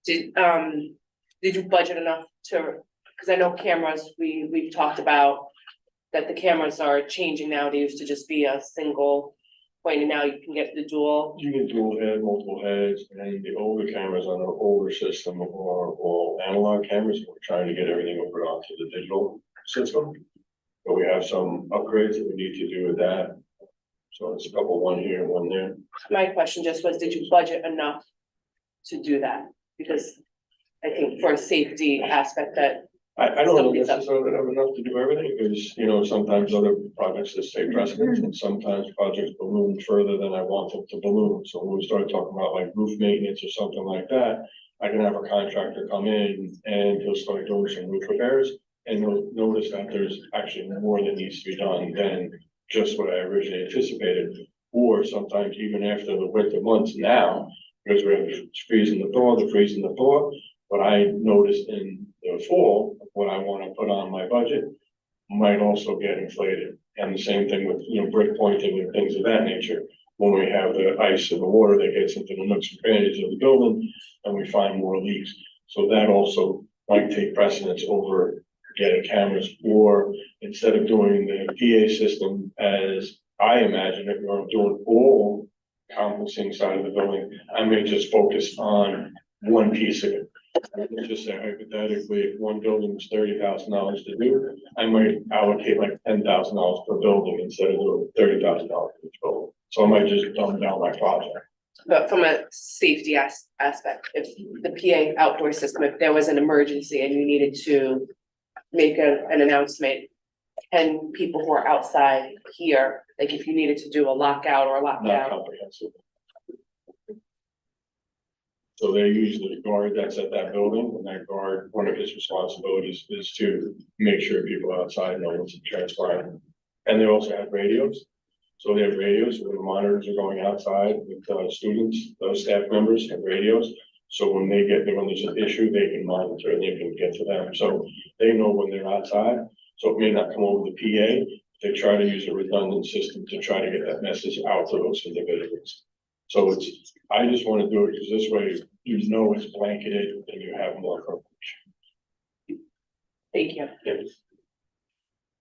T: Did you budget enough to, because I know cameras, we've talked about that the cameras are changing now. They used to just be a single point and now you can get the dual.
S: You can dual head, multiple heads, and the older cameras on the older system are all analog cameras. We're trying to get everything over onto the digital system. But we have some upgrades that we need to do with that. So it's a couple, one here, one there.
T: My question just was, did you budget enough to do that? Because I think for a safety aspect that.
S: I don't know necessarily have enough to do everything, because, sometimes other projects just take precedence, and sometimes projects balloon further than I want them to balloon. So when we start talking about like roof maintenance or something like that, I can have a contractor come in and he'll start doing some roof repairs, and you'll notice that there's actually more that needs to be done than just what I originally anticipated. Or sometimes even after the winter months now, because we're freezing the thaw, what I noticed in the fall, what I want to put on my budget might also get inflated. And the same thing with, brick pointing and things of that nature. When we have the ice and the water that gets into the nooks and crannies of the building and we find more leaks. So that also might take precedence over getting cameras, or instead of doing the PA system as I imagine it, we're doing all
K: encompassing side of the building, I may just focus on one piece of it. Let's just say hypothetically, if one building was $30,000 to do, I might allocate like $10,000 per building instead of doing $30,000 for each building. So I might just dumb down my project.
T: But from a safety aspect, if the PA outdoor system, if there was an emergency and you needed to make an announcement, 10 people who are outside here, like if you needed to do a lockout or a
K: Not
T: lockdown.
K: comprehensive. So they usually the guard that's at that building, and that guard, one of his responsibilities is to make sure people outside know what's transpiring. And they also have radios. So they have radios when the monitors are going outside with students, those staff members have radios. So when there's an issue, they can monitor and they can get to them. So they know when they're outside. So it may not come over the PA. They try to use a redundant system to try to get that message out to those individuals. So I just want to do it because this way, you know, it's blanketed and you have more coverage.
T: Thank you.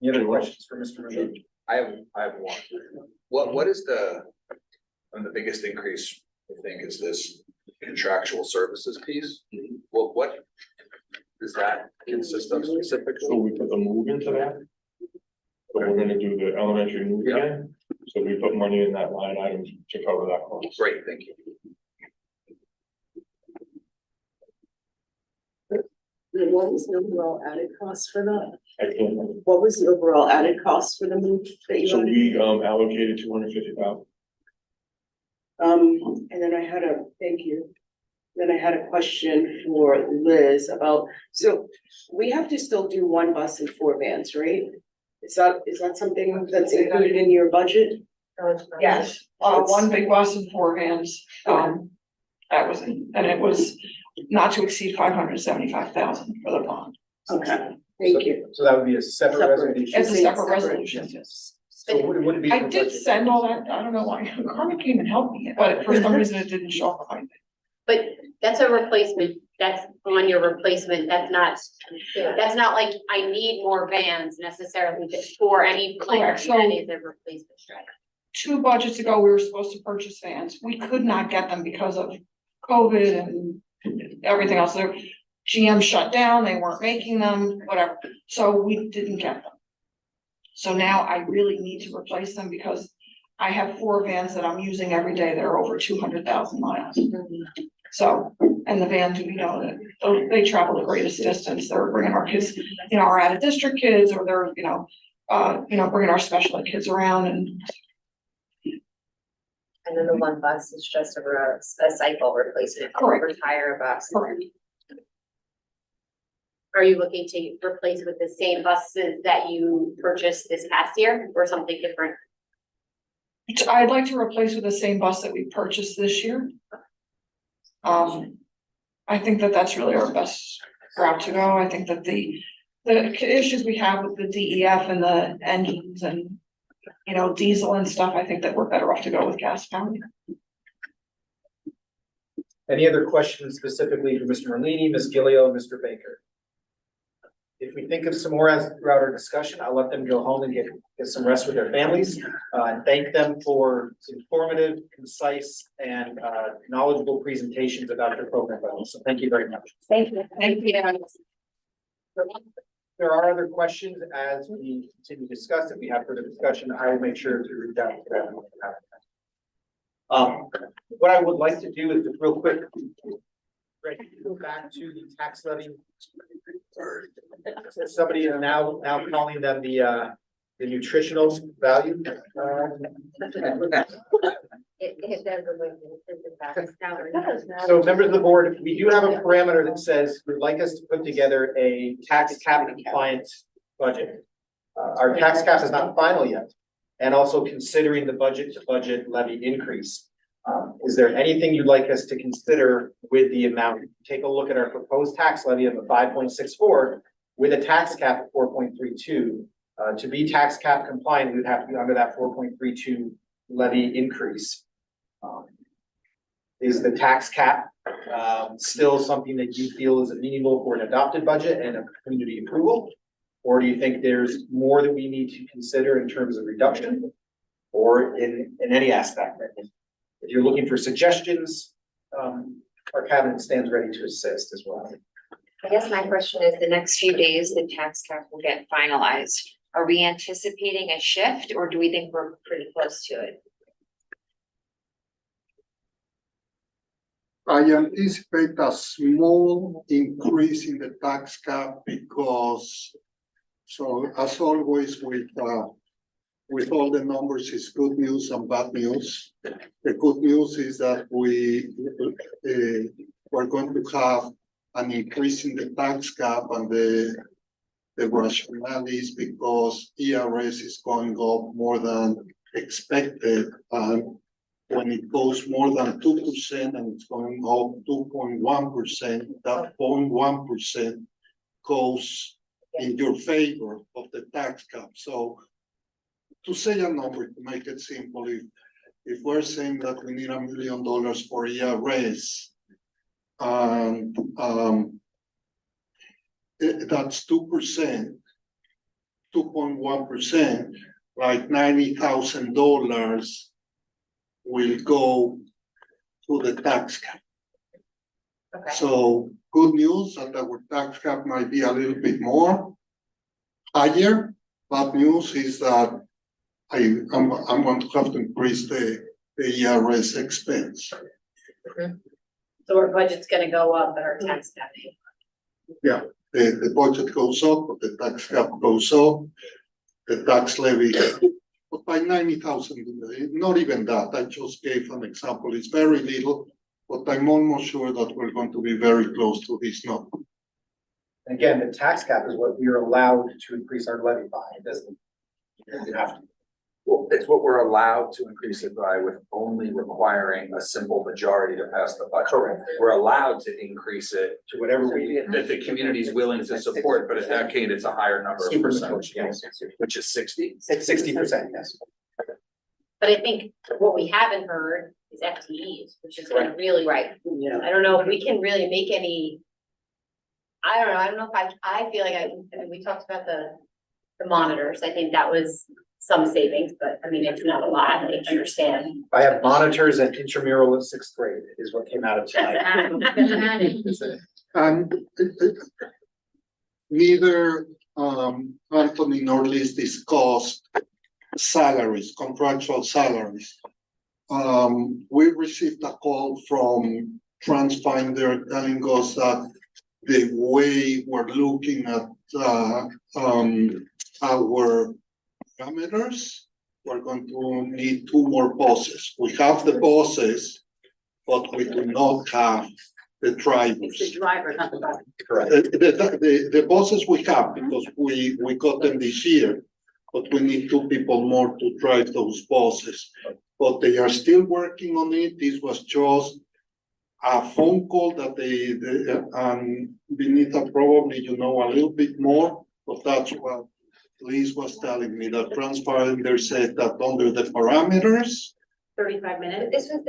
D: Any other questions for Mr. Rashid?
L: I have one. What is the biggest increase I think is this contractual services piece? What does that consist of specifically?
K: So we put the move into that. So we're gonna do the elementary move again. So we put money in that line item to cover that cost.
L: Great, thank you.
H: What was the overall added cost for that?
K: I can't.
H: What was the overall added cost for the move that you?
K: So
H: added?
K: we allocated 250,000.
H: And then I had thank you. Then I had a question for Liz about, so we have to still do one bus and 4 vans, right? Is that something that's included in your budget?
J: Yes, one big bus and 4 vans, that was, and it was not to exceed 575,000 for the bond.
H: Okay, thank you.
D: So that would be a separate resolution.
J: It's a separate resolution.
D: So would it be?
J: I did send all that, I don't know why, Carmen came and helped me, but for some reason it didn't show up on my thing.
U: But that's a replacement, that's on your replacement, that's not like I need more vans necessarily for any plan,
J: Correct, so-
U: that is a replacement strategy.
J: 2 budgets ago, we were supposed to purchase vans. We could not get them because of COVID and everything else. Their GM shut down, they weren't making them, whatever. So we didn't get them. So now I really need to replace them because I have 4 vans that I'm using every day. They're over 200,000 miles. So, and the vans, we know that they travel the greatest distance. They're bringing our kids, our out of district kids, or they're, bringing our special ed kids around and.
B: And then the one bus is just a cycle replacement,
J: Correct.
B: retire a bus.
J: Correct.
U: Are you looking to replace with the same buses that you purchased this past year or something different?
J: I'd like to replace with the same bus that we purchased this year. I think that that's really our best route to go. I think that the issues we have with the DEF and the engines and, diesel and stuff, I think that we're better off to go with gas powered.
D: Any other questions specifically for Mr. Merlini, Ms. Gilio, and Mr. Baker? If we think of some more as throughout our discussion, I'll let them go home and get some rest with their families. And thank them for informative, concise, and knowledgeable presentations about their program. So thank you very much.
U: Thank you. Thank you.
D: There are other questions as we continue to discuss. If we have further discussion, I will make sure to reach out to them. What I would like to do is just real quick. Right, go back to the tax levy. Somebody is now calling them the nutritional value.
U: It does.
D: So members of the board, we do have a parameter that says we'd like us to put together a tax cap compliant budget. Our tax cap is not final yet, and also considering the budget to budget levy increase. Is there anything you'd like us to consider with the amount? Take a look at our proposed tax levy of a 5.64 with a tax cap of 4.32. To be tax cap compliant, we'd have to be under that 4.32 levy increase. Is the tax cap still something that you feel is meaningful for an adopted budget and a community approval? Or do you think there's more that we need to consider in terms of reduction or in any aspect? If you're looking for suggestions, our cabinet stands ready to assist as well.
B: I guess my question is, the next few days, the tax cap will get finalized. Are we anticipating a shift, or do we think we're pretty close to it?
E: I anticipate a small increase in the tax cap because, so as always with all the numbers, is good news and bad news. The good news is that we're going to have an increase in the tax cap, and the rationale is because ERS is going up more than expected, and when it goes more than 2% and it's going up 2.1%, that 0.1% goes in your favor of the tax cap. So to say a number, to make it simple, if we're saying that we need $1 million for ERS, and that's 2%, 2.1%, like $90,000 will go to the tax cap.
B: Okay.
E: So good news that our tax cap might be a little bit more higher. Bad news is that I'm going to have to increase the ERS expense.
U: So our budget's gonna go up, but our tax cap.
E: Yeah, the budget goes up, but the tax cap goes up, the tax levy, but by 90,000, not even that. I just gave an example. It's very little, but I'm almost sure that we're going to be very close to this number.
D: Again, the tax cap is what we are allowed to increase our levy by. It doesn't, you have to.
L: Well, it's what we're allowed to increase it by with only requiring a simple majority to pass the budget.
D: Correct.
L: We're allowed to increase it
D: To whatever we.
L: that the community is willing to support, but in that case, it's a higher number of
D: Super
L: percentage,
D: yes.
L: which is 60.
D: It's 60%, yes.
U: But I think what we haven't heard is FTEs, which is gonna really,
B: Right.
U: I don't know if we can really make any. I don't know if I feel like I mean, we talked about the monitors, I think that was some savings, but I mean, it's not a lot, I understand.
D: I have monitors and intramural in 6th grade is what came out of tonight.
E: And neither Anthony nor Liz discussed salaries, contractual salaries. We received a call from TransFinder telling us that the way we're looking at our parameters, we're going to need 2 more buses. We have the buses, but we do not have the drivers.
U: It's the driver, not the bus.
D: Correct.
E: The buses we have, because we got them this year, but we need 2 people more to drive those buses. But they are still working on it. This was just a phone call that Benita probably, a little bit more, but that's what Liz was telling me, that TransFinder said that under the parameters.
U: 35 minutes.
B: This was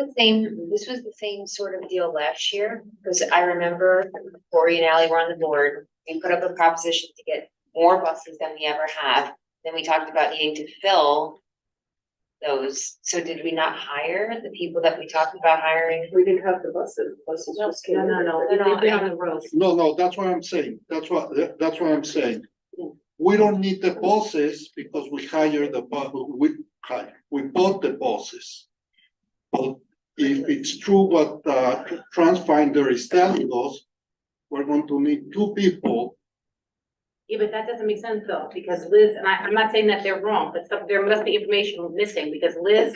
B: the same sort of deal last year, because I remember Corey and Ally were on the board. We put up a proposition to get more buses than we ever have. Then we talked about needing to fill those. So did we not hire the people that we talked about hiring?
H: We didn't have the buses just came in.
U: They've been on the road.
E: No, that's what I'm saying. That's what I'm saying. We don't need the buses because we hired we bought the buses. But if it's true what TransFinder is telling us, we're going to need 2 people.
U: Yeah, but that doesn't make sense though, because Liz, and I'm not saying that they're wrong, but there must be information missing, because Liz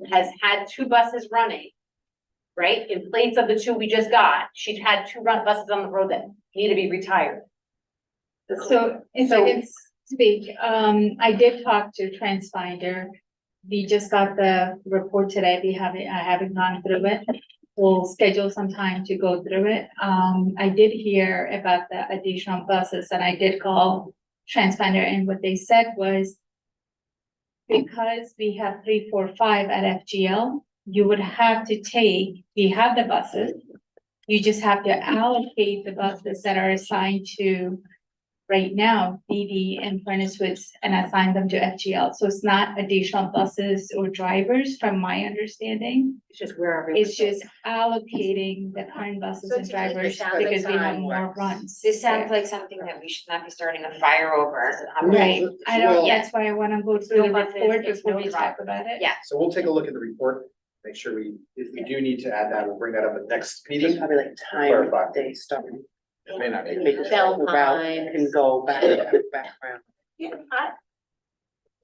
U: has had 2 buses running. Right, in place of the 2 we just got, she's had 2 buses on the road that need to be retired.
G: So if I can speak, I did talk to TransFinder. We just got the report today. I haven't gone through it. We'll schedule some time to go through it. I did hear about the additional buses, and I did call TransFinder, and what they said was, because we have 3, 4, 5 at FGL, you would have to we have the buses. You just have to allocate the buses that are assigned to right now, BB and Furnace Woods, and assign them to FGL. So it's not additional buses or drivers, from my understanding.
U: It's just wherever.
G: It's just allocating the current buses
B: So
G: and
B: to me, this
G: drivers
B: sounds like
G: because we have
B: time
G: more
B: works.
G: runs.
B: This sounds like something that we should not be starting a fire over.
G: Right, I don't,
E: Well-
G: that's why I wanna go through
B: No
G: the
B: buses,
G: report
B: it's
G: before
B: no
G: we talk
B: drivers.
G: about it.
B: Yeah.
D: So we'll take a look at the report, make sure if we do need to add that, we'll bring that up at next
H: There's
D: meeting.
H: probably like time
D: Clarify.
H: they start.
L: It may not be.
H: Make it
U: Bell
H: the route
U: times.
H: can go back to background.
V: Yeah,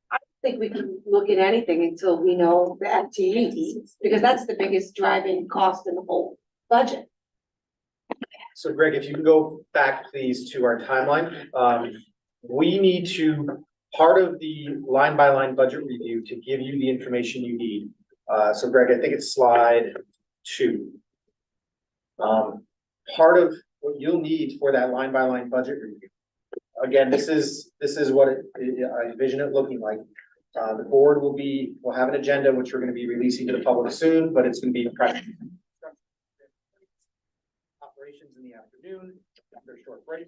V: I think we can look at anything until we know the FTEs, because that's the biggest driving cost in the whole budget.
D: So Greg, if you can go back please to our timeline, we need to, part of the line by line budget review to give you the information you need. So Greg, I think it's slide 2. Part of what you'll need for that line by line budget review. Again, this is what I envision it looking like. The board will have an agenda, which we're gonna be releasing to the public soon, but it's gonna be operations in the afternoon, after a short break.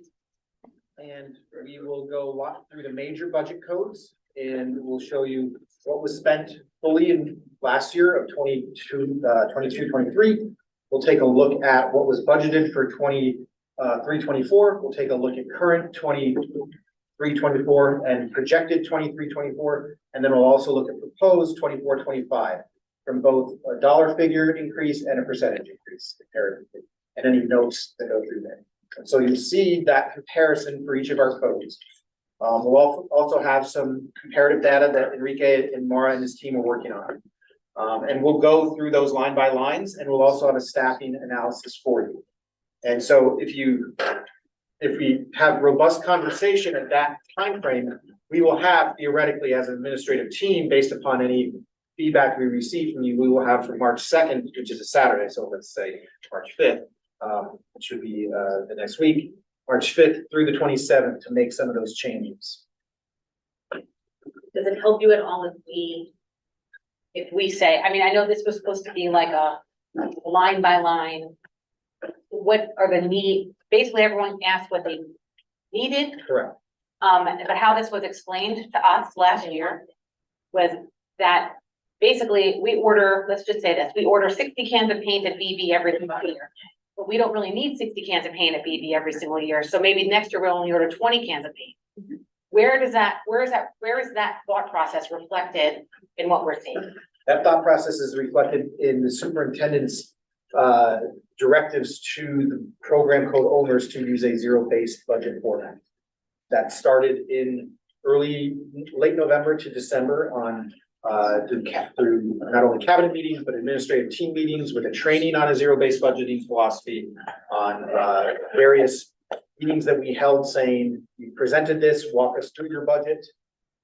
D: And we will go through the major budget codes, and we'll show you what was spent fully in last year of 22-23. We'll take a look at what was budgeted for 23-24. We'll take a look at current 23-24 and projected 23-24. And then we'll also look at proposed 24-25 from both a dollar figure increase and a percentage increase comparatively, and any notes that go through there. So you'll see that comparison for each of our codes. We'll also have some comparative data that Enrique and Mara and his team are working on. And we'll go through those line by lines, and we'll also have a staffing analysis for you. And so if we have robust conversation at that time frame, we will have theoretically as an administrative team, based upon any feedback we receive from you, we will have from March 2nd, which is a Saturday. So let's say March 5th, which would be the next week, March 5th through the 27th to make some of those changes.
U: Does it help you at all if we say, I mean, I know this was supposed to be like a line by line. What are the basically everyone asked what they needed.
D: Correct.
U: But how this was explained to us last year was that basically we order, let's just say this, we order 60 cans of paint at BB every single year. But we don't really need 60 cans of paint at BB every single year. So maybe next year we'll only order 20 cans of paint. Where is that thought process reflected in what we're seeing?
D: That thought process is reflected in the superintendent's directives to the program code owners to use a zero-based budget format. That started in late November to December on through not only cabinet meetings, but administrative team meetings with a training on a zero-based budgeting philosophy, on various meetings that we held saying, you presented this, walk us through your budget,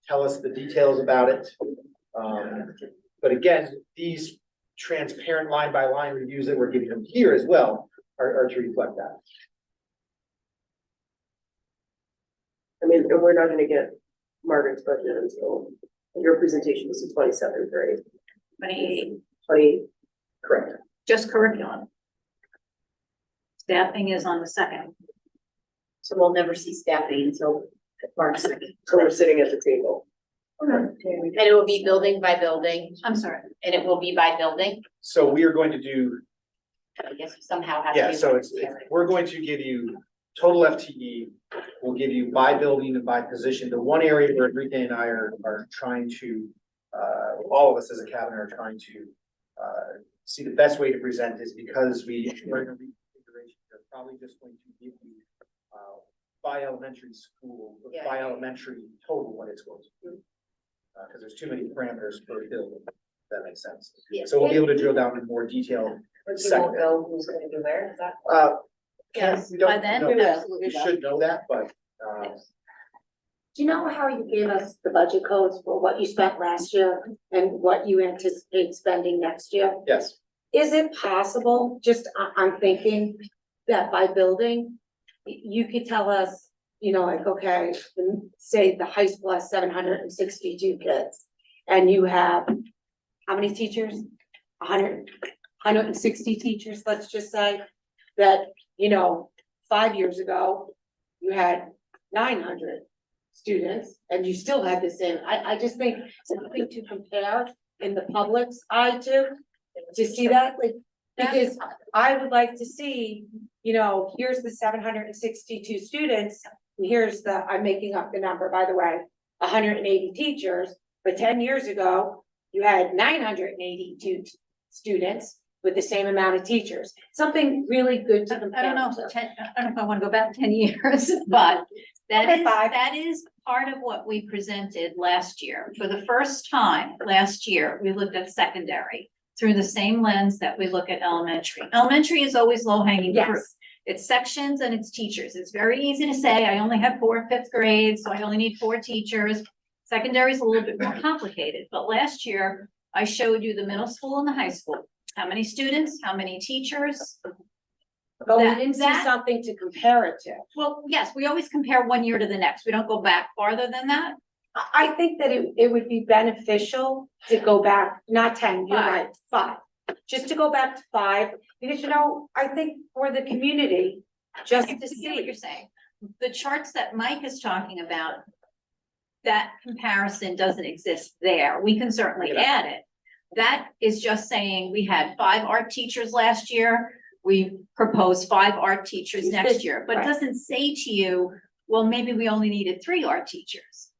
D: tell us the details about it. But again, these transparent line by line reviews that we're giving them here as well are to reflect that.
H: I mean, we're not gonna get Margaret's budget until your presentation is the 27th, right?
U: 28.
D: Correct.
U: Just curriculum.
O: Staffing is on the 2nd.
U: So we'll never see staffing until March 2nd.
H: So we're sitting at the table.
U: And it will be building by building.
O: I'm sorry.
U: And it will be by building.
D: So we are going to do,
U: I guess somehow has to
D: yeah,
U: be.
D: so we're going to give you total FTE. We'll give you by building and by position. The one area where Enrique and I are trying to, all of us as a cabinet are trying to see the best way to present is because we're in a reconfiguration. They're probably just going to give you by elementary school, by elementary total what it's going to do. Because there's too many parameters per building, if that makes sense.
U: Yeah.
D: So we'll be able to drill down in more detail.
U: But you
D: second.
U: won't know who's gonna do where, is that?
O: Yes,
D: We don't
O: by then,
D: know.
O: we
D: We should know that, but,
V: Do you know how you gave us the budget codes for what you spent last year and what you anticipate spending next year?
D: yes.
V: Is it possible, I'm thinking that by building, you could tell us, like, okay, say the high school has 762 kids. And you have, how many teachers? 160 teachers, let's just say, that, 5 years ago, you had 900 students, and you still had the same, I just think something to compare in the public's eye to see that, like, because I would like to see, you know, here's the 762 students, and here's the, I'm making up the number, by the way, 180 teachers, but 10 years ago, you had 982 students with the same amount of teachers. Something really good to compare.
M: I don't know if I wanna go back 10 years, but that is part of what we presented last year. For the first time last year, we looked at secondary through the same lens that we look at elementary. Elementary is always low hanging fruit.
V: Yes.
M: It's sections and it's teachers. It's very easy to say, I only have 4 fifth grades, so I only need 4 teachers. Secondary is a little bit more complicated, but last year I showed you the middle school and the high school. How many students, how many teachers?
V: But we
M: That-
V: didn't see
M: that-
V: something to compare it to.
M: Well, yes, we always compare one year to the next. We don't go back farther than that.
V: I think that it would be beneficial to go back, not 10, you're right, 5. Just to go back to 5, because you know, I think for the community, just
M: I
V: to
M: see what
V: see.
M: you're saying. The charts that Mike is talking about, that comparison doesn't exist there. We can certainly add it. That is just saying we had 5 art teachers last year. We proposed 5 art teachers next year, but it
V: Right.
M: doesn't say to you, well, maybe we only needed 3 art teachers.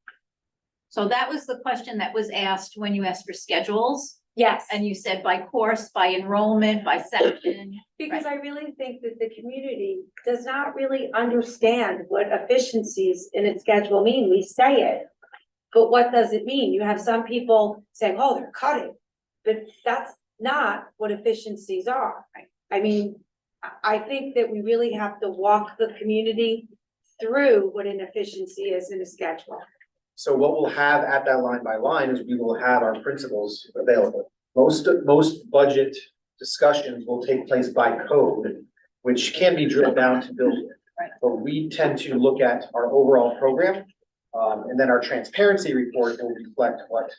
M: So that was the question that was asked when you asked for schedules.
V: Yes.
M: And you said by course, by enrollment, by section.
V: Because I really think that the community does not really understand what efficiencies in its schedule mean. We say it. But what does it mean? You have some people saying, oh, they're cutting, but that's not what efficiencies are. I mean, I think that we really have to walk the community through what an efficiency is in a schedule.
D: So what we'll have at that line by line is we will have our principals available. Most budget discussions will take place by code, which can be drilled down to building. But we tend to look at our overall program, and then our transparency report will reflect what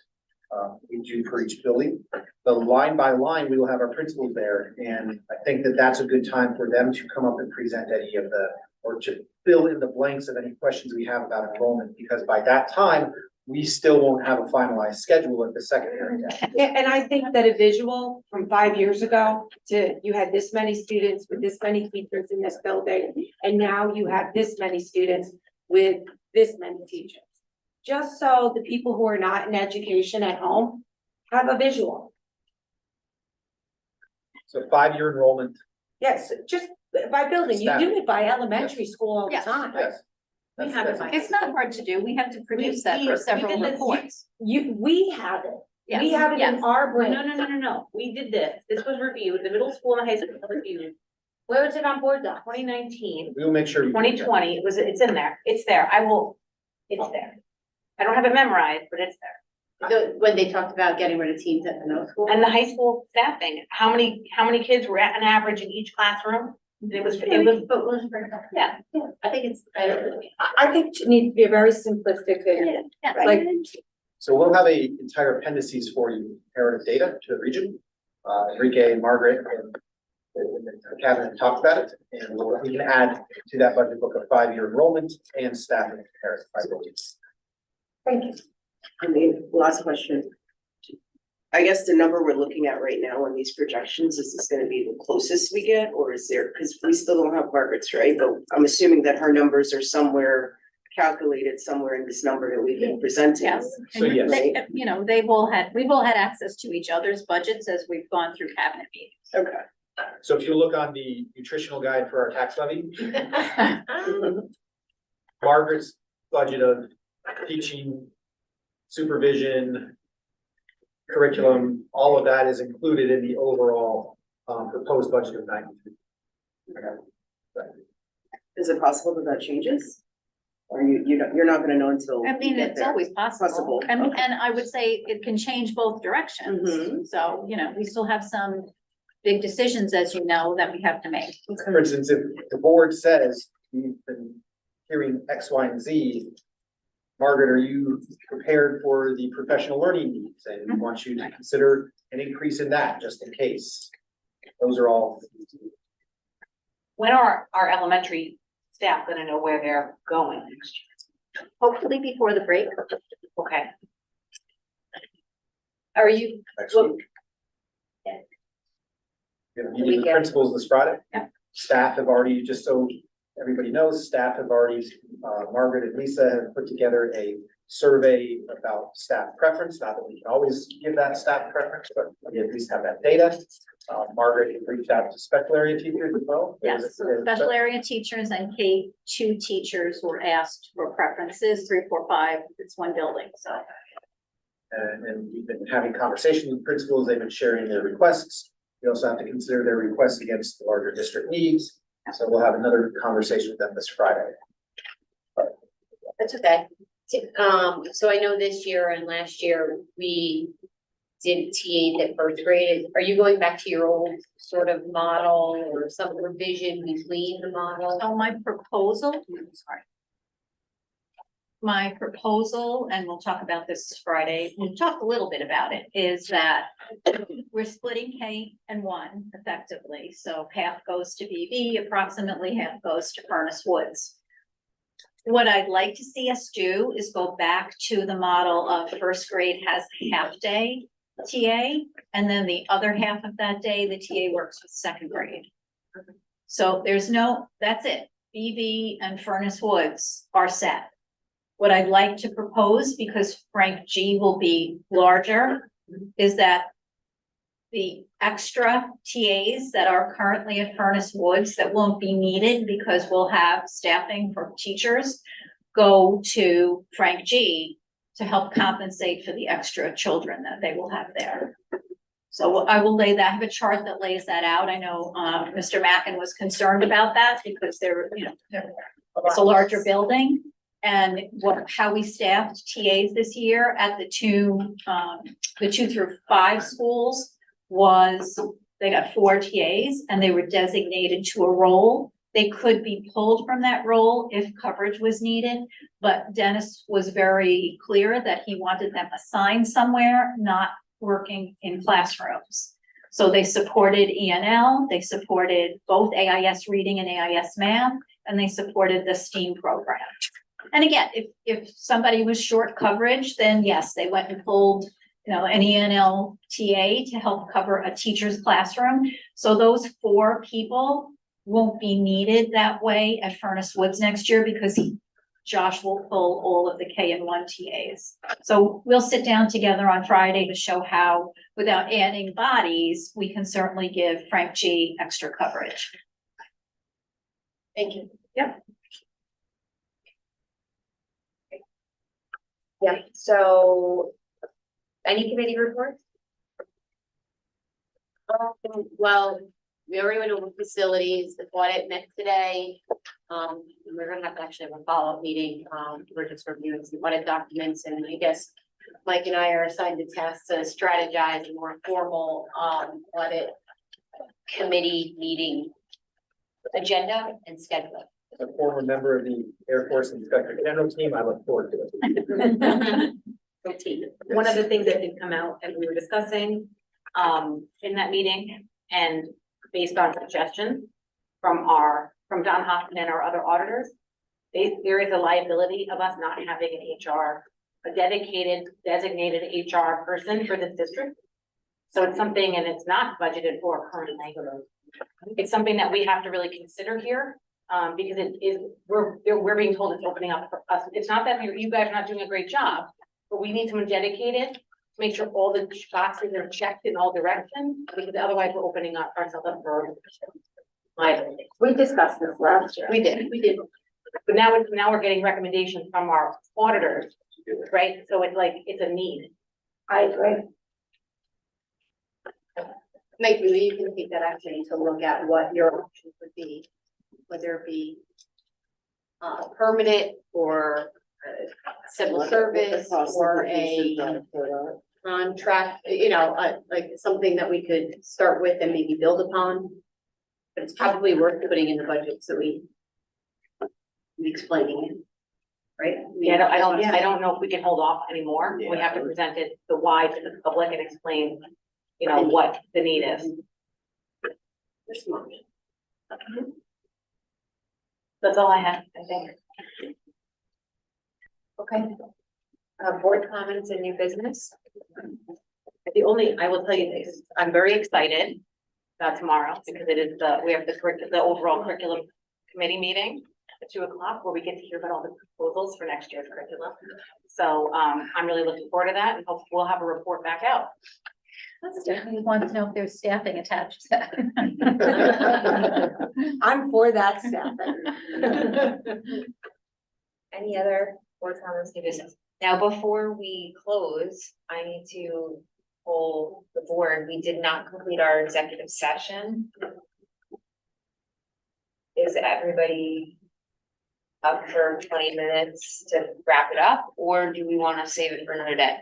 D: we do for each building. The line by line, we will have our principals there, and I think that that's a good time for them to come up and present any of the, or to fill in the blanks of any questions we have about enrollment, because by that time, we still won't have a finalized schedule at the secondary.
V: Yeah, and I think that a visual from 5 years ago to you had this many students with this many teachers in this building, and now you have this many students with this many teachers. Just so the people who are not in education at home have a visual.
D: So 5-year enrollment.
V: Yes, just by building, you do it by elementary school all the
M: Yes.
V: time.
D: Yes.
V: We have it by.
M: It's not hard to do. We have to produce that
V: We
M: for
V: did
M: several
V: this.
M: reports.
V: We have it. We
M: Yes,
V: have it in
M: yes.
V: our brain.
U: No. We did this. This was reviewed, the middle school and the high school was reviewed.
V: Where is it on board doc?
U: 2019,
D: We will make sure.
U: 2020. It's in there. It's there. It's there. I don't have it memorized, but it's there.
V: When they talked about getting rid of teams at the middle school.
U: And the high school staffing, how many kids were at an average in each classroom? It was, yeah,
V: I think it's better. I think it needs to be a very simplistic video. Like,
D: So we'll have a entire appendices for you, comparative data to the region. Enrique and Margaret and the cabinet talked about it, and we can add to that budget book a 5-year enrollment and staffing comparison.
V: thank you.
H: I mean, last question. I guess the number we're looking at right now on these projections, is this gonna be the closest we get, or is there, because we still don't have Margaret's, right? But I'm assuming that her numbers are somewhere calculated somewhere in this number that we've been presenting.
M: Yes.
D: So yes.
M: They- You know, we've all had access to each other's budgets as we've gone through cabinet meetings.
H: Okay.
D: So if you look on the nutritional guide for our tax levy, Margaret's budget of teaching, supervision, curriculum, all of that is included in the overall proposed budget of 93.
H: Is it possible that that changes? Or you're not gonna know until.
M: I mean,
H: we get
M: it's
H: there?
M: always possible. And
H: Okay.
M: I would say it can change both directions. So, you know, we still have some big decisions, as you know, that we have to make.
D: For instance, if the board says we've been hearing X, Y, and Z, Margaret, are you prepared for the professional learning needs? And we want you to consider an increase in that, just in case. Those are all.
U: when are our elementary
M: staff gonna know where they're going next year? Hopefully before the break. Okay. Are you?
D: Next week. We have a meeting with principals this Friday.
M: Yeah.
D: Staff have already, just so everybody knows, staff have already, Margaret and Lisa have put together a survey about staff preference. Not that we can always give that staff preference, but we at least have that data. Margaret has reached out to special area teachers as well.
M: Yes, so special area teachers and K2 teachers were asked for preferences, 3, 4, 5, it's one building, so.
D: And we've been having conversations with principals, they've been sharing their requests. We also have to consider their requests against the larger district needs. So we'll have another conversation with them this Friday.
U: That's okay. So I know this year and last year, we did TA at first grade. Are you going back to your old sort of model or some revision between the model?
M: So my proposal, sorry. My proposal, and we'll talk about this Friday, we'll talk a little bit about it, is that we're splitting K and 1 effectively. So half goes to BB, approximately half goes to Furnace Woods. What I'd like to see us do is go back to the model of first grade has half day TA, and then the other half of that day, the TA works with second grade. So there's no, that's it. BB and Furnace Woods are set. What I'd like to propose, because Frank G will be larger, is that the extra TAs that are currently at Furnace Woods that won't be needed because we'll have staffing for teachers go to Frank G to help compensate for the extra children that they will have there. So I will lay that, I have a chart that lays that out. I know Mr. Mackin was concerned about that because it's a larger building. And how we staffed TAs this year at the 2 through 5 schools was they got 4 TAs and they were designated to a role. They could be pulled from that role if coverage was needed, but Dennis was very clear that he wanted them assigned somewhere, not working in classrooms. So they supported ENL, they supported both AIS reading and AIS math, and they supported the STEAM program. And again, if somebody was short coverage, then yes, they went and pulled, an ENL TA to help cover a teacher's classroom. So those 4 people won't be needed that way at Furnace Woods next year because Josh will pull all of the K and 1 TAs. So we'll sit down together on Friday to show how, without adding bodies, we can certainly give Frank G extra coverage.
U: Thank you.
M: Yep.
U: Yeah, so any committee reports? Well, we already went over facilities, the audit met today. We're gonna have to actually have a follow-up meeting. We're just reviewing some audit documents, and I guess Mike and I are assigned the task to strategize a more formal audit committee meeting agenda and schedule.
D: As a former member of the Air Force Inspector General team, I look forward to it.
Q: One of the things that did come out and we were discussing in that meeting and based on suggestions from Don Hoffman and our other auditors, there is a liability of us not having an a dedicated designated HR person for this district. So it's something, and it's not budgeted for currently. It's something that we have to really consider here. Because we're being told it's opening up for us. It's not that you guys are not doing a great job, but we need someone dedicated to make sure all the boxes are checked in all directions, because otherwise we're opening up ourselves up for liability.
U: We discussed this last year.
Q: We did. But now we're getting recommendations from our auditors, right? So it's like, it's a need.
U: I agree. Maybe you can take that action to look at what your options would be, whether it be permanent or civil service or a contract, like something that we could start with and maybe build upon. But it's probably worth putting in the budget so we explaining it, right?
Q: Yeah, I don't know if we can hold off anymore. We have to present it the why to the public and explain, what the need is. That's all I have, I think.
B: Okay. Board comments and new business?
Q: The only, I will tell you this, I'm very excited about tomorrow because it is we have the overall curriculum committee meeting at 2:00 where we get to hear about all the proposals for next year's curriculum. So, I'm really looking forward to that and hope we'll have a report back out.
M: Stephanie wants to know if there's staffing attached to that.
V: I'm for that staff.
B: Any other board comments, new business? Now, before we close, I need to poll the board. We did not complete our executive session. Is everybody up for 20 minutes to wrap it up, or do we want to save it for another day?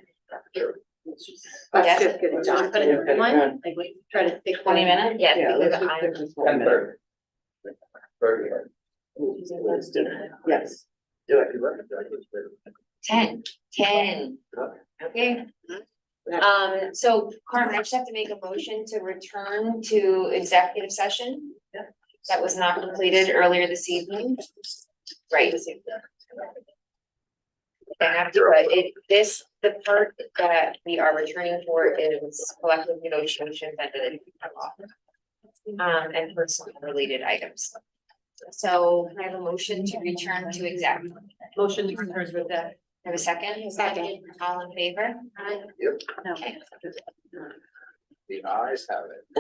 V: Let's just get it done.
Q: Put it in one, like we try to stick
B: 20 minutes? Yes,
H: Yeah,
B: because
H: let's
B: I'm.
H: just pick this one minute. Let's do it. Yes. Do it.
B: 10. Okay. So Carmen, I just have to make a motion to return to executive session. That was not completed earlier this evening. Right. I have to, the part that we are returning for is collective negotiations and and personal related items. So I have a motion to return to exec.
Q: motion to return with that.
B: Have a second?
V: Second.
B: All in favor?
L: Yep.
B: Okay.
L: The eyes have it.